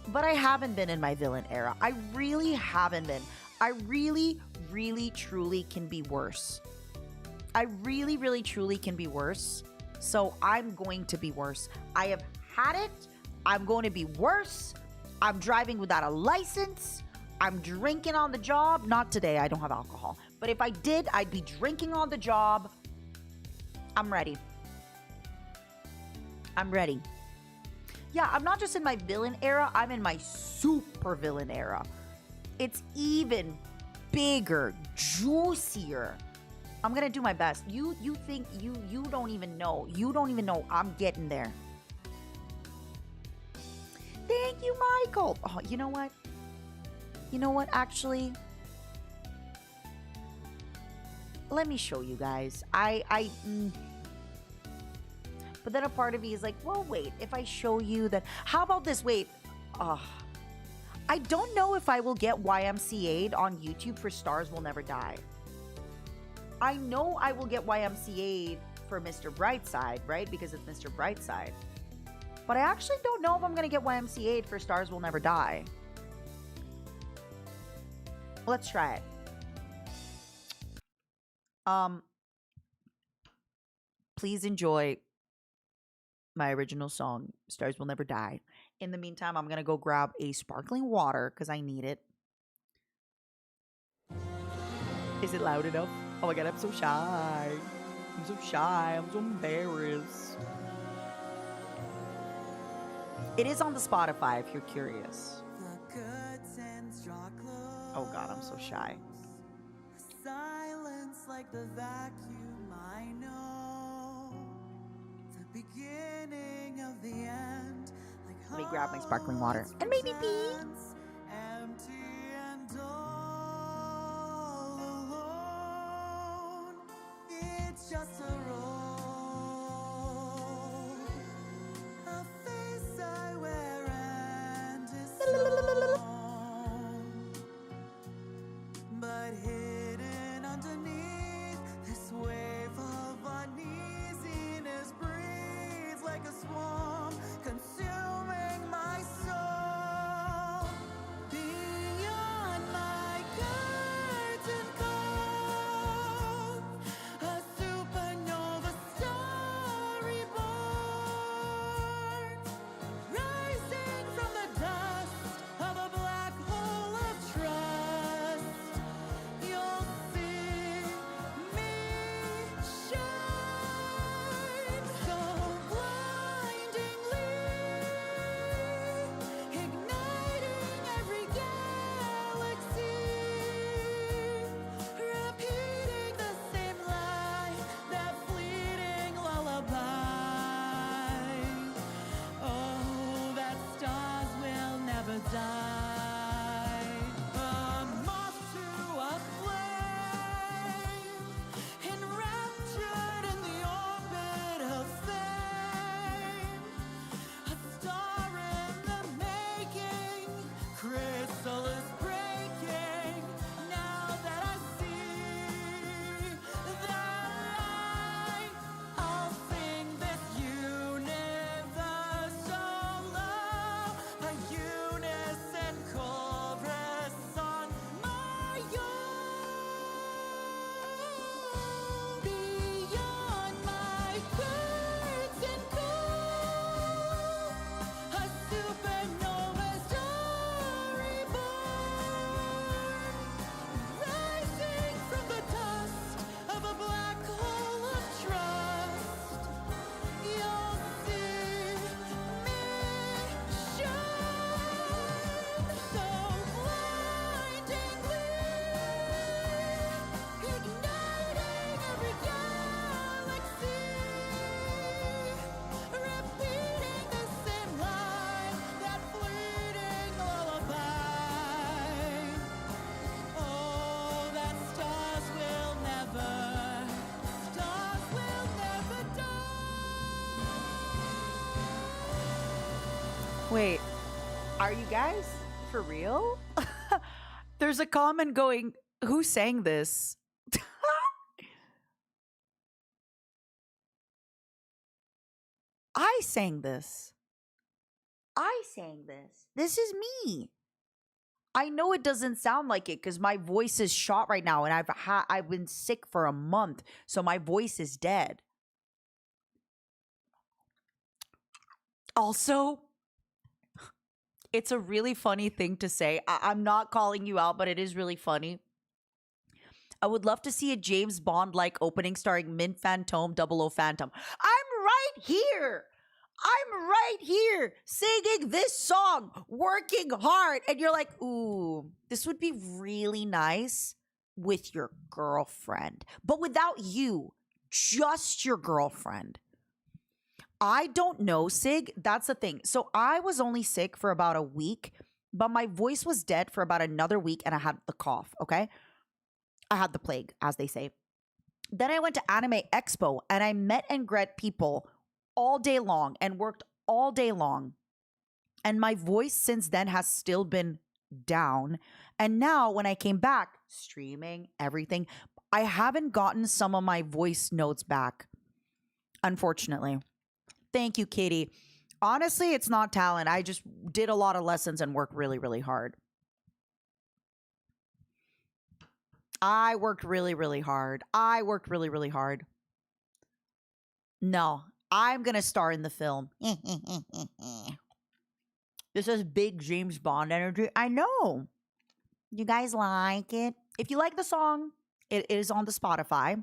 Speaker 1: but I haven't been in my villain era. I really haven't been. I really, really, truly can be worse. I really, really, truly can be worse. So I'm going to be worse. I have had it. I'm going to be worse. I'm driving without a license. I'm drinking on the job. Not today. I don't have alcohol. But if I did, I'd be drinking on the job. I'm ready. I'm ready. Yeah, I'm not just in my villain era. I'm in my super villain era. It's even bigger, juicier. I'm gonna do my best. You think you don't even know. You don't even know I'm getting there. Thank you, Michael. Oh, you know what? You know what? Actually, let me show you guys. But then a part of me is like, well, wait. If I show you that, how about this? Wait. I don't know if I will get YMCA'd on YouTube for Stars Will Never Die. I know I will get YMCA'd for Mr. Brightside, right? Because it's Mr. Brightside. But I actually don't know if I'm going to get YMCA'd for Stars Will Never Die. Let's try it. Please enjoy my original song, Stars Will Never Die. In the meantime, I'm going to go grab a sparkling water because I need it. Is it loud enough? Oh my god, I'm so shy. I'm so shy. I'm so embarrassed. It is on the Spotify if you're curious. Oh god, I'm so shy. Silence like the vacuum I know. The beginning of the end. Let me grab my sparkling water and maybe pee. Empty and all alone. It's just a role, a face I wear and disown. But hidden underneath this wave of uneasiness breathes like a swarm, consuming my soul. Beyond my curtain cove, a supernova star reborn, rising from the dust of a black hole of trust. You'll see me shine so blindingly, igniting every galaxy, repeating the same lie, that fleeting lullaby. Oh, that stars will never die. A moth to a flame, enraptured in the orbit of fame. A star in the making, chrysalis breaking. Now that I see that light, I'll sing this universal love, a unison chorus on my own. Beyond my curtain call, a supernova star reborn, rising from the dust of a black hole of trust. You'll see me shine so blindingly, igniting every galaxy, repeating the same lie, that fleeting lullaby. Oh, that stars will never die. Wait, are you guys for real? There's a comment going, who sang this? I sang this. I sang this. This is me. I know it doesn't sound like it because my voice is shot right now, and I've been sick for a month, so my voice is dead. Also, it's a really funny thing to say. I'm not calling you out, but it is really funny. I would love to see a James Bond like opening starring Mint Phantom, Double O Phantom. I'm right here. I'm right here singing this song, working hard. And you're like, ooh, this would be really nice with your girlfriend, but without you, just your girlfriend. I don't know, Sig. That's the thing. So I was only sick for about a week, but my voice was dead for about another week and I had the cough, okay? I had the plague, as they say. Then I went to Anime Expo and I met and greet people all day long and worked all day long. And my voice since then has still been down. And now when I came back, streaming, everything, I haven't gotten some of my voice notes back, unfortunately. Thank you, Kitty. Honestly, it's not talent. I just did a lot of lessons and worked really, really hard. I worked really, really hard. No, I'm going to star in the film. This is big James Bond energy. I know. You guys like it? If you like the song, it is on the Spotify.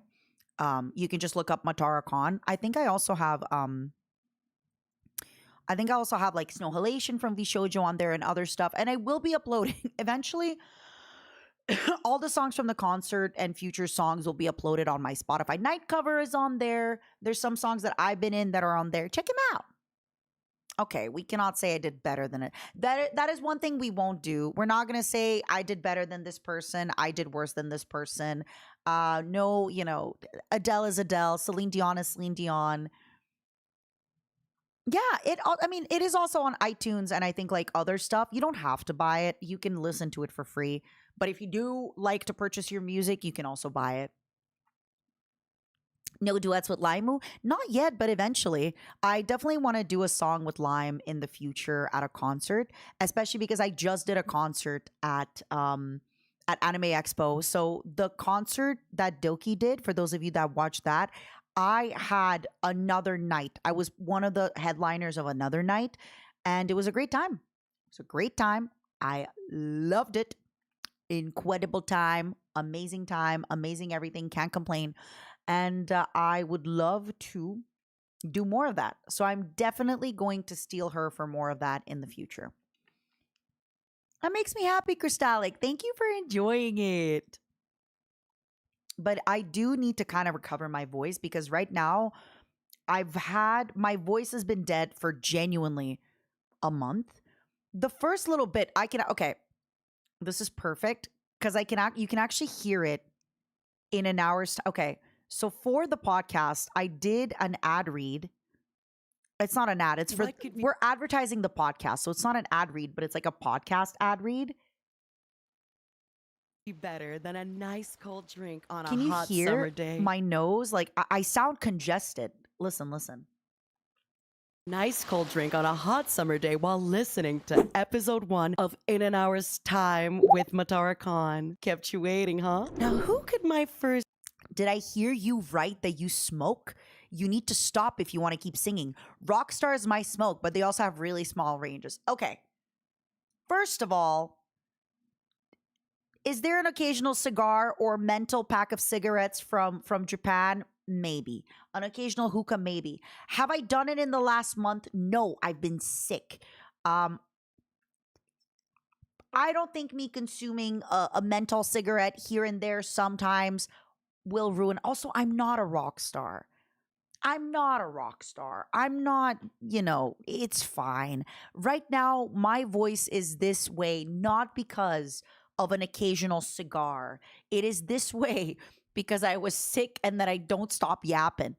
Speaker 1: You can just look up Matara Khan. I think I also have like Snow Halation from Vishojo on there and other stuff. And I will be uploading eventually. All the songs from the concert and future songs will be uploaded on my Spotify. Night Cover is on there. There's some songs that I've been in that are on there. Check them out. Okay, we cannot say I did better than it. That is one thing we won't do. We're not going to say I did better than this person. I did worse than this person. No, Adele is Adele. Celine Dion is Celine Dion. Yeah, it is also on iTunes and I think like other stuff. You don't have to buy it. You can listen to it for free. But if you do like to purchase your music, you can also buy it. No duets with Limu? Not yet, but eventually. I definitely want to do a song with Lime in the future at a concert, especially because I just did a concert at Anime Expo. So the concert that Doki did, for those of you that watched that, I had another night. I was one of the headliners of another night, and it was a great time. It was a great time. I loved it. Incredible time, amazing everything. Can't complain. And I would love to do more of that. So I'm definitely going to steal her for more of that in the future. That makes me happy, Crystallic. Thank you for enjoying it. But I do need to kind of recover my voice because right now my voice has been dead for genuinely a month. The first little bit okay, this is perfect because you can actually hear it in an hour's time. Okay. So for the podcast, I did an ad read. It's not an ad. It's for we're advertising the podcast. So it's not an ad read, but it's like a podcast ad read.
Speaker 4: Be better than a nice cold drink on
Speaker 1: Can
Speaker 4: a
Speaker 1: you
Speaker 4: hot
Speaker 1: hear
Speaker 4: summer day.
Speaker 1: my nose? Like I sound congested. Listen.
Speaker 4: Nice cold drink on a hot summer day while listening to episode 1 of In an Hour's Time with Matara Khan. Kept you waiting, huh? Now, who could my first...
Speaker 1: Did I hear you right that you smoke? You need to stop if you want to keep singing. Rock stars might smoke, but they also have really small ranges. Okay. First of all, is there an occasional cigar or mental pack of cigarettes from Japan? Maybe. An occasional hookah? Maybe. Have I done it in the last month? No, I've been sick. I don't think me consuming a menthol cigarette here and there sometimes will ruin. Also, I'm not a rock star. I'm not, it's fine. Right now, my voice is this way, not because of an occasional cigar. It is this way because I was sick and that I don't stop yapping.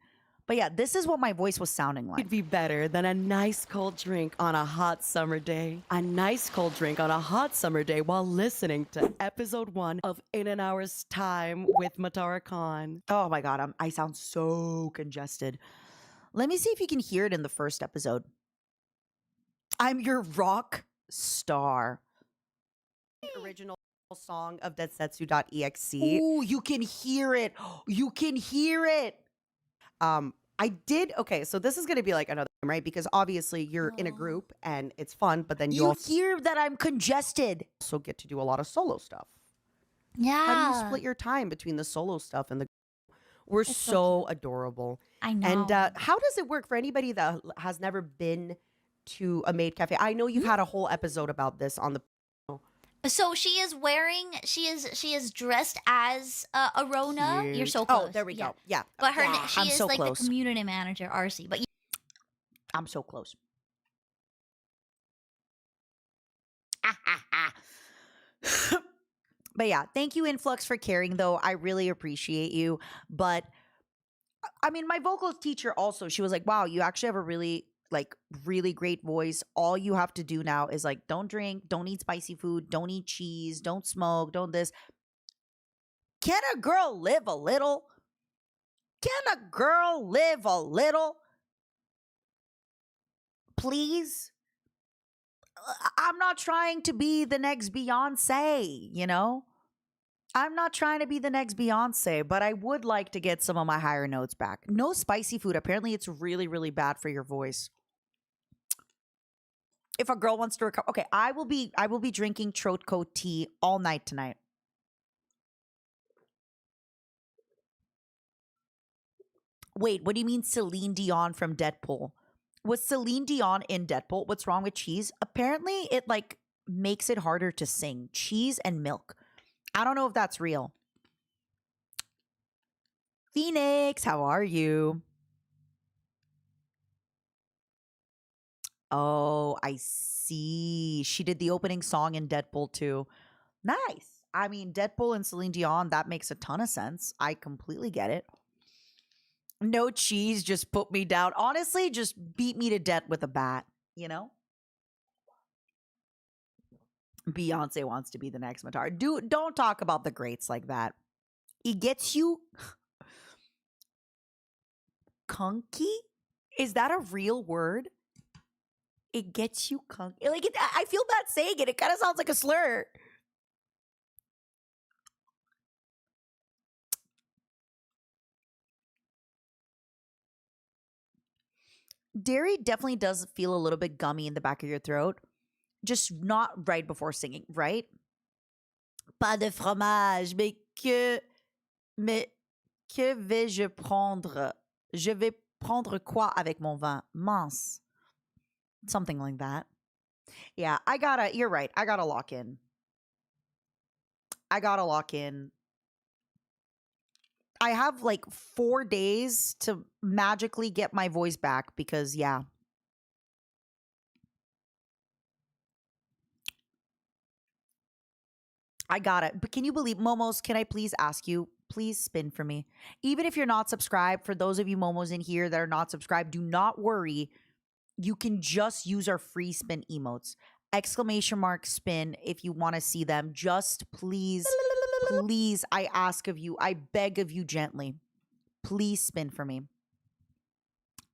Speaker 1: But yeah, this is what my voice was sounding like.
Speaker 4: Could be better than a nice cold drink on a hot summer day. A nice cold drink on a hot summer day while listening to episode 1 of In an Hour's Time with Matara Khan.
Speaker 1: Oh my God, I sound so congested. Let me see if you can hear it in the first episode. I'm your rock star.
Speaker 4: original song of Densetsu.exe.
Speaker 1: Ooh, you can hear it. You can hear it.
Speaker 4: I did. Okay, so this is going to be like another game, right? Because obviously you're in a group and it's fun, but then you
Speaker 1: You
Speaker 4: also
Speaker 1: hear that I'm congested.
Speaker 4: get to do a lot of solo stuff.
Speaker 2: Yeah.
Speaker 4: How do you split your time between the solo stuff and the? We're
Speaker 2: It's so
Speaker 4: so adorable.
Speaker 2: I know.
Speaker 4: And how does it work for anybody that has never been to a maid cafe? I know you've had a whole episode about this on the.
Speaker 2: So she is dressed as Arona. You're
Speaker 4: Cute.
Speaker 2: so close.
Speaker 4: Oh, there we
Speaker 2: Yeah.
Speaker 4: go. Yeah.
Speaker 2: But her
Speaker 1: Yeah,
Speaker 2: she
Speaker 1: I'm
Speaker 2: is
Speaker 1: so
Speaker 2: like
Speaker 1: close.
Speaker 2: the community manager, RC. But
Speaker 1: I'm so close. But yeah, thank you, Influx, for caring, though. I really appreciate you. But I mean, my vocals teacher also, she was like, wow, you actually have a really great voice. All you have to do now is like, don't drink, don't eat spicy food, don't eat cheese, don't smoke, don't this. Can a girl live a little? Can a girl live a little? Please? I'm not trying to be the next Beyonce, you know? I'm not trying to be the next Beyonce, but I would like to get some of my higher notes back. No spicy food. Apparently, it's really, really bad for your voice. If a girl wants to recover, okay, I will be drinking throat coat tea all night tonight. Wait, what do you mean Celine Dion from Deadpool? Was Celine Dion in Deadpool? What's wrong with cheese? Apparently, it like makes it harder to sing. Cheese and milk. I don't know if that's real. Phoenix, how are you? Oh, I see. She did the opening song in Deadpool too. Nice. I mean, Deadpool and Celine Dion, that makes a ton of sense. I completely get it. No cheese, just put me down. Honestly, just beat me to death with a bat, you know? Beyonce wants to be the next Matar. Don't talk about the greats like that. It gets you kunky? Is that a real word? It gets you kunky. Like I feel bad saying it. It kind of sounds like a slur. Dairy definitely does feel a little bit gummy in the back of your throat. Just not right before singing, right? Pas de fromage, mais que vais-je prendre? Je vais prendre quoi avec mon vin? Mince. Something like that. Yeah, you're right. I gotta lock in. I have like 4 days to magically get my voice back because, yeah. I got it. But can you believe, Momos, can I please ask you, please spin for me? Even if you're not subscribed, for those of you Momos in here that are not subscribed, do not worry. You can just use our free spin emotes. Exclamation mark spin if you want to see them. Just please, please, I ask of you, I beg of you gently. Please spin for me.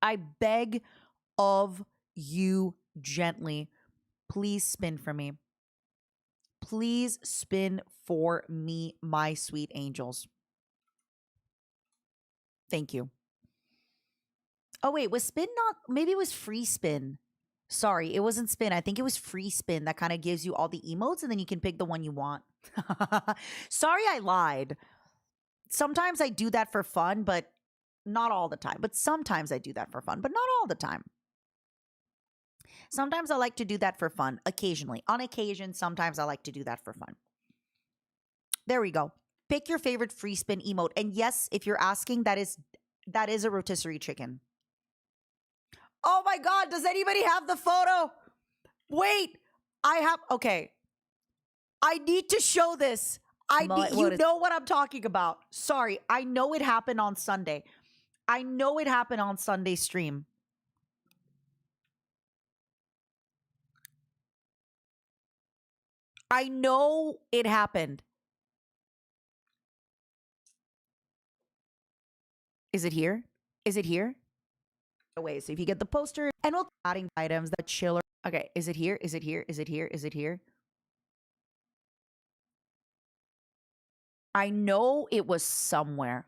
Speaker 1: I beg of you gently. Please spin for me. Please spin for me, my sweet angels. Thank you. Oh, wait, was spin not? Maybe it was free spin. Sorry, it wasn't spin. I think it was free spin that kind of gives you all the emotes and then you can pick the one you want. Sorry, I lied. Sometimes I do that for fun, but not all the time. But sometimes I do that for fun, but not all the time. Sometimes I like to do that for fun, occasionally. On occasion, sometimes I like to do that for fun. There we go. Pick your favorite free spin emote. And yes, if you're asking, that is a rotisserie chicken. Oh my God, does anybody have the photo? Wait, okay. I need to show this. You know what I'm talking about. Sorry, I know it happened on Sunday. I know it happened on Sunday stream. I know it happened. Is it here? Is it here? Wait, so if you get the poster and we'll adding items that chiller. Okay, is it here? Is it here? Is it here? Is it here? I know it was somewhere.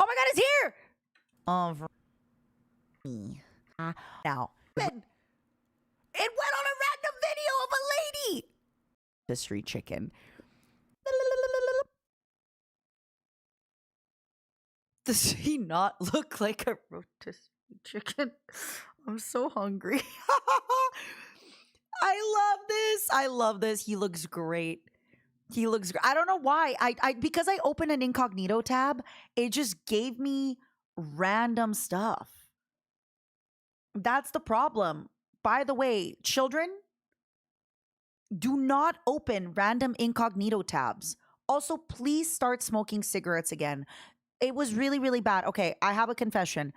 Speaker 1: Oh my God, it's here! Now, it went on a random video of a lady. Rotisserie chicken. Does he not look like a rotisserie chicken? I'm so hungry. I love this. I love this. He looks great. He looks great. I don't know why. I because I opened an incognito tab, it just gave me random stuff. That's the problem. By the way, children, do not open random incognito tabs. Also, please start smoking cigarettes again. It was really, really bad. Okay, I have a confession.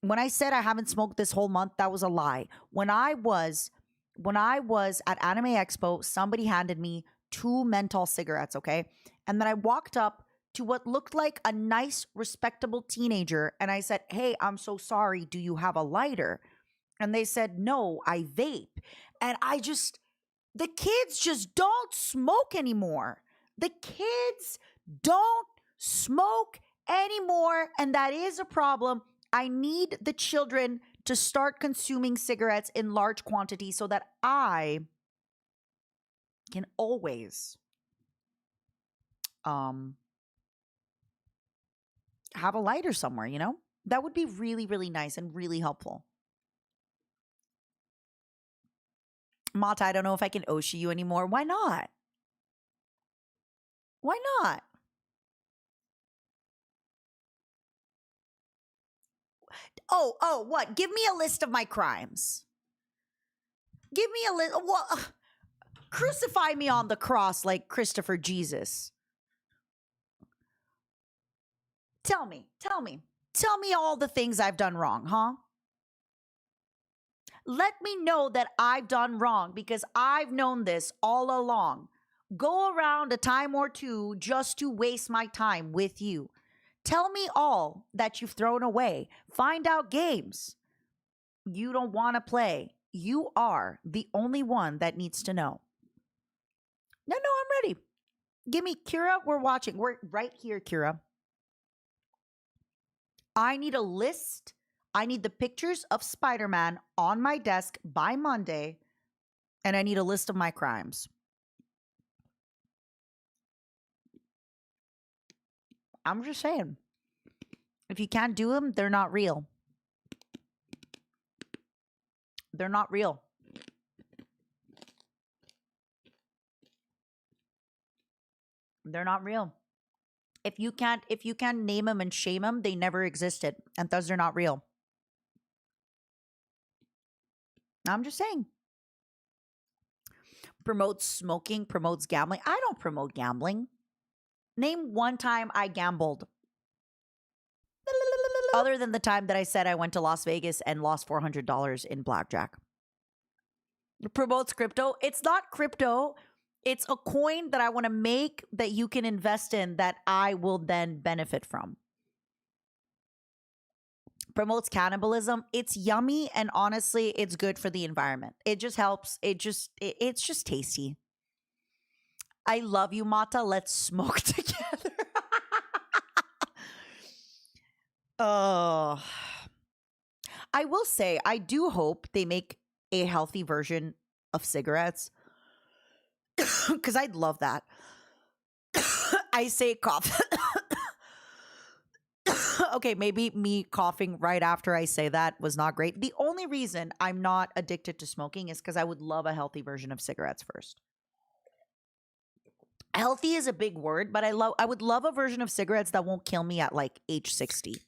Speaker 1: When I said I haven't smoked this whole month, that was a lie. When I was at Anime Expo, somebody handed me 2 menthol cigarettes, okay? And then I walked up to what looked like a nice, respectable teenager, and I said, "Hey, I'm so sorry. Do you have a lighter?" And they said, "No, I vape." And the kids just don't smoke anymore. The kids don't smoke anymore, and that is a problem. I need the children to start consuming cigarettes in large quantities so that I can always have a lighter somewhere, you know? That would be really, really nice and really helpful. Mata, I don't know if I can Oshi you anymore. Why not? Why not? Oh, what? Give me a list of my crimes. Give me a list. Well, crucify me on the cross like Christopher Jesus. Tell me. Tell me all the things I've done wrong, huh? Let me know that I've done wrong because I've known this all along. Go around a time or two just to waste my time with you. Tell me all that you've thrown away. Find out games you don't want to play. You are the only one that needs to know. No, I'm ready. Give me, Kira, we're watching. We're right here, Kira. I need a list. I need the pictures of Spider-Man on my desk by Monday, and I need a list of my crimes. I'm just saying. If you can't do them, they're not real. They're not real. They're not real. If you can't name them and shame them, they never existed, and thus they're not real. I'm just saying. Promotes smoking, promotes gambling. I don't promote gambling. Name one time I gambled. Other than the time that I said I went to Las Vegas and lost $400 in blackjack. It promotes crypto. It's not crypto. It's a coin that I want to make that you can invest in that I will then benefit from. Promotes cannibalism. It's yummy, and honestly, it's good for the environment. It just helps. It's just tasty. I love you, Mata. Let's smoke together. Oh. I will say, I do hope they make a healthy version of cigarettes. Because I'd love that. I say cough. Okay, maybe me coughing right after I say that was not great. The only reason I'm not addicted to smoking is because I would love a healthy version of cigarettes first. Healthy is a big word, but I would love a version of cigarettes that won't kill me at like age 60.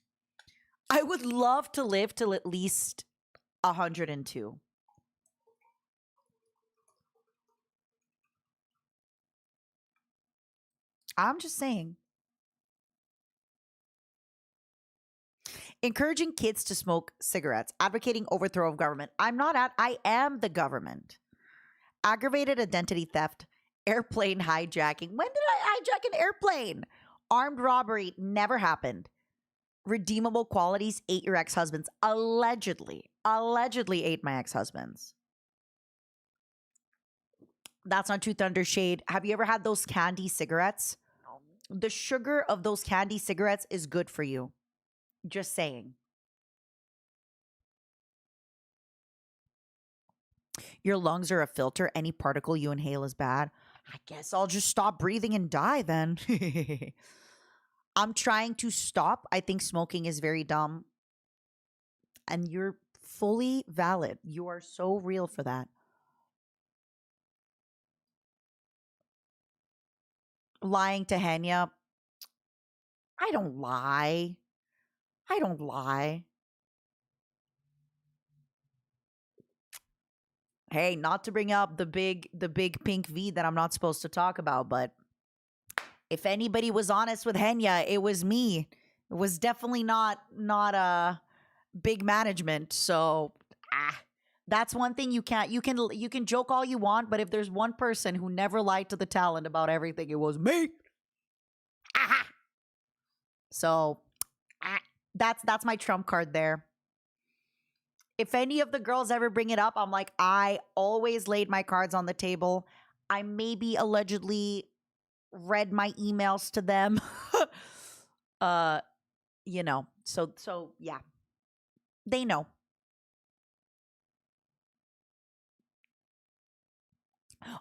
Speaker 1: I would love to live till at least 102. I'm just saying. Encouraging kids to smoke cigarettes, advocating overthrow of government. I am the government. Aggravated identity theft, airplane hijacking. When did I hijack an airplane? Armed robbery never happened. Redeemable qualities, ate your ex-husbands. Allegedly ate my ex-husbands. That's not truth under shade. Have you ever had those candy cigarettes? The sugar of those candy cigarettes is good for you. Just saying. Your lungs are a filter. Any particle you inhale is bad. I guess I'll just stop breathing and die then. I'm trying to stop. I think smoking is very dumb. And you're fully valid. You are so real for that. Lying to Henya. I don't lie. I don't lie. Hey, not to bring up the big pink V that I'm not supposed to talk about, but if anybody was honest with Henya, it was me. It was definitely not big management. So that's one thing you can't. You can joke all you want, but if there's one person who never lied to the talent about everything, it was me. Aha. So that's my trump card there. If any of the girls ever bring it up, I'm like, I always laid my cards on the table. I maybe allegedly read my emails to them. So yeah. They know.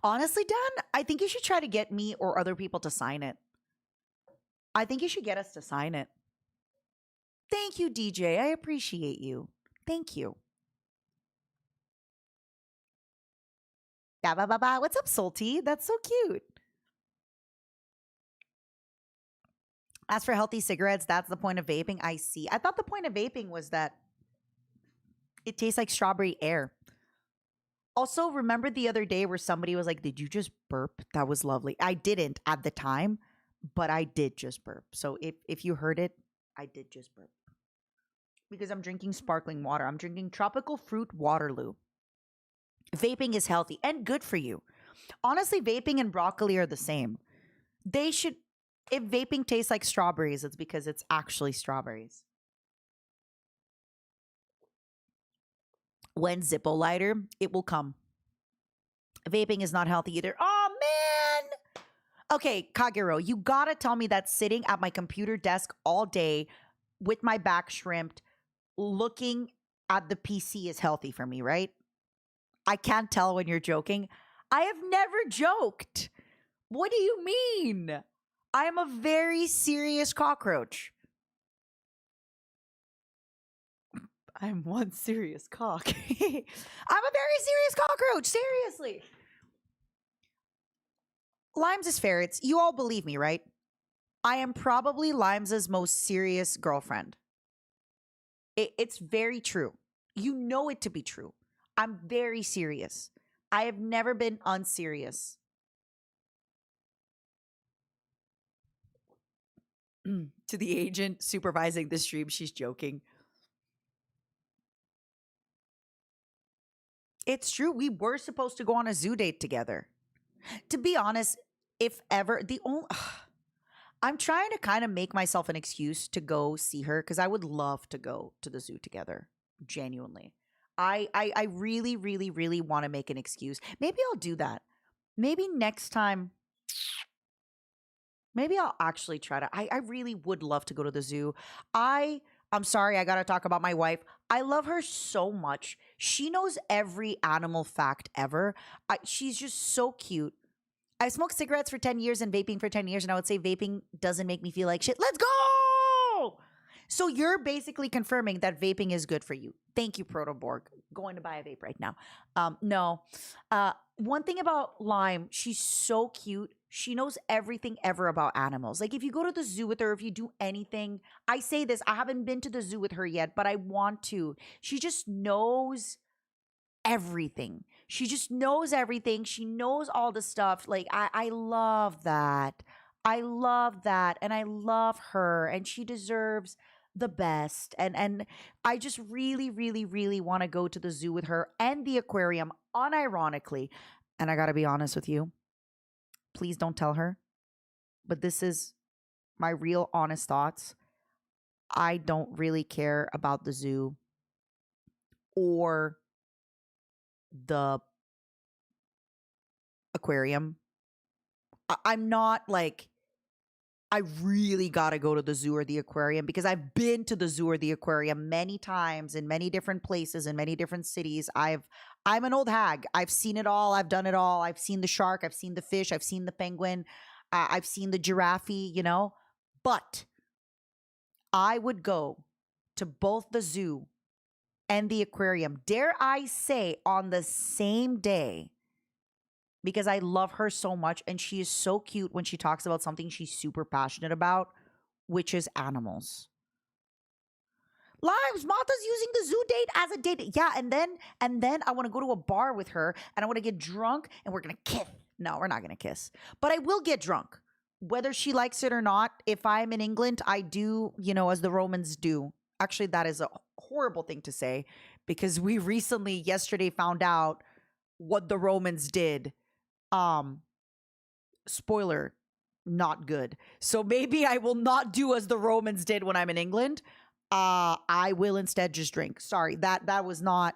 Speaker 1: Honestly, Dan, I think you should try to get me or other people to sign it. I think you should get us to sign it. Thank you, DJ. I appreciate you. Thank you. What's up, Salty? That's so cute. As for healthy cigarettes, that's the point of vaping. I see. I thought the point of vaping was that it tastes like strawberry air. Also, remember the other day where somebody was like, "Did you just burp?" That was lovely. I didn't at the time, but I did just burp. So if you heard it, I did just burp. Because I'm drinking sparkling water. I'm drinking tropical fruit Waterloo. Vaping is healthy and good for you. Honestly, vaping and broccoli are the same. They should, if vaping tastes like strawberries, it's because it's actually strawberries. When Zippo lighter, it will come. Vaping is not healthy either. Oh, man. Okay, Kagero, you gotta tell me that sitting at my computer desk all day with my back shrimped, looking at the PC is healthy for me, right? I can't tell when you're joking. I have never joked. What do you mean? I am a very serious cockroach. I'm one serious cock. I'm a very serious cockroach. Seriously. Limes is ferrets. You all believe me, right? I am probably Limes' most serious girlfriend. It's very true. You know it to be true. I'm very serious. I have never been unserious. To the agent supervising the stream, she's joking. It's true. We were supposed to go on a zoo date together. To be honest, if ever, the only. I'm trying to kind of make myself an excuse to go see her because I would love to go to the zoo together. Genuinely. I really, really, really want to make an excuse. Maybe I'll do that. Maybe next time. Maybe I'll actually try to. I really would love to go to the zoo. I'm sorry, I gotta talk about my wife. I love her so much. She knows every animal fact ever. She's just so cute. I smoked cigarettes for 10 years and vaping for 10 years, and I would say vaping doesn't make me feel like shit. Let's go! So you're basically confirming that vaping is good for you. Thank you, Protoborg. Going to buy a vape right now. No. One thing about Lime, she's so cute. She knows everything ever about animals. Like if you go to the zoo with her, if you do anything, I say this, I haven't been to the zoo with her yet, but I want to. She just knows everything. She just knows everything. She knows all the stuff. Like I love that. I love that. And I love her. And she deserves the best. And I just really, really, really want to go to the zoo with her and the aquarium, unironically. And I gotta be honest with you. Please don't tell her. But this is my real honest thoughts. I don't really care about the zoo or the aquarium. I'm not like I really got to go to the zoo or the aquarium because I've been to the zoo or the aquarium many times in many different places in many different cities. I'm an old hag. I've seen it all. I've done it all. I've seen the shark, I've seen the fish, I've seen the penguin, I've seen the giraffe, you know? But I would go to both the zoo and the aquarium, dare I say, on the same day because I love her so much and she is so cute when she talks about something she's super passionate about, which is animals. Lives, Martha's using the zoo date as a date. Yeah, and then I want to go to a bar with her and I want to get drunk and we're gonna kiss. No, we're not gonna kiss. But I will get drunk. Whether she likes it or not, if I'm in England, I do, as the Romans do. Actually, that is a horrible thing to say because we recently, yesterday, found out what the Romans did. Spoiler, not good. So maybe I will not do as the Romans did when I'm in England. I will instead just drink. Sorry, that was not.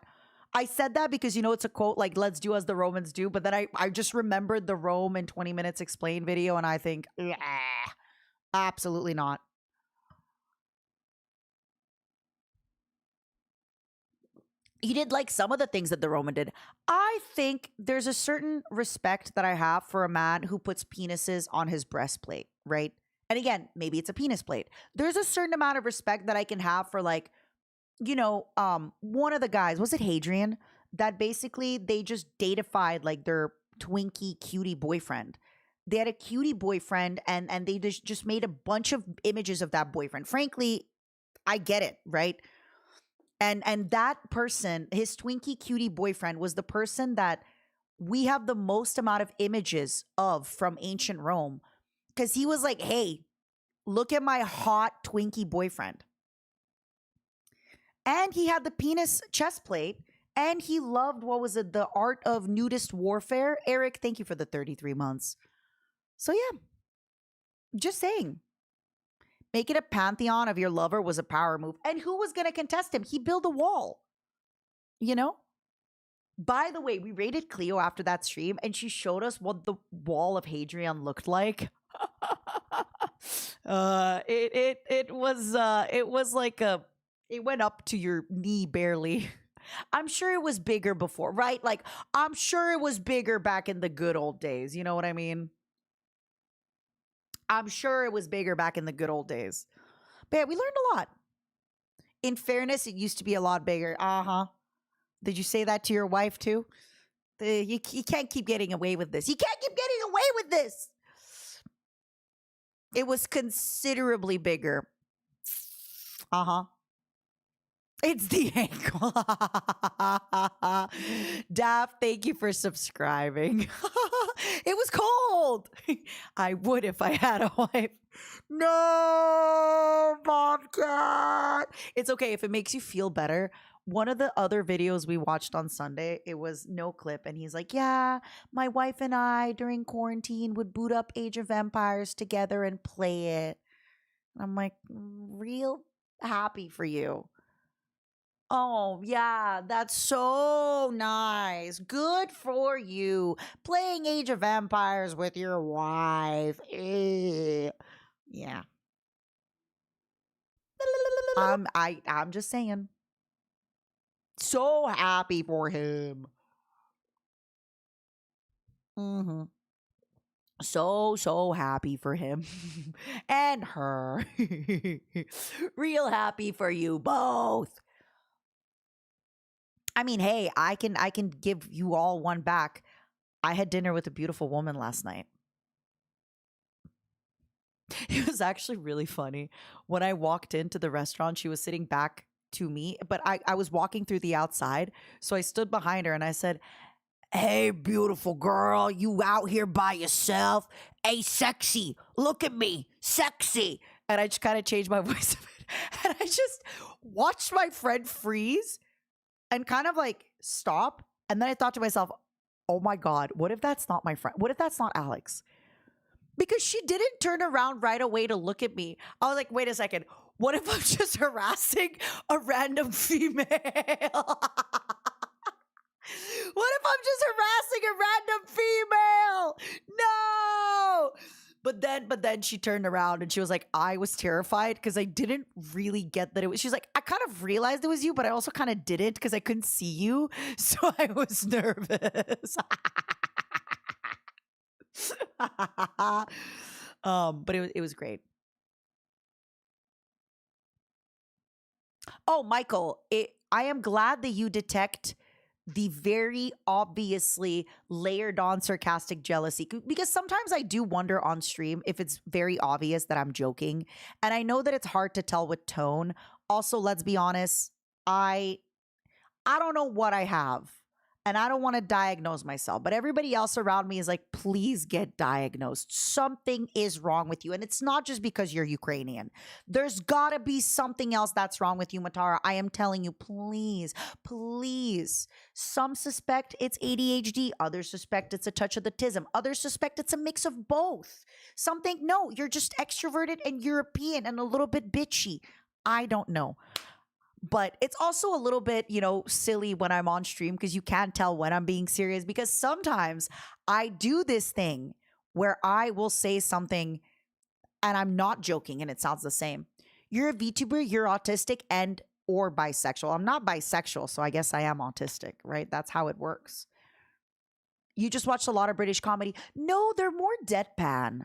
Speaker 1: I said that because it's a quote like "Let's do as the Romans do," but then I just remembered the Rome in 20 Minutes Explained video, and I think, absolutely not. He did like some of the things that the Roman did. I think there's a certain respect that I have for a man who puts penises on his breastplate, right? And again, maybe it's a penis plate. There's a certain amount of respect that I can have for like, one of the guys, was it Hadrian? That basically they just datified like their twinkie cutie boyfriend. They had a cutie boyfriend and they just made a bunch of images of that boyfriend. Frankly, I get it, right? And that person, his twinkie cutie boyfriend, was the person that we have the most amount of images of from ancient Rome. Because he was like, hey, look at my hot twinkie boyfriend. And he had the penis chest plate. And he loved, what was it, the art of nudist warfare. Eric, thank you for the 33 months. So yeah, just saying. Making a pantheon of your lover was a power move. And who was going to contest him? He built a wall. By the way, we rated Cleo after that stream and she showed us what the wall of Hadrian looked like. It was like it went up to your knee barely. I'm sure it was bigger before, right? Like I'm sure it was bigger back in the good old days. You know what I mean? I'm sure it was bigger back in the good old days. But yeah, we learned a lot. In fairness, it used to be a lot bigger. Uh-huh. Did you say that to your wife too? You can't keep getting away with this. You can't keep getting away with this. It was considerably bigger. Uh-huh. It's the ankle. Daft, thank you for subscribing. It was cold. I would if I had a wife. No, Bobcat. It's okay if it makes you feel better. One of the other videos we watched on Sunday, it was no clip. And he's like, yeah, my wife and I during quarantine would boot up Age of Empires together and play it. And I'm like, real happy for you. Oh, yeah, that's so nice. Good for you. Playing Age of Empires with your wife. Yeah. I'm just saying. So happy for him. Mm-hmm. So happy for him and her. Real happy for you both. I mean, hey, I can give you all one back. I had dinner with a beautiful woman last night. It was actually really funny. When I walked into the restaurant, she was sitting back to me, but I was walking through the outside. So I stood behind her and I said, hey, beautiful girl, you out here by yourself? Hey, sexy, look at me, sexy. And I just kind of changed my voice a bit. And I just watched my friend freeze and kind of like stop. And then I thought to myself, oh my God, what if that's not my friend? What if that's not Alex? Because she didn't turn around right away to look at me. I was like, wait a second. What if I'm just harassing a random female? What if I'm just harassing a random female? No! But then she turned around and she was like, I was terrified because I didn't really get that it was. She's like, I kind of realized it was you, but I also kind of didn't because I couldn't see you. So I was nervous. But it was great. Oh, Michael, I am glad that you detect the very obviously layered on sarcastic jealousy because sometimes I do wonder on stream if it's very obvious that I'm joking. And I know that it's hard to tell with tone. Also, let's be honest, I don't know what I have. And I don't want to diagnose myself, but everybody else around me is like, please get diagnosed. Something is wrong with you. And it's not just because you're Ukrainian. There's got to be something else that's wrong with you, Matara. I am telling you, please, please. Some suspect it's ADHD. Others suspect it's a touch of the tism. Others suspect it's a mix of both. Some think, no, you're just extroverted and European and a little bit bitchy. I don't know. But it's also a little bit, silly when I'm on stream because you can't tell when I'm being serious because sometimes I do this thing where I will say something and I'm not joking and it sounds the same. You're a VTuber, you're autistic and or bisexual. I'm not bisexual, so I guess I am autistic, right? That's how it works. You just watched a lot of British comedy. No, they're more deadpan.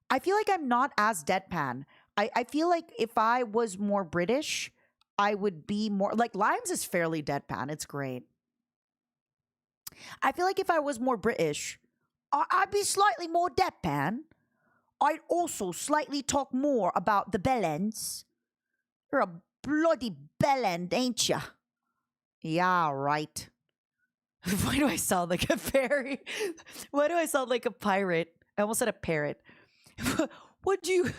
Speaker 1: I feel like I'm not as deadpan. I feel like if I was more British, I would be more like Limes is fairly deadpan. It's great. I feel like if I was more British, I'd be slightly more deadpan. I'd also slightly talk more about the bellends. You're a bloody bellend, ain't ya? Yeah, right. Why do I sound like a fairy? Why do I sound like a pirate? I almost said a parrot. Would you?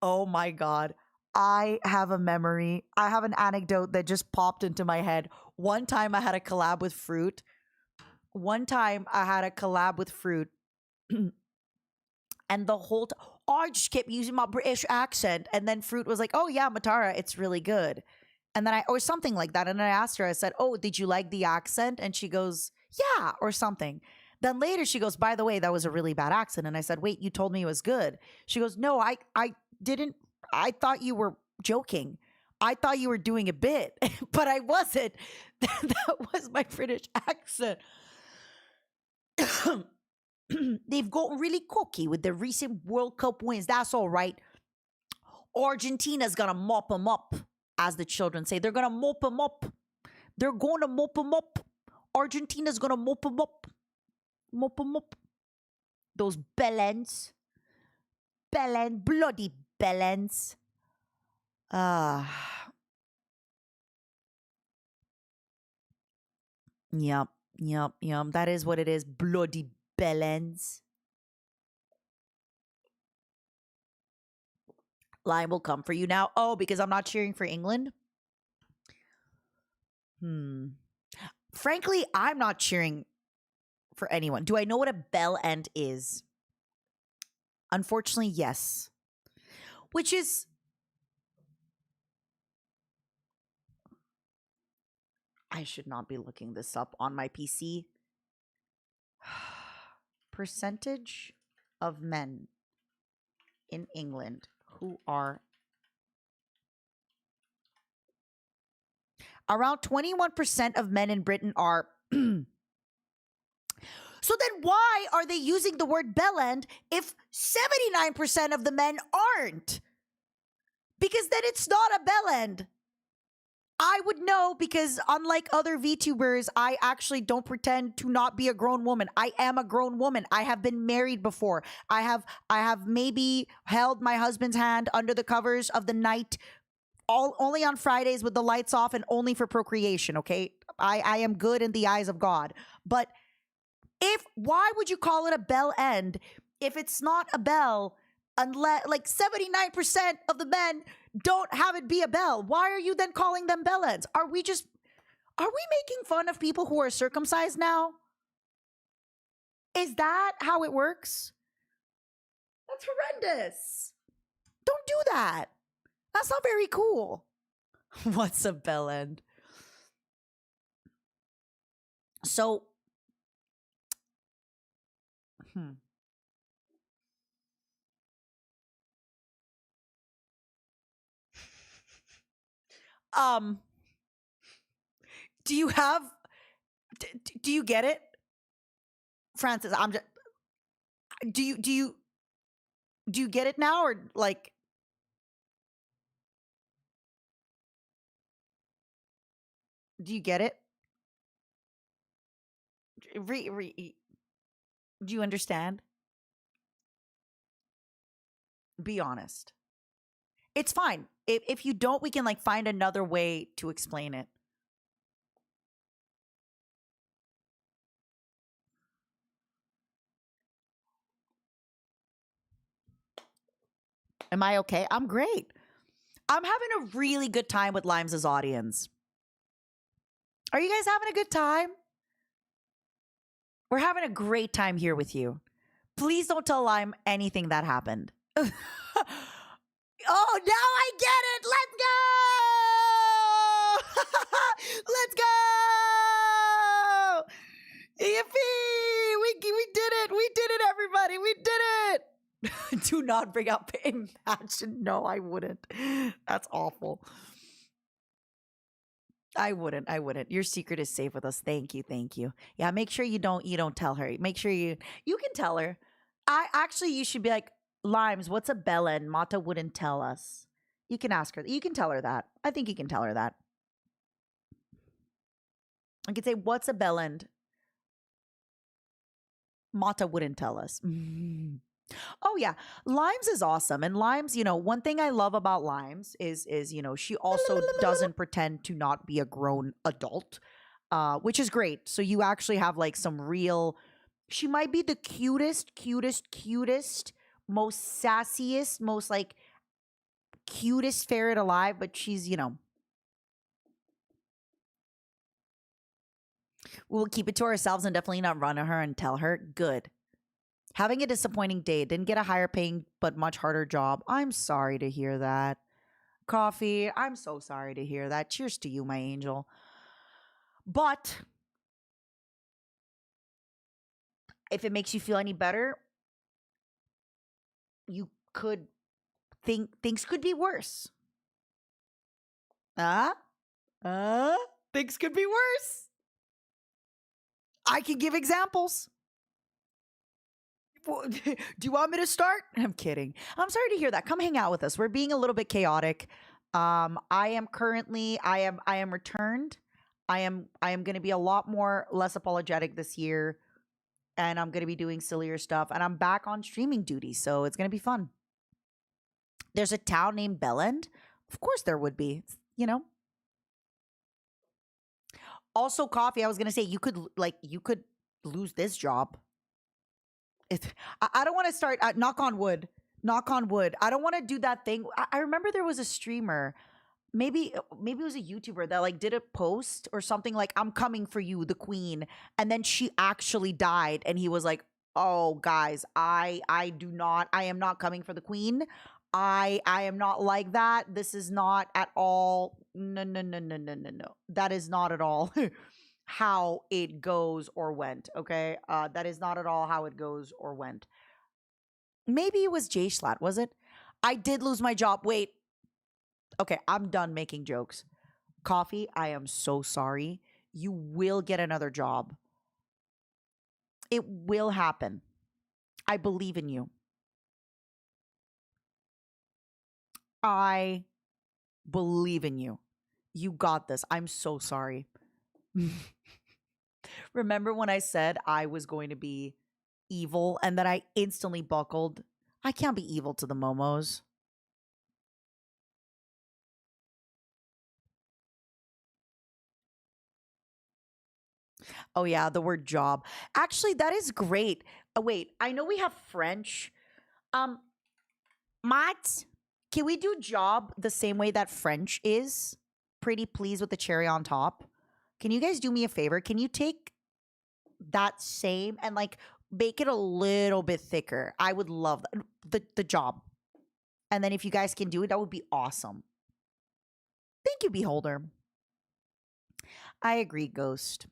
Speaker 1: Oh my God. I have a memory. I have an anecdote that just popped into my head. One time I had a collab with Fruit. And the whole time, I just kept using my British accent. And then Fruit was like, oh yeah, Matara, it's really good. And then or something like that. And then I asked her, I said, oh, did you like the accent? And she goes, yeah, or something. Then later she goes, by the way, that was a really bad accent. And I said, wait, you told me it was good. She goes, no, I didn't. I thought you were joking. I thought you were doing a bit, but I wasn't. That was my British accent. They've gotten really cocky with the recent World Cup wins. That's all right. Argentina's going to mop them up, as the children say. They're going to mop them up. They're going to mop them up. Argentina's going to mop them up. Mop them up. Those bellends. Bloody bellends. Yep. That is what it is. Bloody bellends. Lime will come for you now. Oh, because I'm not cheering for England? Frankly, I'm not cheering for anyone. Do I know what a bell end is? Unfortunately, yes. Which is... I should not be looking this up on my PC. Percentage of men in England who are... Around 21% of men in Britain are... So then why are they using the word bellend if 79% of the men aren't? Because then it's not a bellend. I would know because unlike other VTubers, I actually don't pretend to not be a grown woman. I am a grown woman. I have been married before. I have maybe held my husband's hand under the covers of the night only on Fridays with the lights off and only for procreation, okay? I am good in the eyes of God. But why would you call it a bell end if it's not a bell unless like 79% of the men don't have it be a bell? Why are you then calling them bell ends? Are we making fun of people who are circumcised now? Is that how it works? That's horrendous. Don't do that. That's not very cool. What's a bell end? So, Um, do you have? Do you get it, Francis? I'm just. Do you get it now, or like? Do you get it? Do you understand? Be honest. It's fine. If you don't, we can like find another way to explain it. Am I okay? I'm great. I'm having a really good time with Limes' audience. Are you guys having a good time? We're having a great time here with you. Please don't tell Lime anything that happened. Oh, now I get it. Let's go. Let's go. Yippee. We did it. We did it, everybody. We did it. Do not bring up Imagine. No, I wouldn't. That's awful. I wouldn't. Your secret is safe with us. Thank you. Thank you. Yeah, make sure you don't tell her. Make sure you can tell her. You should be like, Limes, what's a bellend? Mata wouldn't tell us. You can ask her. You can tell her that. I think you can tell her that. I could say, what's a bellend? Mata wouldn't tell us. Oh yeah, Limes is awesome, and Limes, one thing I love about Limes is she also doesn't pretend to not be a grown adult, which is great. So you actually have like some real. She might be the cutest, most sassiest, most like cutest ferret alive, but she's we'll keep it to ourselves and definitely not run to her and tell her. Good. Having a disappointing day, didn't get a higher paying but much harder job. I'm sorry to hear that. Coffee, I'm so sorry to hear that. Cheers to you, my angel. But if it makes you feel any better, you could think things could be worse. Things could be worse. I can give examples. Do you want me to start? I'm kidding. I'm sorry to hear that. Come hang out with us. We're being a little bit chaotic. I am returned. I am going to be a lot less apologetic this year, and I'm going to be doing sillier stuff, and I'm back on streaming duty, so it's going to be fun. There's a town named Bellend. Of course there would be, Also, coffee, I was going to say you could lose this job. I don't want to start. Knock on wood. Knock on wood. I don't want to do that thing. I remember there was a streamer, maybe it was a YouTuber that like did a post or something like, "I'm coming for you, the queen," and then she actually died, and he was like, "Oh, guys, I am not coming for the queen. I am not like that. This is not at all. No. That is not at all." How it goes or went, okay? That is not at all how it goes or went. Maybe it was Jay Schlatt, was it? I did lose my job. Wait. Okay, I'm done making jokes. Coffee, I am so sorry. You will get another job. It will happen. I believe in you. I believe in you. You got this. I'm so sorry. Remember when I said I was going to be evil and that I instantly buckled? I can't be evil to the Momos. Oh yeah, the word job. Actually, that is great. Wait, I know we have French. Matt, can we do job the same way that French is? Pretty please with the cherry on top. Can you guys do me a favor? Can you take that same and like make it a little bit thicker? I would love that. The job. And then if you guys can do it, that would be awesome. Thank you, Beholder. I agree, Ghost.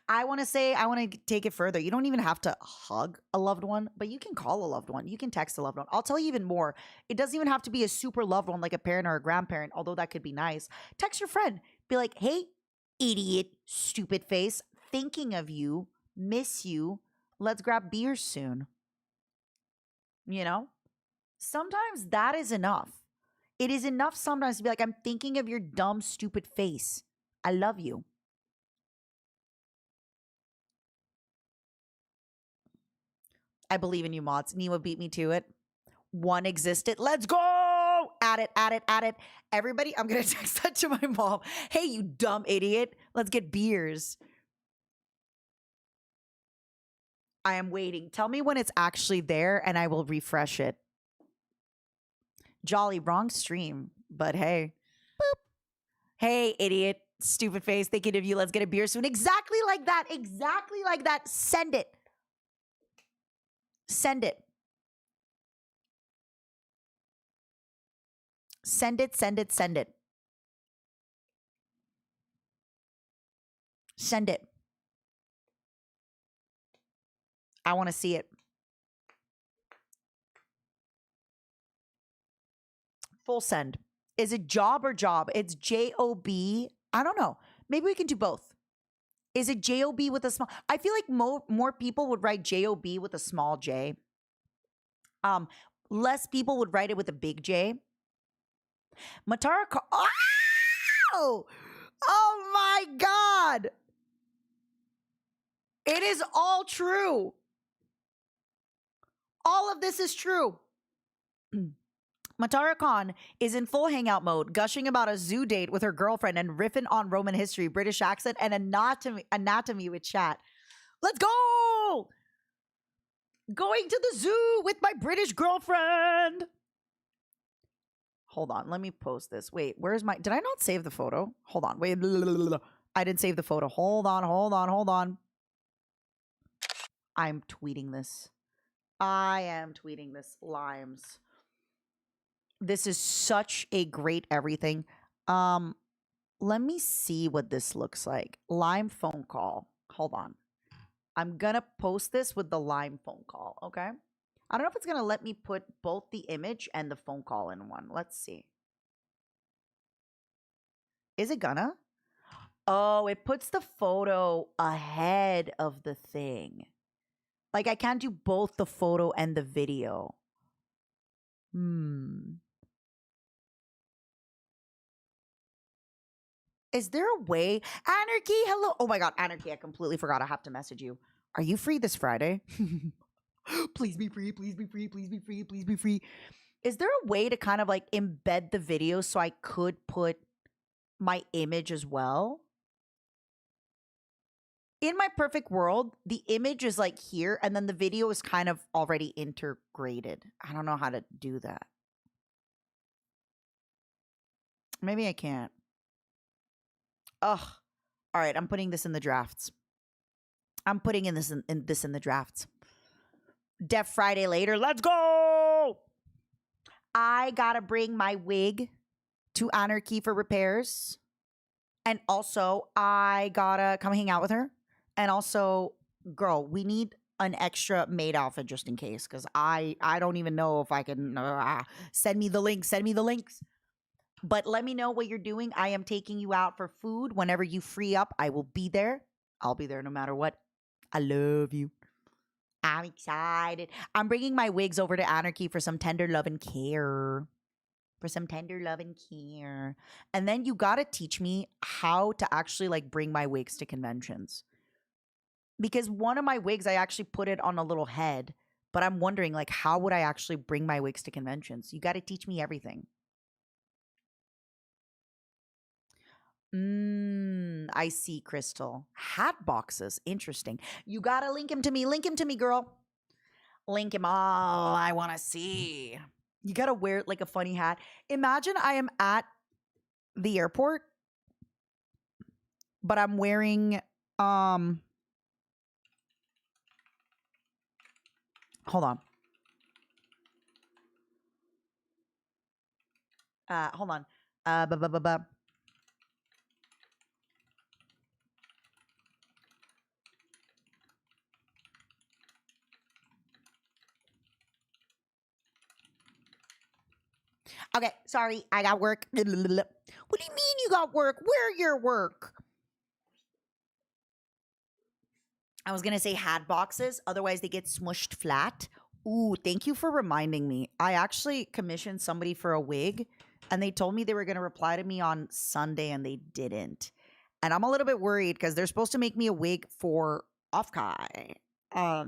Speaker 1: I want to take it further. You don't even have to hug a loved one, but you can call a loved one. You can text a loved one. I'll tell you even more. It doesn't even have to be a super loved one like a parent or a grandparent, although that could be nice. Text your friend. Be like, hey, idiot, stupid face, thinking of you, miss you. Let's grab beers soon. You know? Sometimes that is enough. It is enough sometimes to be like, I'm thinking of your dumb, stupid face. I love you. I believe in you, mods. Niwa beat me to it. One existed. Let's go. Add it, add it, add it. Everybody, I'm going to text that to my mom. Hey, you dumb idiot. Let's get beers. I am waiting. Tell me when it's actually there and I will refresh it. Jolly, wrong stream. But hey. Boop. Hey, idiot. Stupid face. Thinking of you. Let's get a beer soon. Exactly like that. Exactly like that. Send it. Send it. Send it, send it, send it. Send it. I want to see it. Full send. Is it job or job? It's J-O-B. I don't know. Maybe we can do both. Is it J-O-B with a small? I feel like more people would write J-O-B with a small J. Less people would write it with a big J. Matara. Oh! Oh my God! It is all true. All of this is true. Matara Khan is in full hangout mode, gushing about a zoo date with her girlfriend and riffing on Roman history, British accent, and anatomy with chat. Let's go! Going to the zoo with my British girlfriend. Hold on, let me post this. Wait, where's my... Did I not save the photo? Hold on, wait. I didn't save the photo. Hold on. I'm tweeting this. I am tweeting this. Limes. This is such a great everything. Let me see what this looks like. Lime phone call. Hold on. I'm gonna post this with the Lime phone call, okay? I don't know if it's gonna let me put both the image and the phone call in one. Let's see. Is it gonna? Oh, it puts the photo ahead of the thing. Like I can't do both the photo and the video. Is there a way? Anarchy, hello. Oh my God, Anarchy, I completely forgot. I have to message you. Are you free this Friday? Please be free, please be free, please be free, please be free. Is there a way to kind of like embed the video so I could put my image as well? In my perfect world, the image is like here and then the video is kind of already integrated. I don't know how to do that. Maybe I can't. Ugh. All right, I'm putting this in the drafts. I'm putting in this in the drafts. Def Friday later. Let's go. I gotta bring my wig to Anarchy for repairs. And also, I gotta come hang out with her. And also, girl, we need an extra maid outfit just in case. Because I don't even know if I can... send me the links. Send me the links. But let me know what you're doing. I am taking you out for food. Whenever you free up, I will be there. I'll be there no matter what. I love you. I'm excited. I'm bringing my wigs over to Anarchy for some tender love and care. And then you got to teach me how to actually like bring my wigs to conventions. Because one of my wigs, I actually put it on a little head. But I'm wondering like, how would I actually bring my wigs to conventions? You got to teach me everything. I see, Crystal. Hat boxes. Interesting. You gotta link him to me. Link him to me, girl. Link him. Oh, I want to see. You gotta wear like a funny hat. Imagine I am at the airport, but I'm wearing hold on. Hold on. Okay, sorry, I got work. What do you mean you got work? Where your work? I was gonna say hat boxes, otherwise they get smushed flat. Ooh, thank you for reminding me. I actually commissioned somebody for a wig, and they told me they were gonna reply to me on Sunday, and they didn't. And I'm a little bit worried because they're supposed to make me a wig for Offkai. I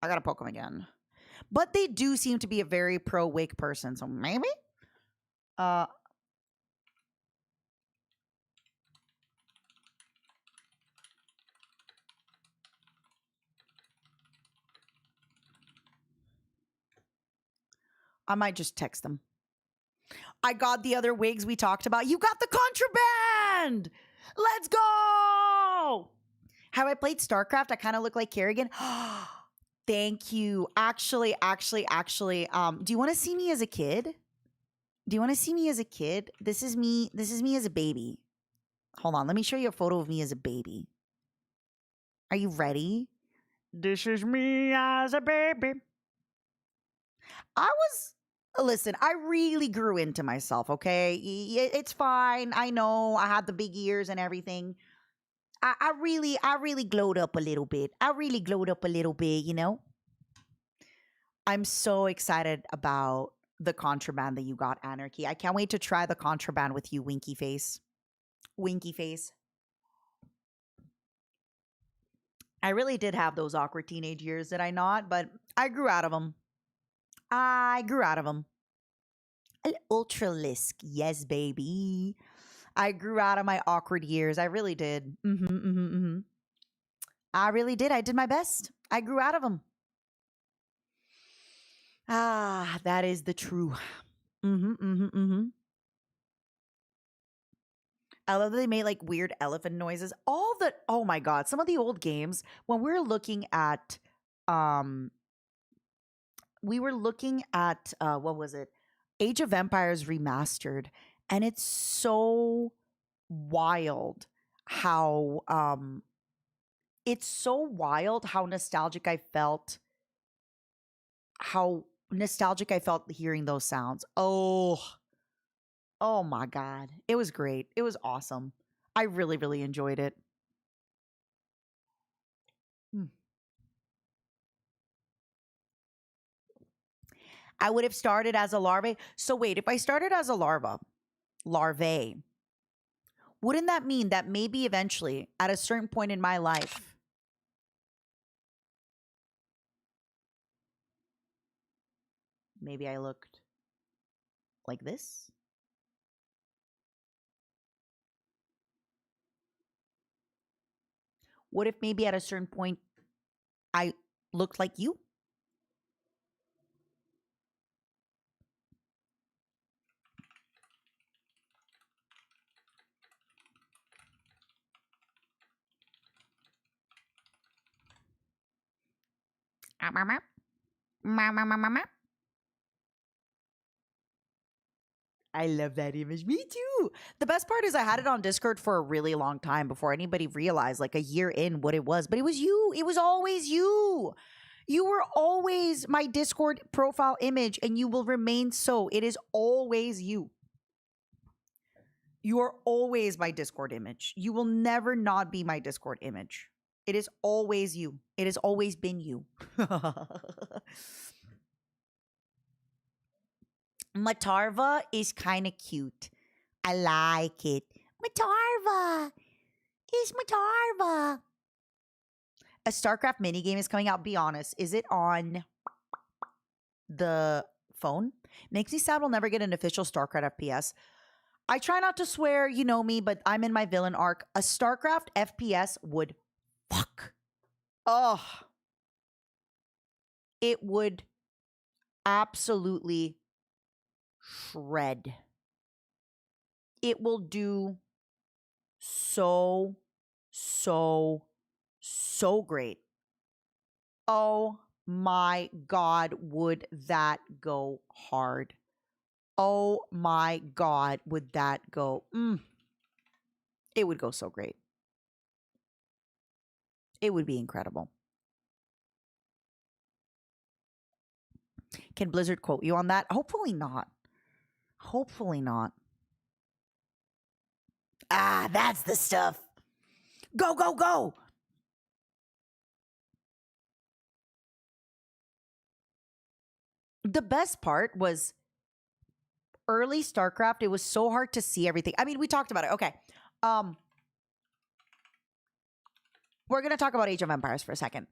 Speaker 1: gotta poke them again. But they do seem to be a very pro wig person, so maybe? I might just text them. I got the other wigs we talked about. You got the contraband! Let's go! How I played StarCraft, I kind of look like Kerrigan. Thank you. Actually, do you want to see me as a kid? Do you want to see me as a kid? This is me as a baby. Hold on, let me show you a photo of me as a baby. Are you ready? This is me as a baby. Listen, I really grew into myself, okay? It's fine. I know I had the big ears and everything. I really glowed up a little bit. You know? I'm so excited about the contraband that you got, Anarchy. I can't wait to try the contraband with you, Winky Face. Winky Face. I really did have those awkward teenage years, did I not? But I grew out of them. Ultralisk. Yes, baby. I grew out of my awkward years. I really did. I really did. I did my best. I grew out of them. Ah, that is the true. I love that they made like weird elephant noises. Oh my God, some of the old games when we were looking at what was it? Age of Empires Remastered, and it's so wild how nostalgic I felt. How nostalgic I felt hearing those sounds. Oh my God. It was great. It was awesome. I really, really enjoyed it. Hmm. I would have started as a larvae. So wait, if I started as a larvae, wouldn't that mean that maybe eventually at a certain point in my life, maybe I looked like this? What if maybe at a certain point I looked like you? I love that image. Me too. The best part is I had it on Discord for a really long time before anybody realized, like a year in, what it was. But it was you. It was always you. You were always my Discord profile image, and you will remain so. It is always you. You are always my Discord image. You will never not be my Discord image. It is always you. It has always been you. Matarva is kind of cute. I like it. Matarva is Matarva. A StarCraft minigame is coming out. Be honest. Is it on the phone? Makes me sad we'll never get an official StarCraft FPS. I try not to swear, you know me, but I'm in my villain arc. A StarCraft FPS would fuck. Oh. It would absolutely shred. It will do so great. Oh my God, would that go hard? Oh my God, would that go? It would go so great. It would be incredible. Can Blizzard quote you on that? Hopefully not. Hopefully not. Ah, that's the stuff. Go, go, go. The best part was early StarCraft. It was so hard to see everything. I mean, we talked about it. Okay. We're going to talk about Age of Empires for a second.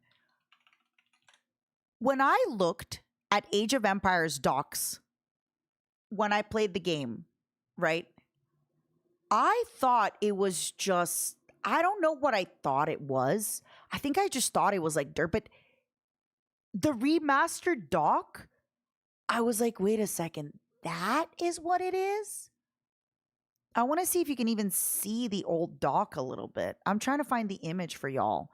Speaker 1: When I looked at Age of Empires docs, when I played the game, right? I thought it was just, I don't know what I thought it was. I think I just thought it was like dirt, but the remastered doc, I was like, wait a second, that is what it is? I want to see if you can even see the old doc a little bit. I'm trying to find the image for y'all.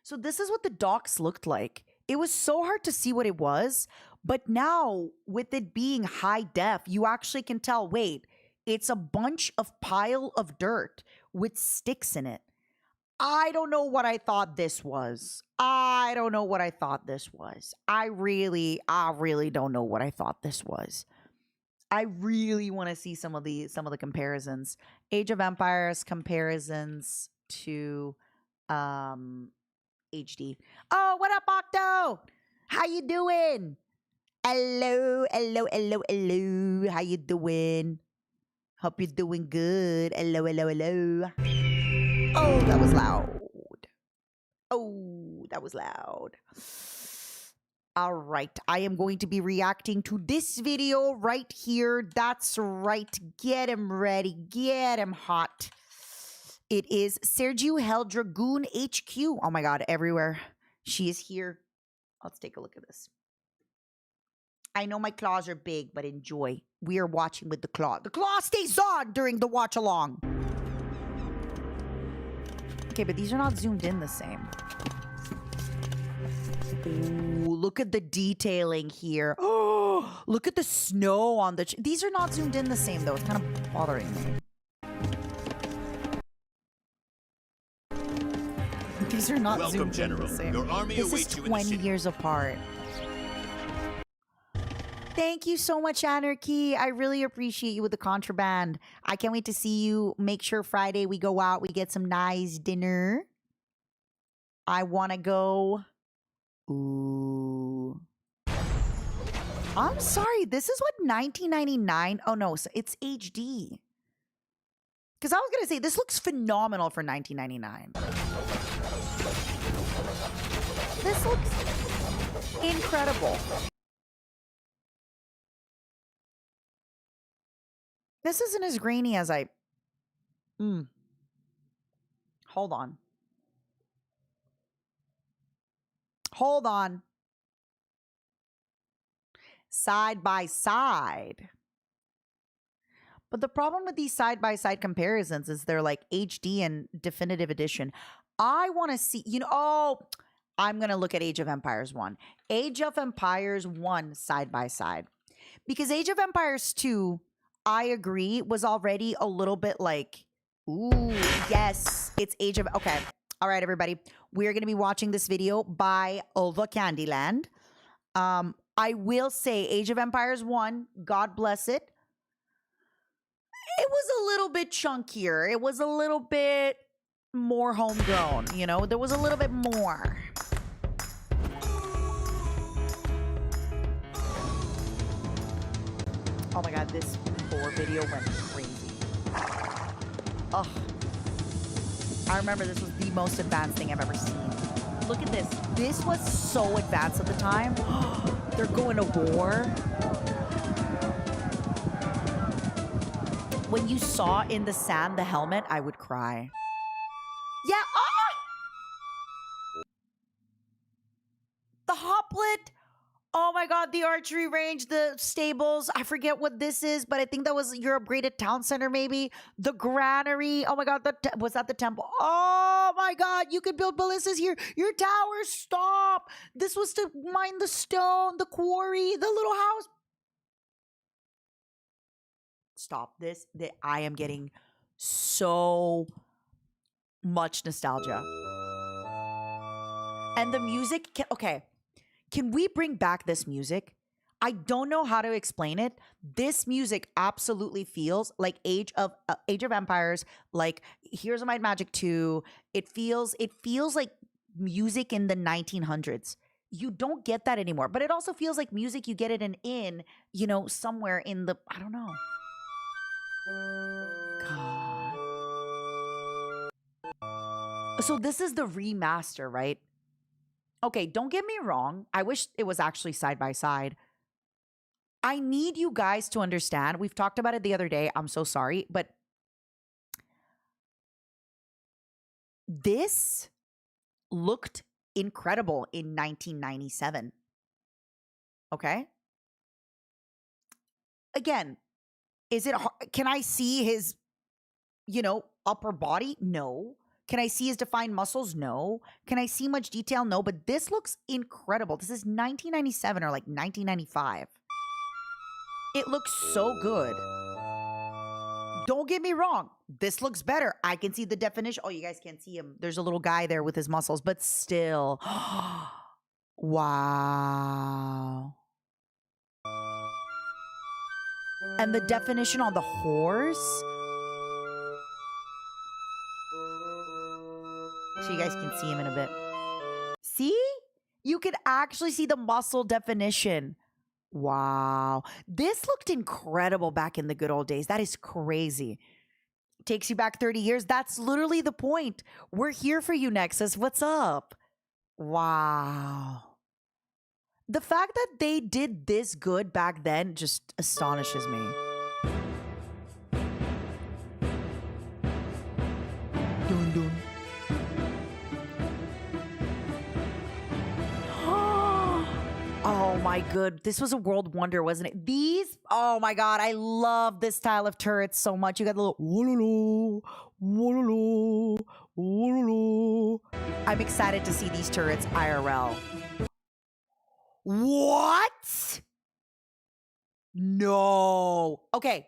Speaker 1: So this is what the docs looked like. It was so hard to see what it was, but now with it being high def, you actually can tell, wait, it's a bunch of pile of dirt with sticks in it. I don't know what I thought this was. I don't know what I thought this was. I really don't know what I thought this was. I really want to see some of the comparisons. Age of Empires comparisons to HD. Oh, what up, Octo? How you doing? Hello. How you doing? Hope you're doing good. Hello. Oh, that was loud. Oh, that was loud. All right. I am going to be reacting to this video right here. That's right. Get him ready. Get him hot. It is Sergio Hell Dragoon HQ. Oh my God, everywhere. She is here. Let's take a look at this. I know my claws are big, but enjoy. We are watching with the claw. The claw stays on during the watch along. Okay, but these are not zoomed in the same. Ooh, look at the detailing here. Oh, look at the snow on the... These are not zoomed in the same, though. It's kind of bothering me. These are not
Speaker 8: Welcome,
Speaker 1: zoomed
Speaker 8: General.
Speaker 1: in the same.
Speaker 8: Your army
Speaker 1: This is
Speaker 8: awaits you in the
Speaker 1: 20
Speaker 8: city.
Speaker 1: years apart. Thank you so much, Anarchy. I really appreciate you with the contraband. I can't wait to see you. Make sure Friday we go out, we get some nice dinner. I want to go. Ooh. I'm sorry. This is what 1999. Oh, no. So it's HD. Because I was going to say, this looks phenomenal for 1999. This looks incredible. This isn't as grainy as I... Hold on. Hold on. Side by side. But the problem with these side-by-side comparisons is they're like HD and definitive edition. I want to see, I'm going to look at Age of Empires 1. Age of Empires 1 side-by-side. Because Age of Empires 2, I agree, was already a little bit like, ooh, yes, it's Age of... Okay. All right, everybody. We're going to be watching this video by The Candyland. I will say Age of Empires 1, God bless it. It was a little bit chunkier. It was a little bit more homegrown, There was a little bit more. Oh my God, this 4 video went crazy. Ugh. I remember this was the most advanced thing I've ever seen. Look at this. This was so advanced at the time. They're going to war. When you saw in the sand the helmet, I would cry. Yeah. The hoplet. Oh my God, the archery range, the stables. I forget what this is, but I think that was your upgraded town center, maybe. The granary. Oh my God, was that the temple? Oh my God, you could build ballistas here. Your towers, stop. This was to mine the stone, the quarry, the little house. Stop this. I am getting so much nostalgia. And the music, can we bring back this music? I don't know how to explain it. This music absolutely feels like Age of Empires, like Heroes of Might and Magic 2. It feels like music in the 1900s. You don't get that anymore. But it also feels like music you get it in, somewhere in the, I don't know. God. So this is the remaster, right? Okay, don't get me wrong. I wish it was actually side by side. I need you guys to understand. We've talked about it the other day. I'm so sorry, but this looked incredible in 1997. Okay? Again, is it hard? Can I see his, upper body? No. Can I see his defined muscles? No. Can I see much detail? No. But this looks incredible. This is 1997 or like 1995. It looks so good. Don't get me wrong. This looks better. I can see the definition. Oh, you guys can't see him. There's a little guy there with his muscles, but still. Wow. And the definition on the horse. So you guys can see him in a bit. See? You can actually see the muscle definition. Wow. This looked incredible back in the good old days. That is crazy. Takes you back 30 years. That's literally the point. We're here for you, Nexus. What's up? Wow. The fact that they did this good back then just astonishes me. Dun, dun. Oh my good. This was a world wonder, wasn't it? These, oh my God, I love this style of turrets so much. You got the little wololo, wololo, wololo. I'm excited to see these turrets IRL. What? No. Okay.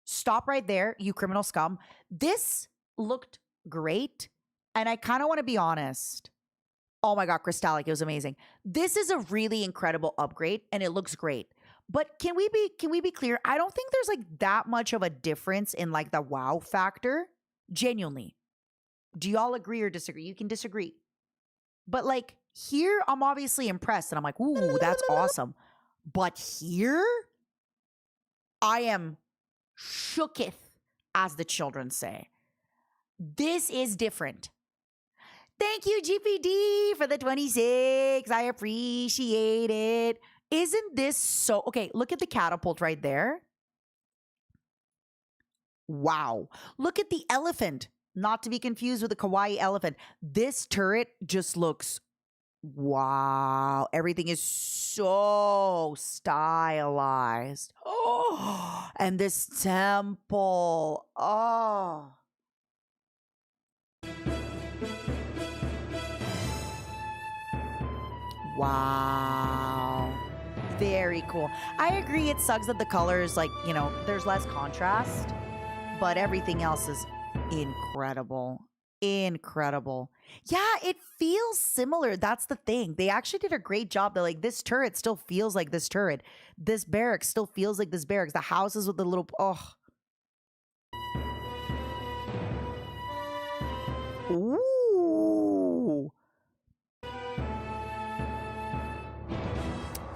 Speaker 1: Stop right there, you criminal scum. This looked great, and I kind of want to be honest. Oh my God, Crystallic, it was amazing. This is a really incredible upgrade, and it looks great. But can we be clear? I don't think there's like that much of a difference in like the wow factor. Genuinely. Do y'all agree or disagree? You can disagree. But like here, I'm obviously impressed, and I'm like, ooh, that's awesome. But here, I am shooketh, as the children say. This is different. Thank you, GPD, for the 26. I appreciate it. Isn't this so... Okay, look at the catapult right there. Wow. Look at the elephant. Not to be confused with the kawaii elephant. This turret just looks... Wow. Everything is so stylized. Oh, and this temple. Oh. Wow. Very cool. I agree it sucks that the colors, like, there's less contrast, but everything else is incredible. Incredible. Yeah, it feels similar. That's the thing. They actually did a great job. They're like, this turret still feels like this turret. This barracks still feels like this barracks. The houses with the little... Oh. Ooh.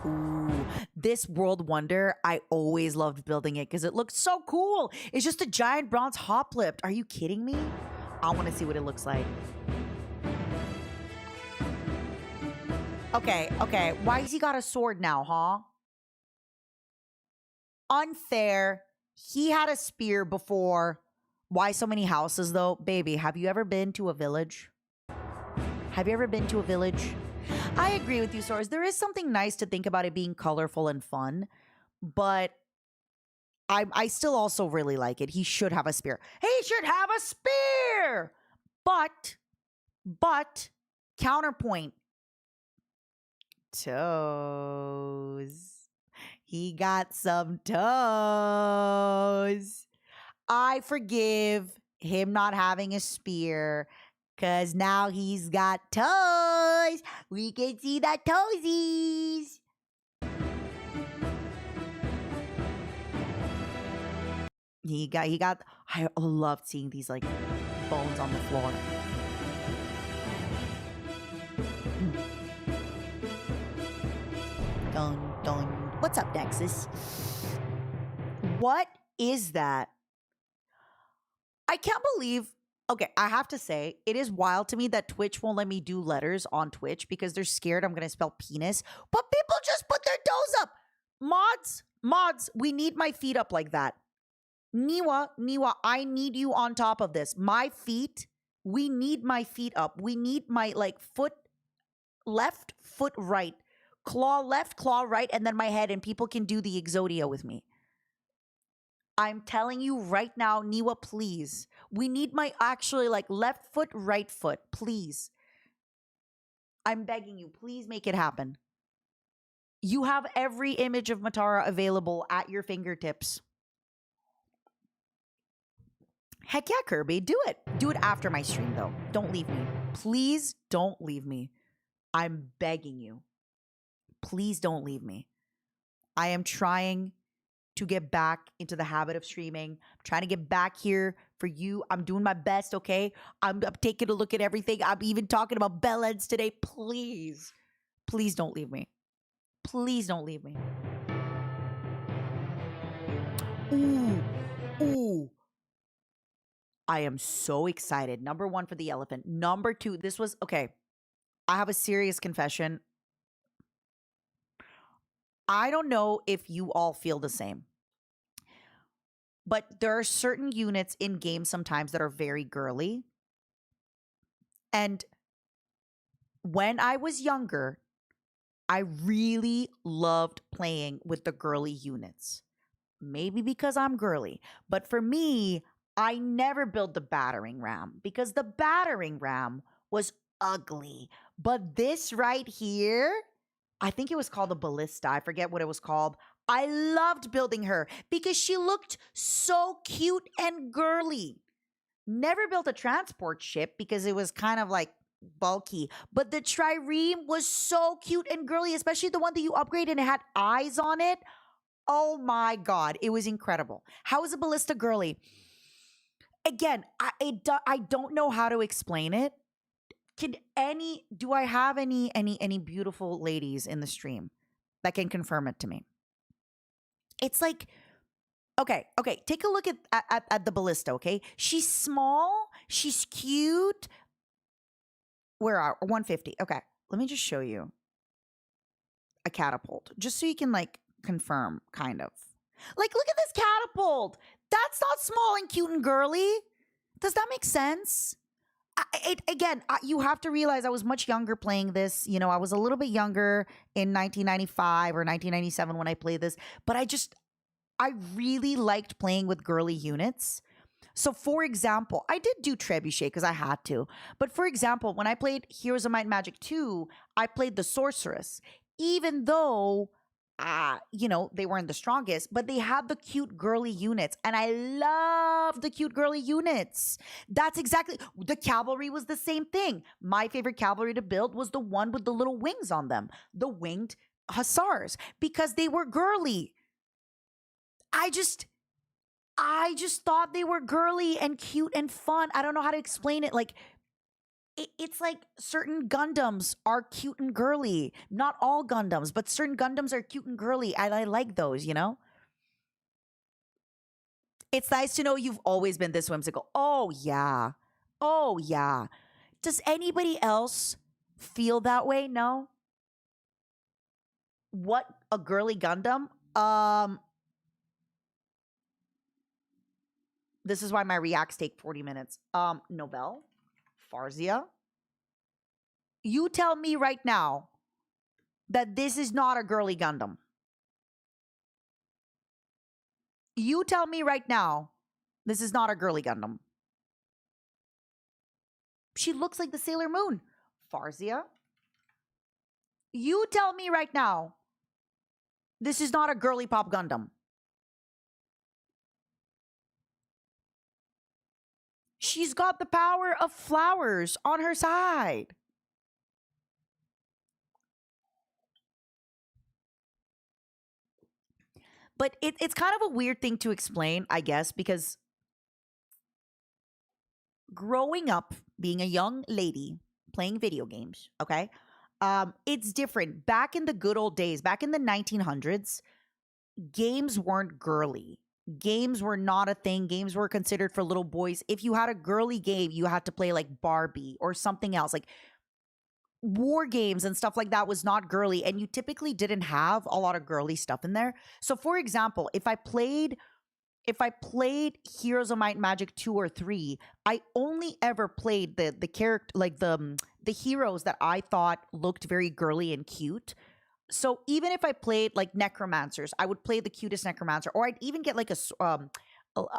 Speaker 1: Ooh, this world wonder, I always loved building it because it looked so cool. It's just a giant bronze hoplift. Are you kidding me? I want to see what it looks like. Okay. Why has he got a sword now, huh? Unfair. He had a spear before. Why so many houses, though? Baby, have you ever been to a village? Have you ever been to a village? I agree with you, Soros. There is something nice to think about it being colorful and fun, but I still also really like it. He should have a spear. He should have a spear! But, counterpoint. Toes. He got some toes. I forgive him not having a spear, because now he's got toes. We can see the toesies. He got, I loved seeing these like bones on the floor. Dun, dun. What's up, Nexus? What is that? I can't believe. Okay, I have to say, it is wild to me that Twitch won't let me do letters on Twitch because they're scared I'm going to spell penis. But people just put their toes up. Mods, we need my feet up like that. Niwa, I need you on top of this. My feet, we need my feet up. We need my like foot left, foot right, claw left, claw right, and then my head, and people can do the Exodia with me. I'm telling you right now, Niwa, please. We need my actually like left foot, right foot, please. I'm begging you, please make it happen. You have every image of Matara available at your fingertips. Heck yeah, Kirby, do it. Do it after my stream, though. Don't leave me. Please don't leave me. I'm begging you. Please don't leave me. I am trying to get back into the habit of streaming. I'm trying to get back here for you. I'm doing my best, okay? I'm taking a look at everything. I'm even talking about bellends today. Please, please don't leave me. Please don't leave me. Ooh. I am so excited. Number 1 for the elephant. Number 2, this was, okay, I have a serious confession. I don't know if you all feel the same. But there are certain units in games sometimes that are very girly. And when I was younger, I really loved playing with the girly units. Maybe because I'm girly. But for me, I never built the battering ram because the battering ram was ugly. But this right here, I think it was called the ballista. I forget what it was called. I loved building her because she looked so cute and girly. Never built a transport ship because it was kind of like bulky. But the trireme was so cute and girly, especially the one that you upgrade and it had eyes on it. Oh my God, it was incredible. How is a ballista girly? Again, I don't know how to explain it. Do I have any beautiful ladies in the stream that can confirm it to me? It's like, okay, take a look at the ballista, okay? She's small, she's cute. Where are 150? Okay, let me just show you a catapult, just so you can like confirm, kind of. Like, look at this catapult. That's not small and cute and girly. Does that make sense? You have to realize I was much younger playing this. You know, I was a little bit younger in 1995 or 1997 when I played this. But I really liked playing with girly units. So, for example, I did do Trebuchet because I had to. But for example, when I played Heroes of Might and Magic 2, I played the Sorceress. Even though they weren't the strongest, but they had the cute girly units. And I love the cute girly units. That's exactly, the cavalry was the same thing. My favorite cavalry to build was the one with the little wings on them, the winged hussars, because they were girly. I just thought they were girly and cute and fun. I don't know how to explain it. Like, it's like certain Gundams are cute and girly. Not all Gundams, but certain Gundams are cute and girly. I like those, you know? It's nice to know you've always been this whimsical. Oh, yeah. Oh, yeah. Does anybody else feel that way? No? What? A girly Gundam? This is why my reacts take 40 minutes. Nobel? Farzia? You tell me right now that this is not a girly Gundam. You tell me right now this is not a girly Gundam. She looks like the Sailor Moon. Farzia? You tell me right now this is not a girly pop Gundam. She's got the power of flowers on her side. But it's kind of a weird thing to explain, I guess, because growing up, being a young lady playing video games, okay, it's different. Back in the good old days, back in the 1900s, games weren't girly. Games were not a thing. Games were considered for little boys. If you had a girly game, you had to play like Barbie or something else. Like war games and stuff like that was not girly, and you typically didn't have a lot of girly stuff in there. So for example, if I played Heroes of Might and Magic 2 or 3, I only ever played the character, like the heroes that I thought looked very girly and cute. So even if I played like necromancers, I would play the cutest necromancer, or I'd even get like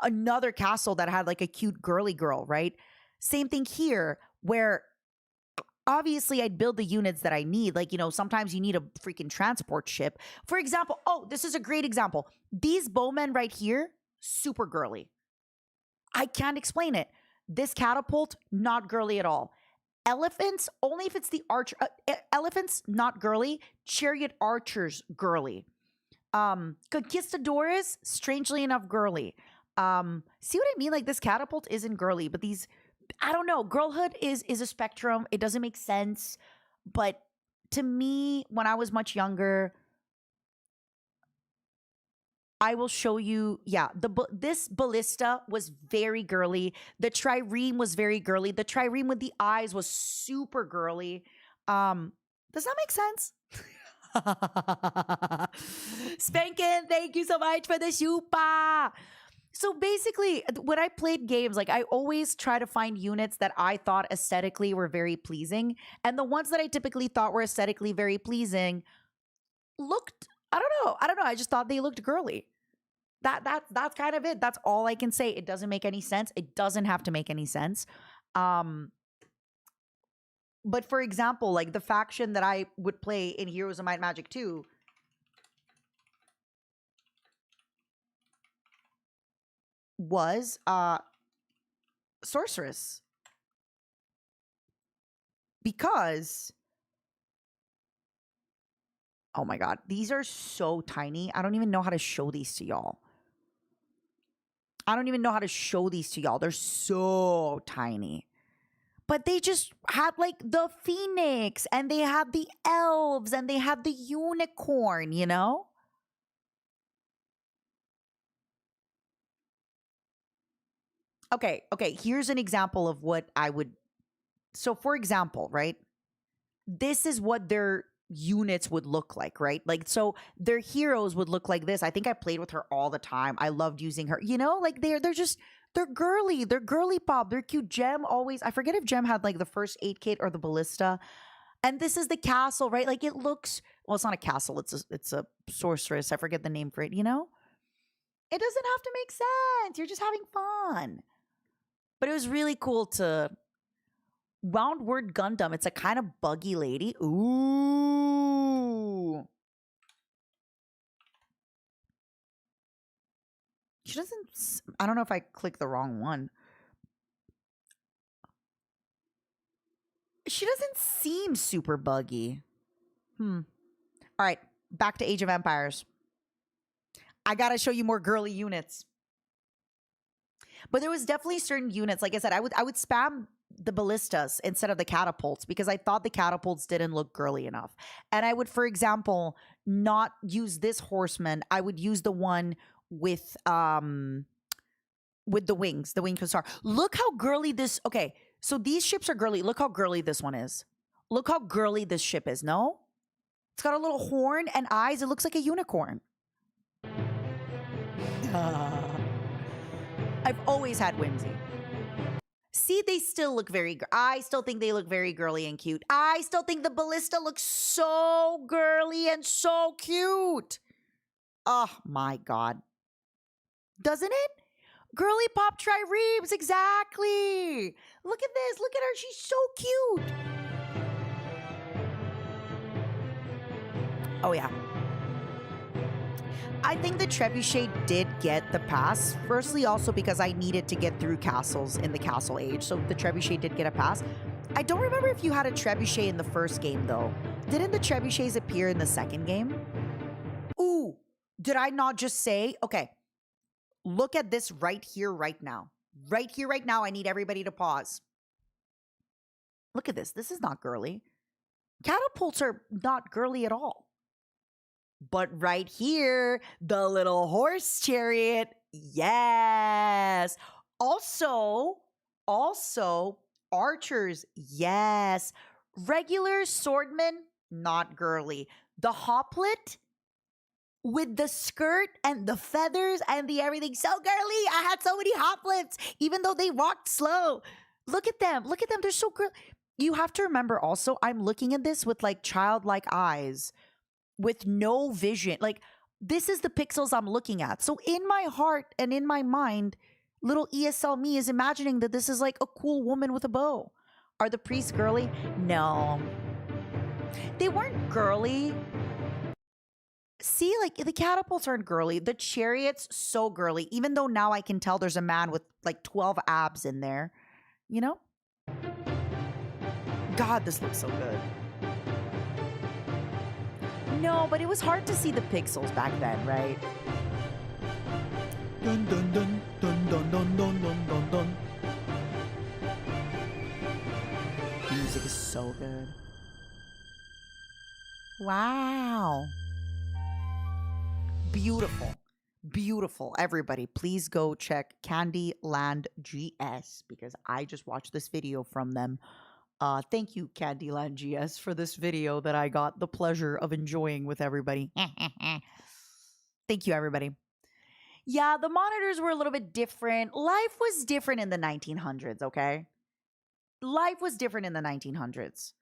Speaker 1: another castle that had like a cute girly girl, right? Same thing here, where obviously I'd build the units that I need. Like, you know, sometimes you need a freaking transport ship. For example, oh, this is a great example. These bowmen right here, super girly. I can't explain it. This catapult, not girly at all. Elephants, only if it's the archer. Elephants, not girly. Chariot archers, girly. Conquistadores, strangely enough, girly. See what I mean? Like, this catapult isn't girly, but these, I don't know. Girlhood is a spectrum. It doesn't make sense. But to me, when I was much younger, I will show you. Yeah, this ballista was very girly. The trireme was very girly. The trireme with the eyes was super girly. Does that make sense? Spankin, thank you so much for the shupa. So basically, when I played games, like I always try to find units that I thought aesthetically were very pleasing, and the ones that I typically thought were aesthetically very pleasing looked, I don't know. I just thought they looked girly. That's kind of it. That's all I can say. It doesn't make any sense. It doesn't have to make any sense. But for example, like the faction that I would play in Heroes of Might and Magic 2 was Sorceress. Because, oh my God, these are so tiny. I don't even know how to show these to y'all. They're so tiny. But they just had like the phoenix, and they had the elves, and they had the unicorn, you know? Okay, here's an example of what I would. So for example, right? This is what their units would look like, right? Like, so their heroes would look like this. I think I played with her all the time. I loved using her. You know, like they're girly. They're girly pop. They're cute. Gem always, I forget if Gem had like the first 8 kit or the ballista. And this is the castle, right? Like it looks, well, it's not a castle. It's a sorceress. I forget the name for it, you know? It doesn't have to make sense. You're just having fun. But it was really cool to Woundward Gundam. It's a kind of buggy lady. Ooh. She doesn't, I don't know if I clicked the wrong one. She doesn't seem super buggy. All right, back to Age of Empires. I gotta show you more girly units. But there was definitely certain units, like I said, I would spam the ballistas instead of the catapults because I thought the catapults didn't look girly enough. And I would, for example, not use this horseman. I would use the one with the wings, the winged hussar. Look how girly this. Okay, so these ships are girly. Look how girly this one is. Look how girly this ship is. No, it's got a little horn and eyes. It looks like a unicorn. I've always had whimsy. See, they still look I still think they look very girly and cute. I still think the ballista looks so girly and so cute. Oh my God. Doesn't it? Girly pop triremes, exactly. Look at this. Look at her. She's so cute. Oh yeah. I think the trebuchet did get the pass. Firstly, also because I needed to get through castles in the castle age, so the trebuchet did get a pass. I don't remember if you had a trebuchet in the first game, though. Didn't the trebuchets appear in the second game? Ooh, did I not just say, okay, look at this right here, right now. Right here, right now, I need everybody to pause. Look at this. This is not girly. Catapults are not girly at all. But right here, the little horse chariot, yes. Also, archers, yes. Regular swordmen, not girly. The hoplet with the skirt and the feathers and the everything, so girly. I had so many hoplets, even though they walked slow. Look at them. Look at them. They're so girly. You have to remember also, I'm looking at this with like childlike eyes, with no vision. Like, this is the pixels I'm looking at. So in my heart and in my mind, little ESL me is imagining that this is like a cool woman with a bow. Are the priests girly? No. They weren't girly. See, like, the catapults aren't girly. The chariot's so girly, even though now I can tell there's a man with like 12 abs in there, you know? God, this looks so good. No, but it was hard to see the pixels back then, right? Dun dun dun dun dun dun dun dun dun dun. Music is so good. Wow. Beautiful. Beautiful. Everybody, please go check Candyland GS because I just watched this video from them. Thank you, Candyland GS, for this video that I got the pleasure of enjoying with everybody. Thank you, everybody. Yeah, the monitors were a little bit different. Life was different in the 1900s, okay? Life was different in the 1900s.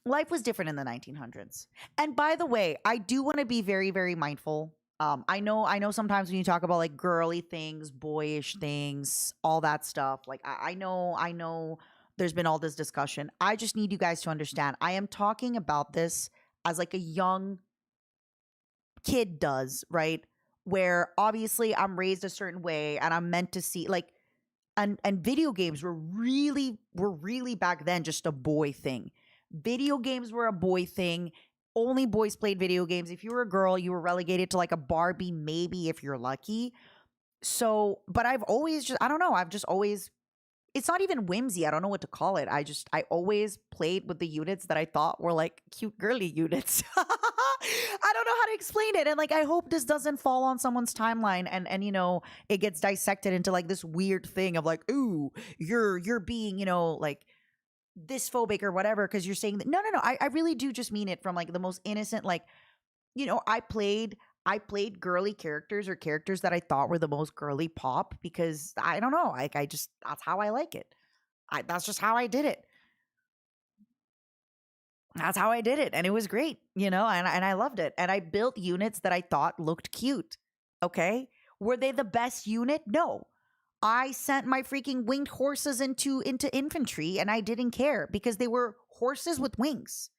Speaker 1: Life was different in the 1900s. And by the way, I do want to be very, very mindful. I know sometimes when you talk about like girly things, boyish things, all that stuff, like I know there's been all this discussion. I just need you guys to understand. I am talking about this as like a young kid does, right? Where obviously I'm raised a certain way and I'm meant to see like and video games were really back then just a boy thing. Video games were a boy thing. Only boys played video games. If you were a girl, you were relegated to like a Barbie, maybe if you're lucky. So, but I've always I've just always, it's not even whimsy. I don't know what to call it. I always played with the units that I thought were like cute girly units. I don't know how to explain it. And like, I hope this doesn't fall on someone's timeline and you know, it gets dissected into like this weird thing of like, ooh, you're being, you know, like this phobic or whatever because you're saying that. No. I really do just mean it from like the most innocent, like, you know, I played girly characters or characters that I thought were the most girly pop because I don't know, like I just, that's how I like it. That's just how I did it. That's how I did it. And it was great, you know, and I loved it. And I built units that I thought looked cute. Okay. Were they the best unit? No. I sent my freaking winged horses into infantry and I didn't care because they were horses with wings.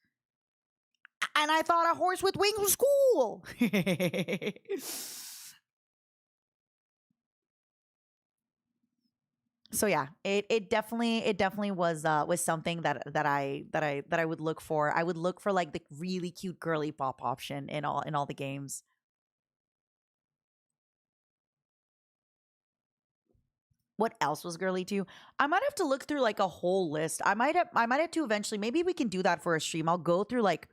Speaker 1: And I thought a horse with wings was cool. So yeah, it definitely was something that I would look for. I would look for like the really cute girly pop option in all the games. What else was girly too? I might have to look through like a whole list. I might have to eventually. Maybe we can do that for a stream. I'll go through like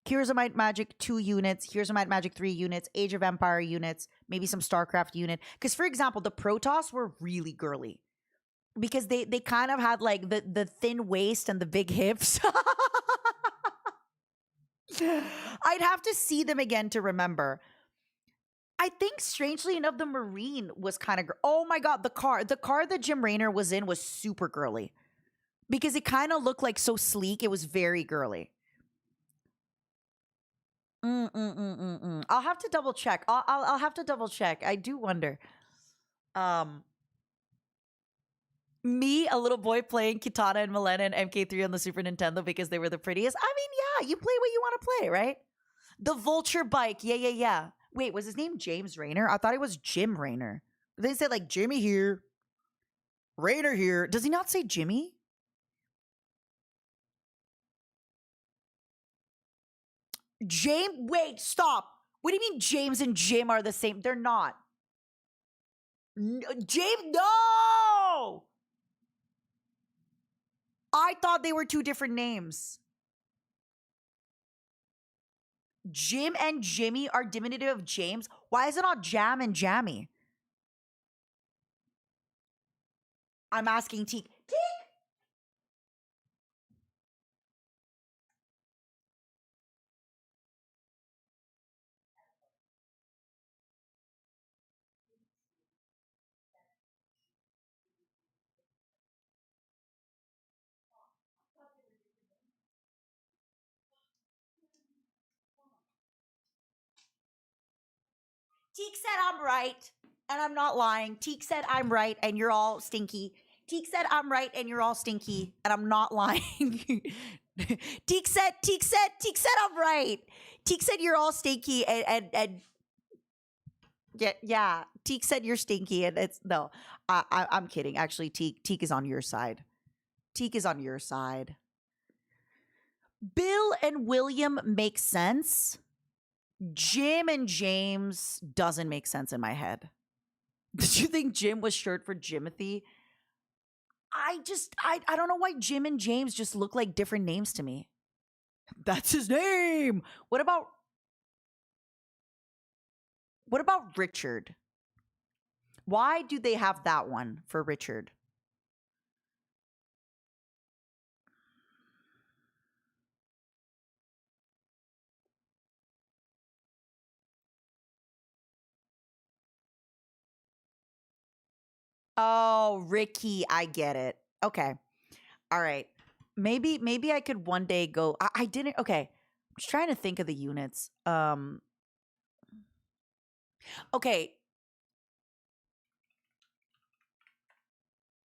Speaker 1: Heroes of Might Magic 2 units, Heroes of Might Magic 3 units, Age of Empire units, maybe some StarCraft unit. Because for example, the Protoss were really girly. Because they kind of had like the thin waist and the big hips. I'd have to see them again to remember. I think, strangely enough, the Marine was kind of... Oh my God, the car that Jim Raynor was in was super girly. Because it kind of looked like so sleek. It was very girly. I'll have to double check. I'll have to double check. I do wonder. Me, a little boy playing Kitana and Milena and MK3 on the Super Nintendo because they were the prettiest. I mean, yeah, you play what you want to play, right? The Vulture bike. Yeah. Wait, was his name James Rayner? I thought it was Jim Rayner. They said like Jimmy here, Rayner here. Does he not say Jimmy? James, wait, stop. What do you mean James and Jim are the same? They're not. James, no! I thought they were two different names. Jim and Jimmy are diminutive of James. Why is it not Jam and Jammy? I'm asking Teak. Teak! Teak said I'm right, and I'm not lying. Teak said I'm right, and you're all stinky. Teak said I'm right, and you're all stinky, and I'm not lying. Teak said I'm right. Teak said you're all stinky, and yeah. Teak said you're stinky, and it's no. I'm kidding. Actually, Teak is on your side. Teak is on your side. Bill and William make sense. Jim and James doesn't make sense in my head. Did you think Jim was short for Jimothy? I don't know why Jim and James just look like different names to me. That's his name. What about Richard? Why do they have that one for Richard? Oh, Ricky, I get it. Okay. All right. Maybe I could one day go. I didn't. Okay. I'm just trying to think of the units. Okay.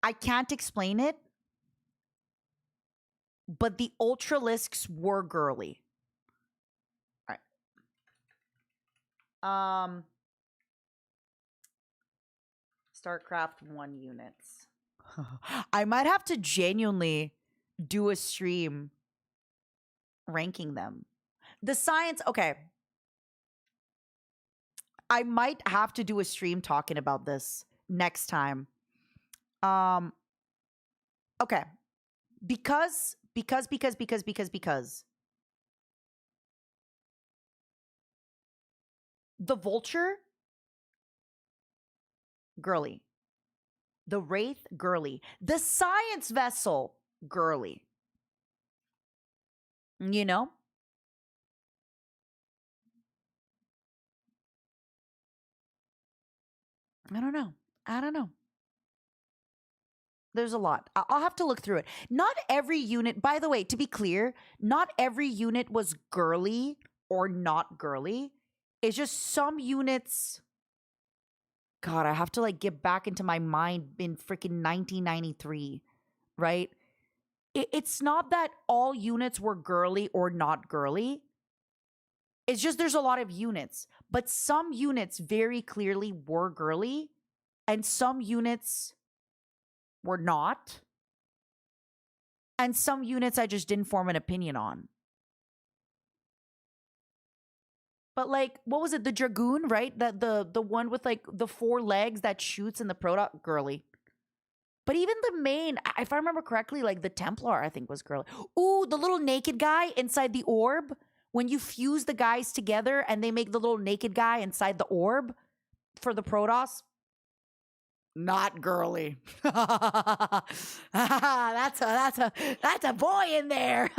Speaker 1: I can't explain it, but the Ultralisks were girly. All right. StarCraft 1 units. I might have to genuinely do a stream ranking them. The science, okay. I might have to do a stream talking about this next time. Okay. Because the Vulture, girly. The Wraith, girly. The Science Vessel, girly. You know? I don't know. There's a lot. I'll have to look through it. Not every unit, by the way, to be clear, not every unit was girly or not girly. It's just some units. God, I have to like get back into my mind in freaking 1993, right? It's not that all units were girly or not girly. It's just there's a lot of units, but some units very clearly were girly and some units were not. And some units I just didn't form an opinion on. But like, what was it? The Dragoon, right? That the one with like the 4 legs that shoots in the Proto, girly. But even the main, if I remember correctly, like the Templar, I think was girly. Ooh, the little naked guy inside the orb. When you fuse the guys together and they make the little naked guy inside the orb for the Protoss. Not girly. that's a boy in there.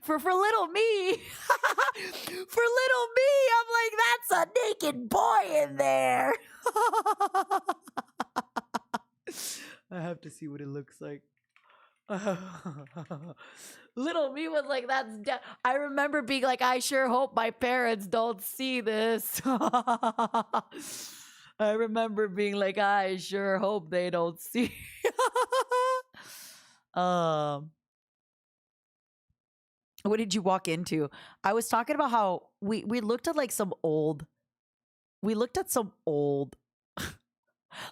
Speaker 1: For little me. For little me, I'm like, that's a naked boy in there. I have to see what it looks like. Little me was like, I remember being like, I sure hope my parents don't see this. I remember being like, I sure hope they don't see. What did you walk into? I was talking about how we looked at like some old we looked at some old.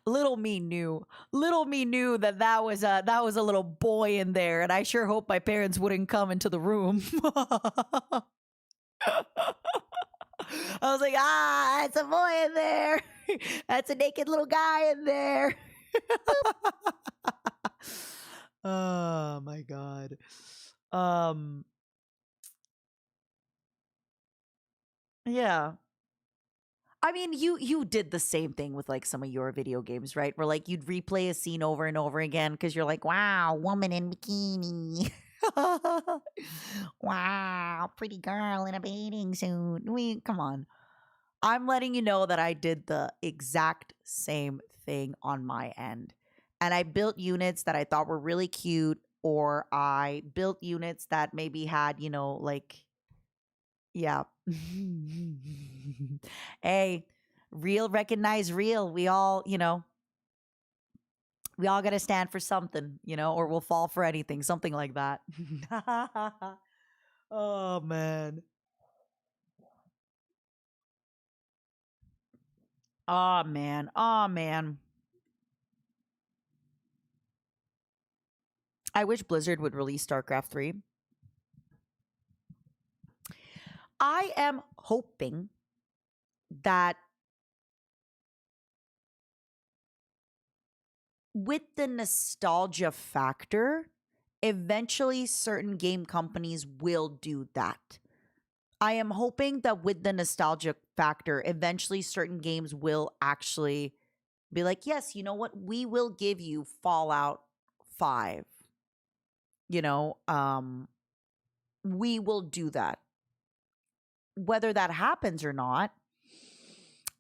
Speaker 1: Little me knew that that was a little boy in there, and I sure hope my parents wouldn't come into the room. I was like, it's a boy in there. That's a naked little guy in there. Oh my god. Yeah. I mean, you did the same thing with like some of your video games, right? Where like you'd replay a scene over and over again because you're like, wow, woman in bikini. Wow, pretty girl in a bathing suit. Come on. I'm letting you know that I did the exact same thing on my end. And I built units that I thought were really cute, or I built units that maybe had, like, yeah. Hey, real recognize real. We all, we all got to stand for something, or we'll fall for anything, something like that. Oh, man. Oh, man. Oh, man. I wish Blizzard would release StarCraft 3. I am hoping that with the nostalgia factor, eventually certain game companies will do that. I am hoping that with the nostalgia factor, eventually certain games will actually be like, yes, you know what? We will give you Fallout 5. We will do that. Whether that happens or not,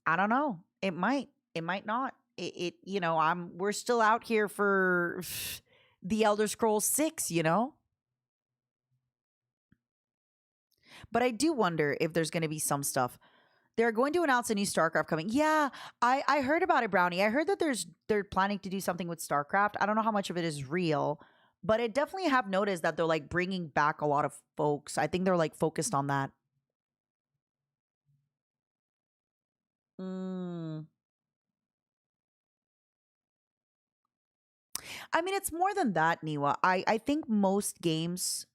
Speaker 1: I don't know. It might. It might not. We're still out here for the Elder Scrolls 6, But I do wonder if there's going to be some stuff. They're going to announce a new StarCraft coming. Yeah, I heard about it, Brownie. I heard that they're planning to do something with StarCraft. I don't know how much of it is real, but I definitely have noticed that they're like bringing back a lot of folks. I think they're like focused on that. I mean, it's more than that, Niwa. I think most games,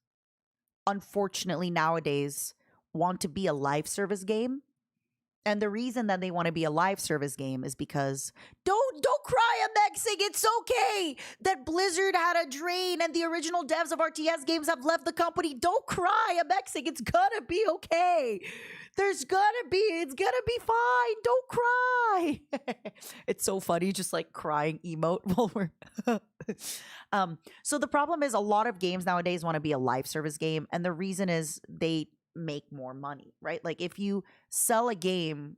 Speaker 1: unfortunately, nowadays want to be a live service game. And the reason that they want to be a live service game is because don't cry, Amexing. It's okay that Blizzard had a drain and the original devs of RTS games have left the company. Don't cry, Amexing. It's gonna be okay. It's gonna be fine. Don't cry. It's so funny, just like crying emote while we're so the problem is a lot of games nowadays want to be a live service game, and the reason is they make more money, right? Like if they sell a game,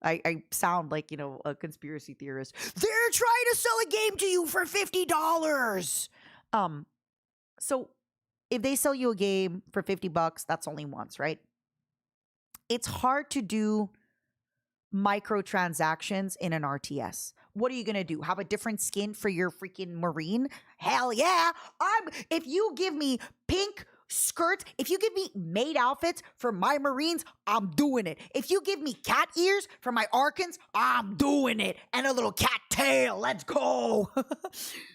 Speaker 1: I sound like, a conspiracy theorist. They're trying to sell a game to you for $50. So if they sell you a game for $50, that's only once, right? It's hard to do microtransactions in an RTS. What are you going to do? Have a different skin for your freaking Marine? Hell yeah. If you give me pink skirts, if you give me maid outfits for my Marines, I'm doing it. If you give me cat ears for my Arkans, I'm doing it. And a little cat tail. Let's go.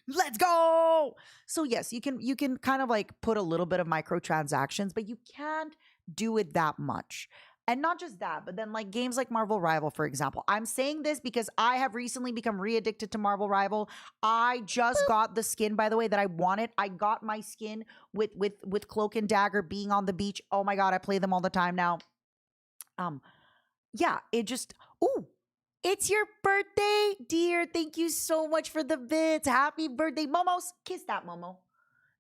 Speaker 1: Let's go. So yes, you can kind of like put a little bit of microtransactions, but you can't do it that much. And not just that, but then like games like Marvel Rival, for example. I'm saying this because I have recently become re-addicted to Marvel Rival. I just got the skin, by the way, that I wanted. I got my skin with Cloak and Dagger being on the beach. Oh my God, I play them all the time now. Yeah, it's your birthday, dear. Thank you so much for the bits. Happy birthday, Momos. Kiss that Momo.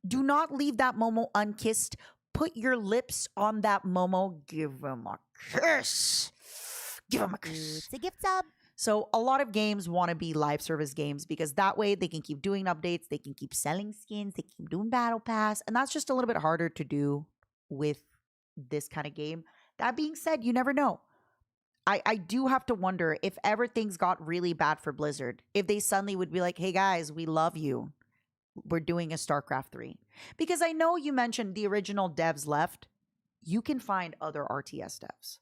Speaker 1: Do not leave that Momo unkissed. Put your lips on that Momo. Give him a kiss. Give him a kiss.
Speaker 2: It's a gift sub.
Speaker 1: So a lot of games want to be live service games because that way they can keep doing updates, they can keep selling skins, they can keep doing battle pass, and that's just a little bit harder to do with this kind of game. That being said, you never know. I do have to wonder if ever things got really bad for Blizzard, if they suddenly would be like, hey guys, we love you. We're doing a StarCraft 3. Because I know you mentioned the original devs left. You can find other RTS devs.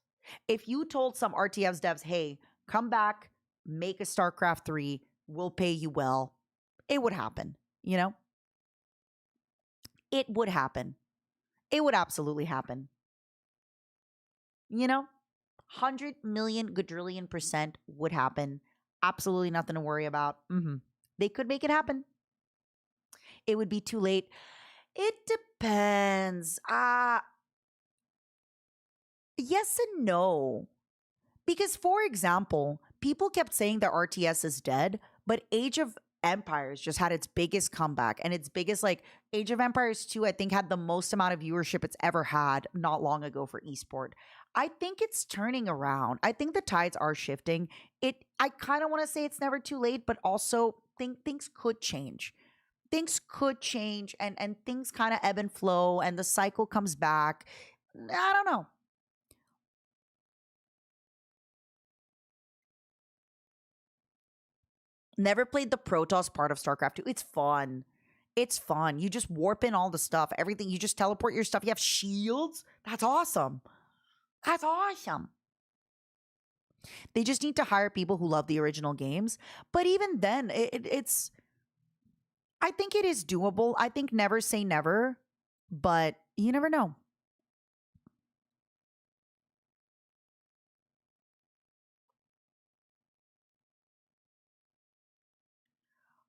Speaker 1: If you told some RTX devs, hey, come back, make a StarCraft 3, we'll pay you well, it would happen, you know? It would happen. It would absolutely happen. You know? 100 million quadrillion percent would happen. Absolutely nothing to worry about. They could make it happen. It would be too late. It depends. Yes and no. Because, for example, people kept saying that RTS is dead, but Age of Empires just had its biggest comeback and its biggest, like, Age of Empires 2, I think, had the most amount of viewership it's ever had not long ago for esport. I think it's turning around. I think the tides are shifting. I kind of want to say it's never too late, but also think things could change. Things could change and things kind of ebb and flow and the cycle comes back. I don't know. Never played the Protoss part of StarCraft 2. It's fun. It's fun. You just warp in all the stuff, everything. You just teleport your stuff. You have shields. That's awesome. That's awesome. They just need to hire people who love the original games. But even then, it's. I think it is doable. I think never say never, but you never know.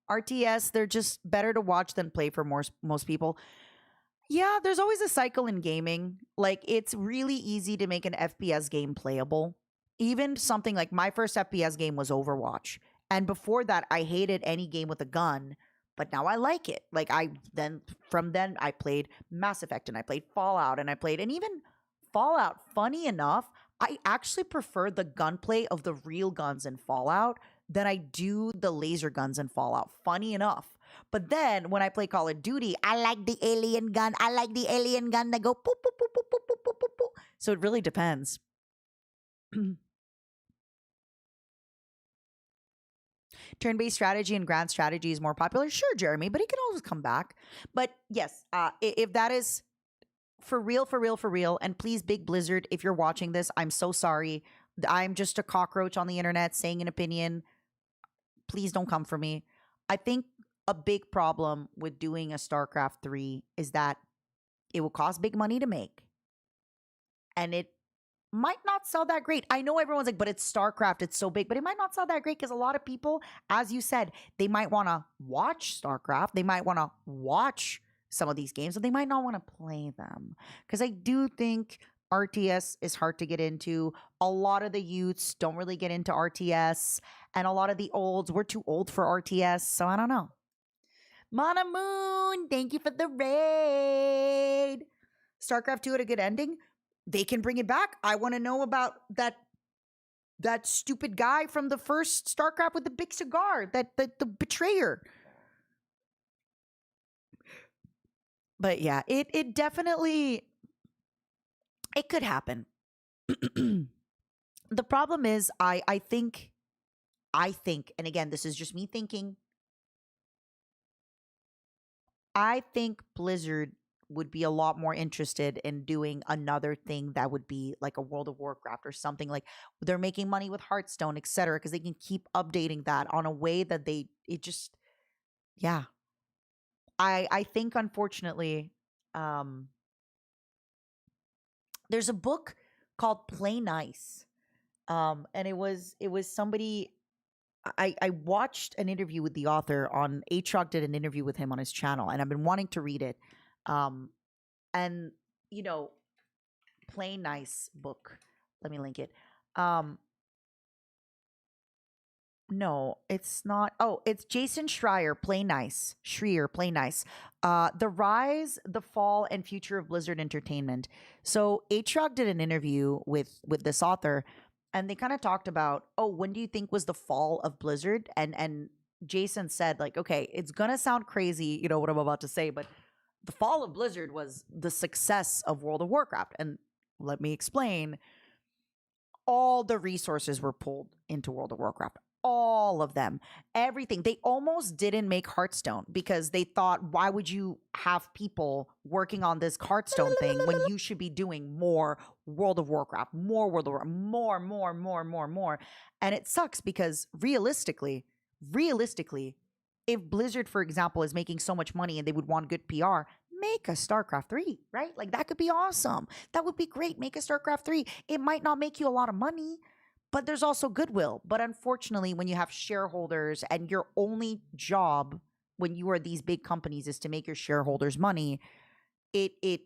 Speaker 1: RTS, they're just better to watch than play for most people. Yeah, there's always a cycle in gaming. Like, it's really easy to make an FPS game playable. Even something like my first FPS game was Overwatch. And before that, I hated any game with a gun, but now I like it. Like, from then, I played Mass Effect and I played Fallout and even Fallout, funny enough, I actually prefer the gunplay of the real guns in Fallout than I do the laser guns in Fallout. Funny enough. But then when I play Call of Duty, I like the alien gun. I like the alien gun that go poop, poop, poop, poop, poop, poop, poop, poop, poop. So it really depends. Turn-based strategy and grand strategy is more popular. Sure, Jeremy, but it can always come back. But yes, if that is for real, for real, for real, and please, Big Blizzard, if you're watching this, I'm so sorry. I'm just a cockroach on the internet saying an opinion. Please don't come for me. I think a big problem with doing a StarCraft 3 is that it will cost big money to make. And it might not sell that great. I know everyone's like, but it's StarCraft, it's so big, but it might not sell that great because a lot of people, as you said, they might want to watch StarCraft. They might want to watch some of these games, but they might not want to play them. Because I do think RTS is hard to get into. A lot of the youths don't really get into RTS. And a lot of the olds, we're too old for RTS. So I don't know. Mana Moon, thank you for the raid. StarCraft 2 had a good ending. They can bring it back. I want to know about that stupid guy from the first StarCraft with the big cigar, the betrayer. But yeah, it definitely it could happen. The problem is I think, and again, this is just me thinking, I think Blizzard would be a lot more interested in doing another thing that would be like a World of Warcraft or something like they're making money with Hearthstone, etc., because they can keep updating that on a way that yeah. I think unfortunately, there's a book called Play Nice. And it was somebody I watched an interview with the author on Atrog did an interview with him on his channel, and I've been wanting to read it. And Play Nice book. Let me link it. No, it's not. Oh, it's Jason Schreier, Play Nice. Play Nice. The Rise, the Fall, and Future of Blizzard Entertainment. So Atrog did an interview with this author, and they kind of talked about, when do you think was the fall of Blizzard? And Jason said, like, okay, it's gonna sound crazy, what I'm about to say, but the fall of Blizzard was the success of World of Warcraft. And let me explain. All the resources were pulled into World of Warcraft. All of them, everything. They almost didn't make Hearthstone because they thought, why would you have people working on this Hearthstone thing when you should be doing more World of Warcraft, more World of Warcraft, more. And it sucks because realistically, if Blizzard, for example, is making so much money and they would want good PR, make a StarCraft 3, right? Like that could be awesome. That would be great. Make a StarCraft 3. It might not make you a lot of money, but there's also goodwill. But unfortunately, when you have shareholders and your only job when you are these big companies is to make your shareholders money, it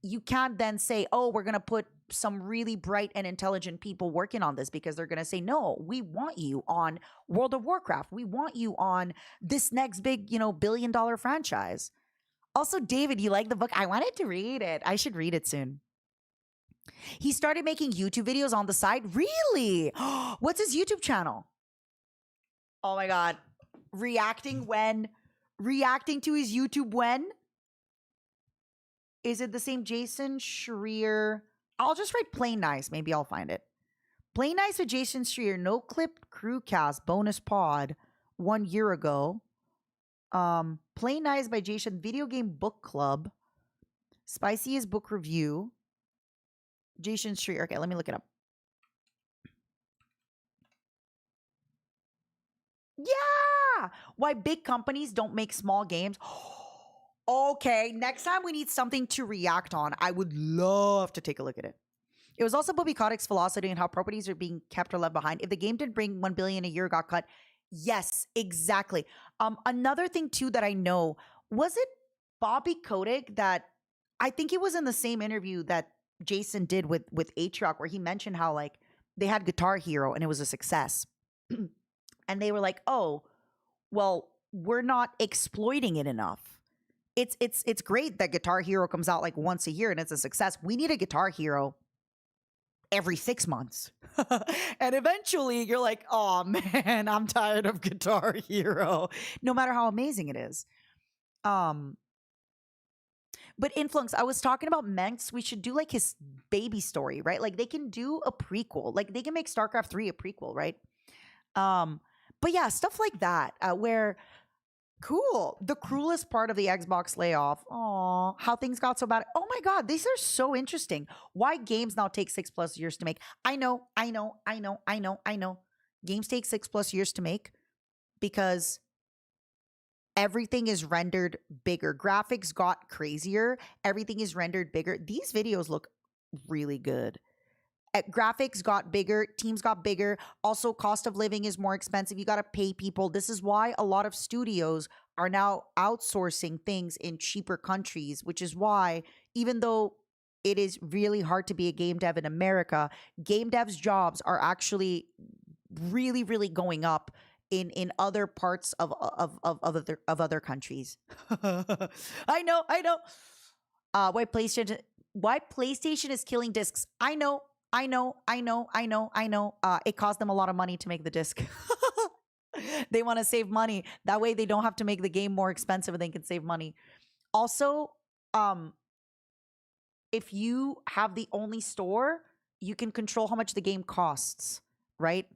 Speaker 1: you can't then say, oh, we're going to put some really bright and intelligent people working on this, because they're going to say, no, we want you on World of Warcraft. We want you on this next big, billion-dollar franchise. Also, David, you like the book? I wanted to read it. I should read it soon. He started making YouTube videos on the side. Really? What's his YouTube channel? Oh my God. Reacting to his YouTube when? Is it the same Jason Schreier? I'll just write Plain Nice. Maybe I'll find it. Plain Nice with Jason Schreier. No clip crewcast bonus pod 1 year ago. Plain Nice by Jason. Video game book club. Spiciest book review. Jason Schreier. Okay, let me look it up. Yeah! Why big companies don't make small games. Okay, next time we need something to react on. I would love to take a look at it. It was also Bobby Kotick's philosophy and how properties are being kept or left behind. If the game didn't bring 1 billion a year, got cut. Yes, exactly. Another thing too that I know, was it Bobby Kotick that, I think it was in the same interview that Jason did with Atrioc, where he mentioned how like they had Guitar Hero and it was a success. And they were like, oh, well, we're not exploiting it enough. It's great that Guitar Hero comes out like once a year and it's a success. We need a Guitar Hero every 6 months. And eventually you're like, oh man, I'm tired of Guitar Hero, no matter how amazing it is. But Influx, I was talking about Menks. We should do like his baby story, right? Like they can do a prequel. Like they can make StarCraft 3 a prequel, right? But yeah, stuff like that, where cool. The cruelest part of the Xbox layoff. Aw, how things got so bad. Oh my God, these are so interesting. Why games now take 6+ years to make. I know. Games take 6+ years to make because everything is rendered bigger. Graphics got crazier. Everything is rendered bigger. These videos look really good. Graphics got bigger, teams got bigger. Also, cost of living is more expensive. You got to pay people. This is why a lot of studios are now outsourcing things in cheaper countries, which is why, even though it is really hard to be a game dev in America, game devs' jobs are actually really, really going up in other parts of other countries. I know. Why PlayStation is killing discs. I know. It cost them a lot of money to make the disc. They want to save money. That way they don't have to make the game more expensive and they can save money. Also, if you have the only store, you can control how much the game costs, right?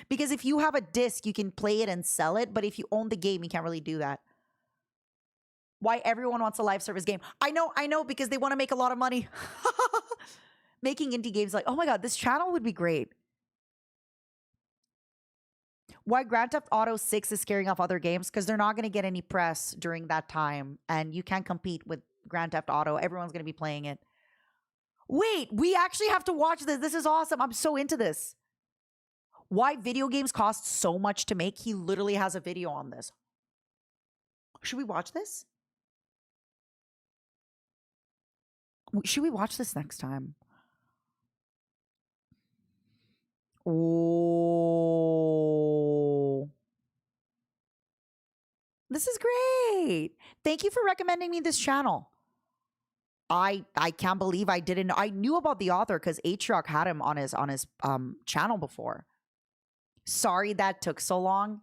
Speaker 1: Because if you have a disc, you can play it and sell it. But if you own the game, you can't really do that. Why everyone wants a live service game. I know, because they want to make a lot of money. Making indie games like, oh my God, this channel would be great. Why Grand Theft Auto 6 is scaring off other games? Because they're not going to get any press during that time. And you can't compete with Grand Theft Auto. Everyone's going to be playing it. Wait, we actually have to watch this. This is awesome. I'm so into this. Why video games cost so much to make? He literally has a video on this. Should we watch this? Should we watch this next time? Oh, this is great. Thank you for recommending me this channel. I can't believe I didn't know. I knew about the author because Atrioc had him on his channel before. Sorry that took so long.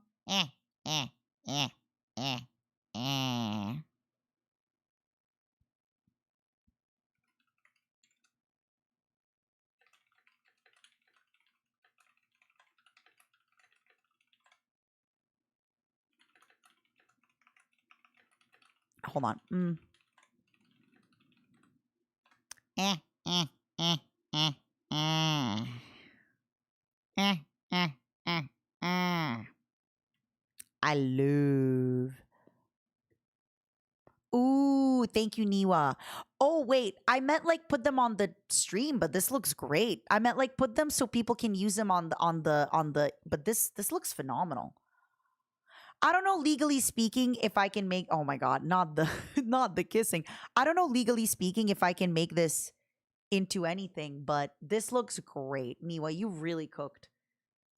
Speaker 1: Hold on. Eh, eh, eh, eh, eh. Eh, eh, eh, eh. I love. Ooh, thank you, Niwa. Oh, wait. I meant like put them on the stream, but this looks great. I meant like put them so people can use them on the but this looks phenomenal. I don't know legally speaking if I can make, oh my god, not the not the kissing. I don't know legally speaking if I can make this into anything, but this looks great. Niwa, you really cooked.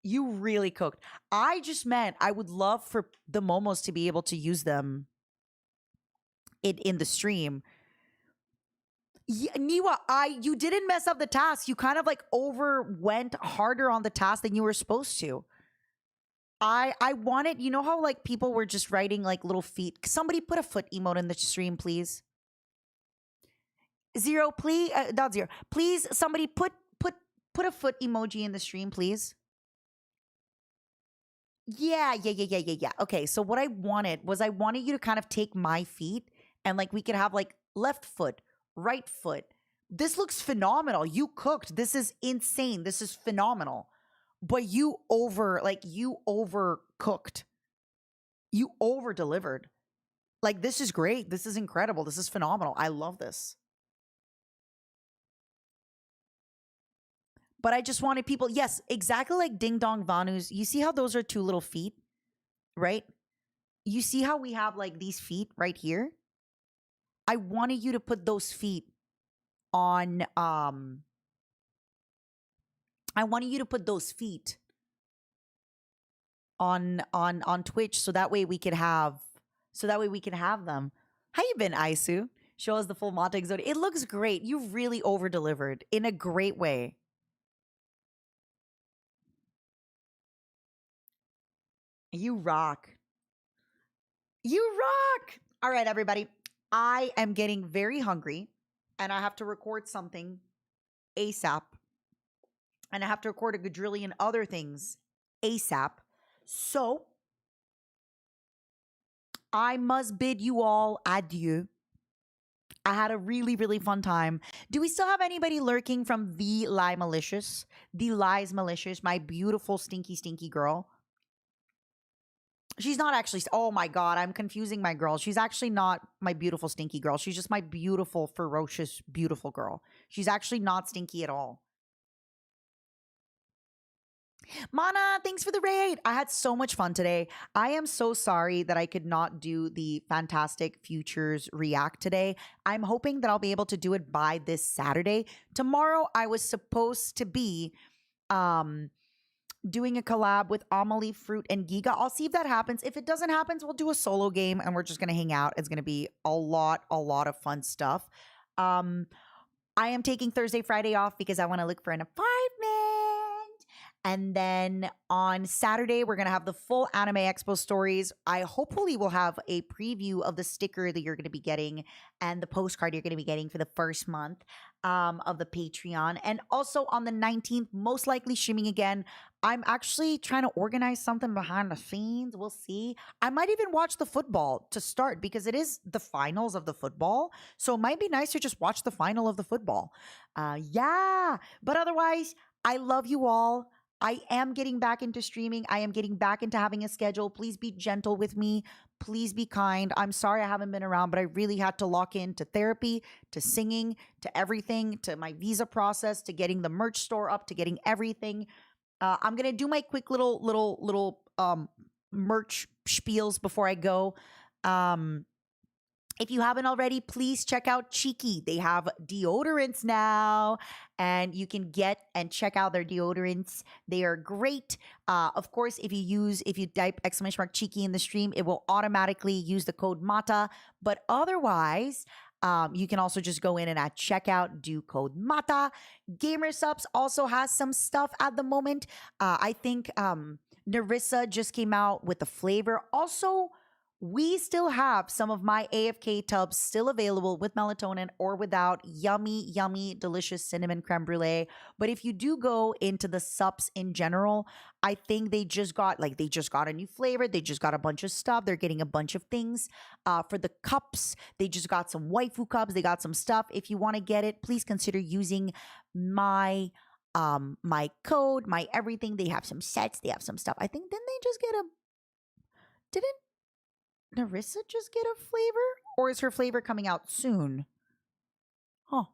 Speaker 1: You really cooked. I just meant I would love for the momos to be able to use them in the stream. Yeah, Niwa, you didn't mess up the task. You kind of like went harder on the task than you were supposed to. I wanted, you know how like people were just writing like little feet. Somebody put a foot emote in the stream, please. Zero, please, not zero. Please, somebody put a foot emoji in the stream, please. Yeah. Okay, so what I wanted was I wanted you to kind of take my feet and like we could have like left foot, right foot. This looks phenomenal. You cooked. This is insane. This is phenomenal. But you overcooked. You over delivered. Like this is great. This is incredible. This is phenomenal. I love this. But I just wanted people, yes, exactly like Ding Dong Vanu's. You see how those are two little feet, right? You see how we have like these feet right here? I wanted you to put those feet on I wanted you to put those feet on Twitch so that way we could have them. How you been, Aisu? Show us the full Mata Exotic. It looks great. You really over delivered in a great way. You rock. You rock. All right, everybody. I am getting very hungry and I have to record something ASAP. And I have to record a quadrillion other things ASAP. So I must bid you all adieu. I had a really, really fun time. Do we still have anybody lurking from the Lie Malicious? The Lies Malicious, my beautiful, stinky, stinky girl. She's not actually, oh my God, I'm confusing my girl. She's actually not my beautiful, stinky girl. She's just my beautiful, ferocious, beautiful girl. She's actually not stinky at all. Mana, thanks for the raid. I had so much fun today. I am so sorry that I could not do the Fantastic Futures React today. I'm hoping that I'll be able to do it by this Saturday. Tomorrow, I was supposed to be doing a collab with Amelie, Fruit, and Giga. I'll see if that happens. If it doesn't happen, we'll do a solo game and we're just going to hang out. It's going to be a lot of fun stuff. I am taking Thursday, Friday off because I want to look for an apartment. And then on Saturday, we're going to have the full Anime Expo stories. I hopefully will have a preview of the sticker that you're going to be getting and the postcard you're going to be getting for the first month of the Patreon. And also on the 19th, most likely streaming again. I'm actually trying to organize something behind the scenes. We'll see. I might even watch the football to start because it is the finals of the football. So it might be nice to just watch the final of the football. Yeah. But otherwise, I love you all. I am getting back into streaming. I am getting back into having a schedule. Please be gentle with me. Please be kind. I'm sorry I haven't been around, but I really had to lock in to therapy, to singing, to everything, to my visa process, to getting the merch store up, to getting everything. I'm gonna do my quick little merch spiels before I go. If you haven't already, please check out Cheeky. They have deodorants now, and you can get and check out their deodorants. They are great. Of course, if you type !mark Cheeky in the stream, it will automatically use the code MATA. But otherwise, you can also just go in and at checkout do code MATA. Gamer Subs also has some stuff at the moment. I think Narissa just came out with the flavor. Also, we still have some of my AFK tubs still available with melatonin or without. Yummy, yummy, delicious cinnamon creme brulee. But if you do go into the sups in general, I think they just got a new flavor. They just got a bunch of stuff. They're getting a bunch of things. For the cups, they just got some waifu cups. They got some stuff. If you want to get it, please consider using my code, my everything. They have some sets. They have some stuff. I think didn't Narissa just get a flavor? Or is her flavor coming out soon? Huh.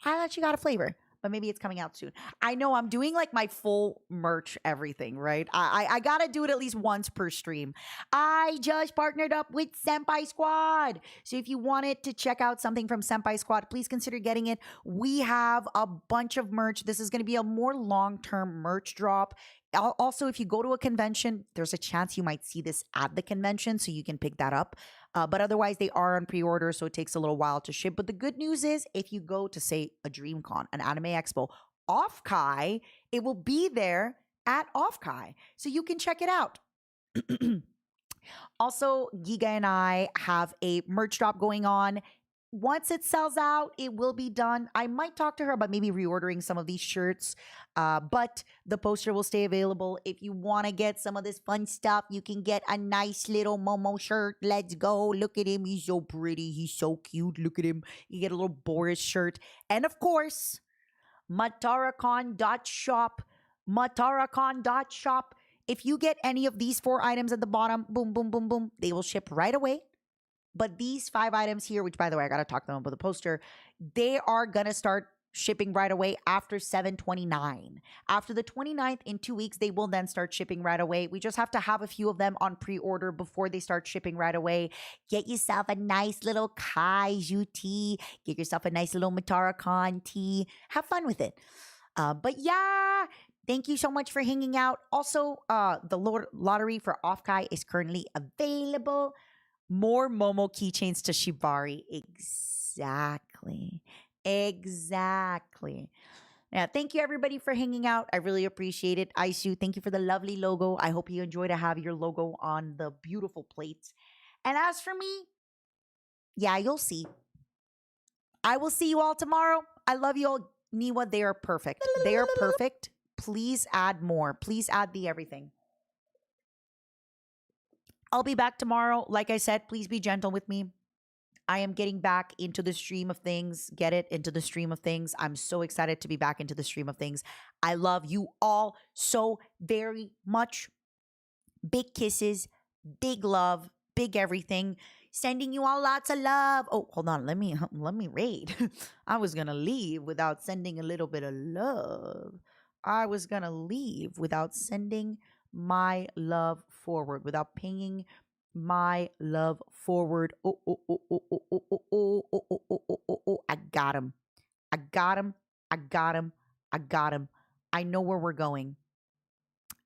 Speaker 1: I thought she got a flavor, but maybe it's coming out soon. I know I'm doing like my full merch everything, right? I gotta do it at least once per stream. I just partnered up with Senpai Squad. So if you wanted to check out something from Senpai Squad, please consider getting it. We have a bunch of merch. This is gonna be a more long-term merch drop. Also, if you go to a convention, there's a chance you might see this at the convention, so you can pick that up. But otherwise, they are on pre-order, so it takes a little while to ship. But the good news is, if you go to, say, a DreamCon, an anime expo, Off-Kai, it will be there at Off-Kai, so you can check it out. Also, Giga and I have a merch drop going on. Once it sells out, it will be done. I might talk to her about maybe reordering some of these shirts, but the poster will stay available. If you want to get some of this fun stuff, you can get a nice little Momo shirt. Let's go. Look at him. He's so pretty. He's so cute. Look at him. You get a little Boris shirt. And of course, Matarakon.shop. Matarakon.shop. If you get any of these 4 items at the bottom, boom, boom, boom, boom, they will ship right away. But these 5 items here, which by the way, I got to talk to them about the poster, they are going to start shipping right away after 7/29. After the 29th, in 2 weeks, they will then start shipping right away. We just have to have a few of them on pre-order before they start shipping right away. Get yourself a nice little kaiju tee. Get yourself a nice little Matarakon tee. Have fun with it. But yeah, thank you so much for hanging out. Also, the lottery for Off-Kai is currently available. More Momo keychains to Shibari. Exactly. Yeah, thank you everybody for hanging out. I really appreciate it. Aisu, thank you for the lovely logo. I hope you enjoy to have your logo on the beautiful plates. And as for me, yeah, you'll see. I will see you all tomorrow. I love you all. Niwa, they are perfect. They are perfect. Please add more. Please add the everything. I'll be back tomorrow. Like I said, please be gentle with me. I am getting back into the stream of things. Get it? Into the stream of things. I'm so excited to be back into the stream of things. I love you all so very much. Big kisses, big love, big everything. Sending you all lots of love. Oh, hold on. Let me raid. I was going to leave without sending a little bit of love. I was going to leave without sending my love forward, without paying my love forward. Oh, I got him. I got him. I got him. I got him. I know where we're going.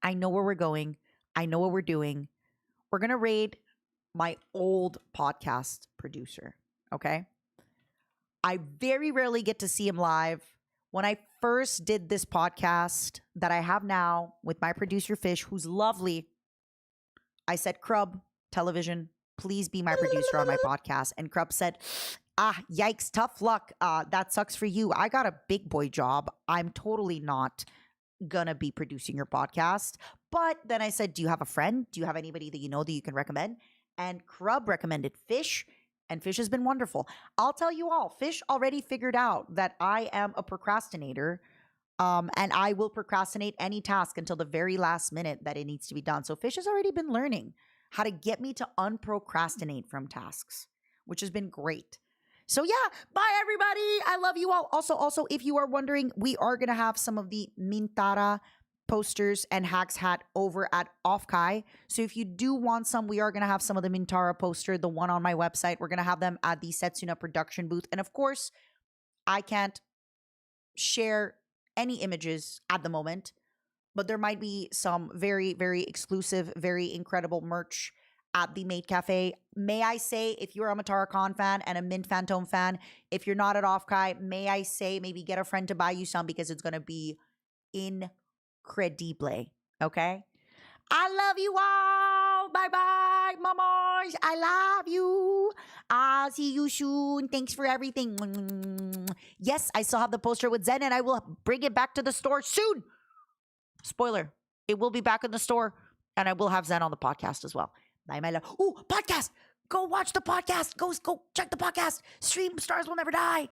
Speaker 1: I know where we're going. I know what we're doing. We're going to raid my old podcast producer. Okay. I very rarely get to see him live. When I first did this podcast that I have now with my producer Fish, who's lovely, I said, Crub Television, please be my producer on my podcast. And Crub said, yikes, tough luck. That sucks for you. I got a big boy job. I'm totally not gonna be producing your podcast. But then I said, do you have a friend? Do you have anybody that you know that you can recommend? And Crub recommended Fish. And Fish has been wonderful. I'll tell you all, Fish already figured out that I am a procrastinator, and I will procrastinate any task until the very last minute that it needs to be done. So Fish has already been learning how to get me to unprocrastinate from tasks, which has been great. So yeah, bye everybody. I love you all. Also, if you are wondering, we are going to have some of the Mintara posters and Hacks hat over at Off-Kai. So if you do want some, we are going to have some of the Mintara poster, the one on my website. We're going to have them at the Setsuna production booth. And of course, I can't share any images at the moment, but there might be some very, very exclusive, very incredible merch at the Maid Cafe. May I say, if you're a Matarakon fan and a Mint Phantom fan, if you're not at Off-Kai, may I say maybe get a friend to buy you some because it's going to be incredible. Okay? I love you all. Bye-bye. night, mamas. I love you. I'll see you soon. Thanks for everything. Yes, I still have the poster with Zen, and I will bring it back to the store soon. Spoiler, it will be back in the store, and I will have Zen on the podcast as well. Bye, my love. Ooh, podcast. Go watch the podcast. Go check the podcast. Stream Stars Will Never Die.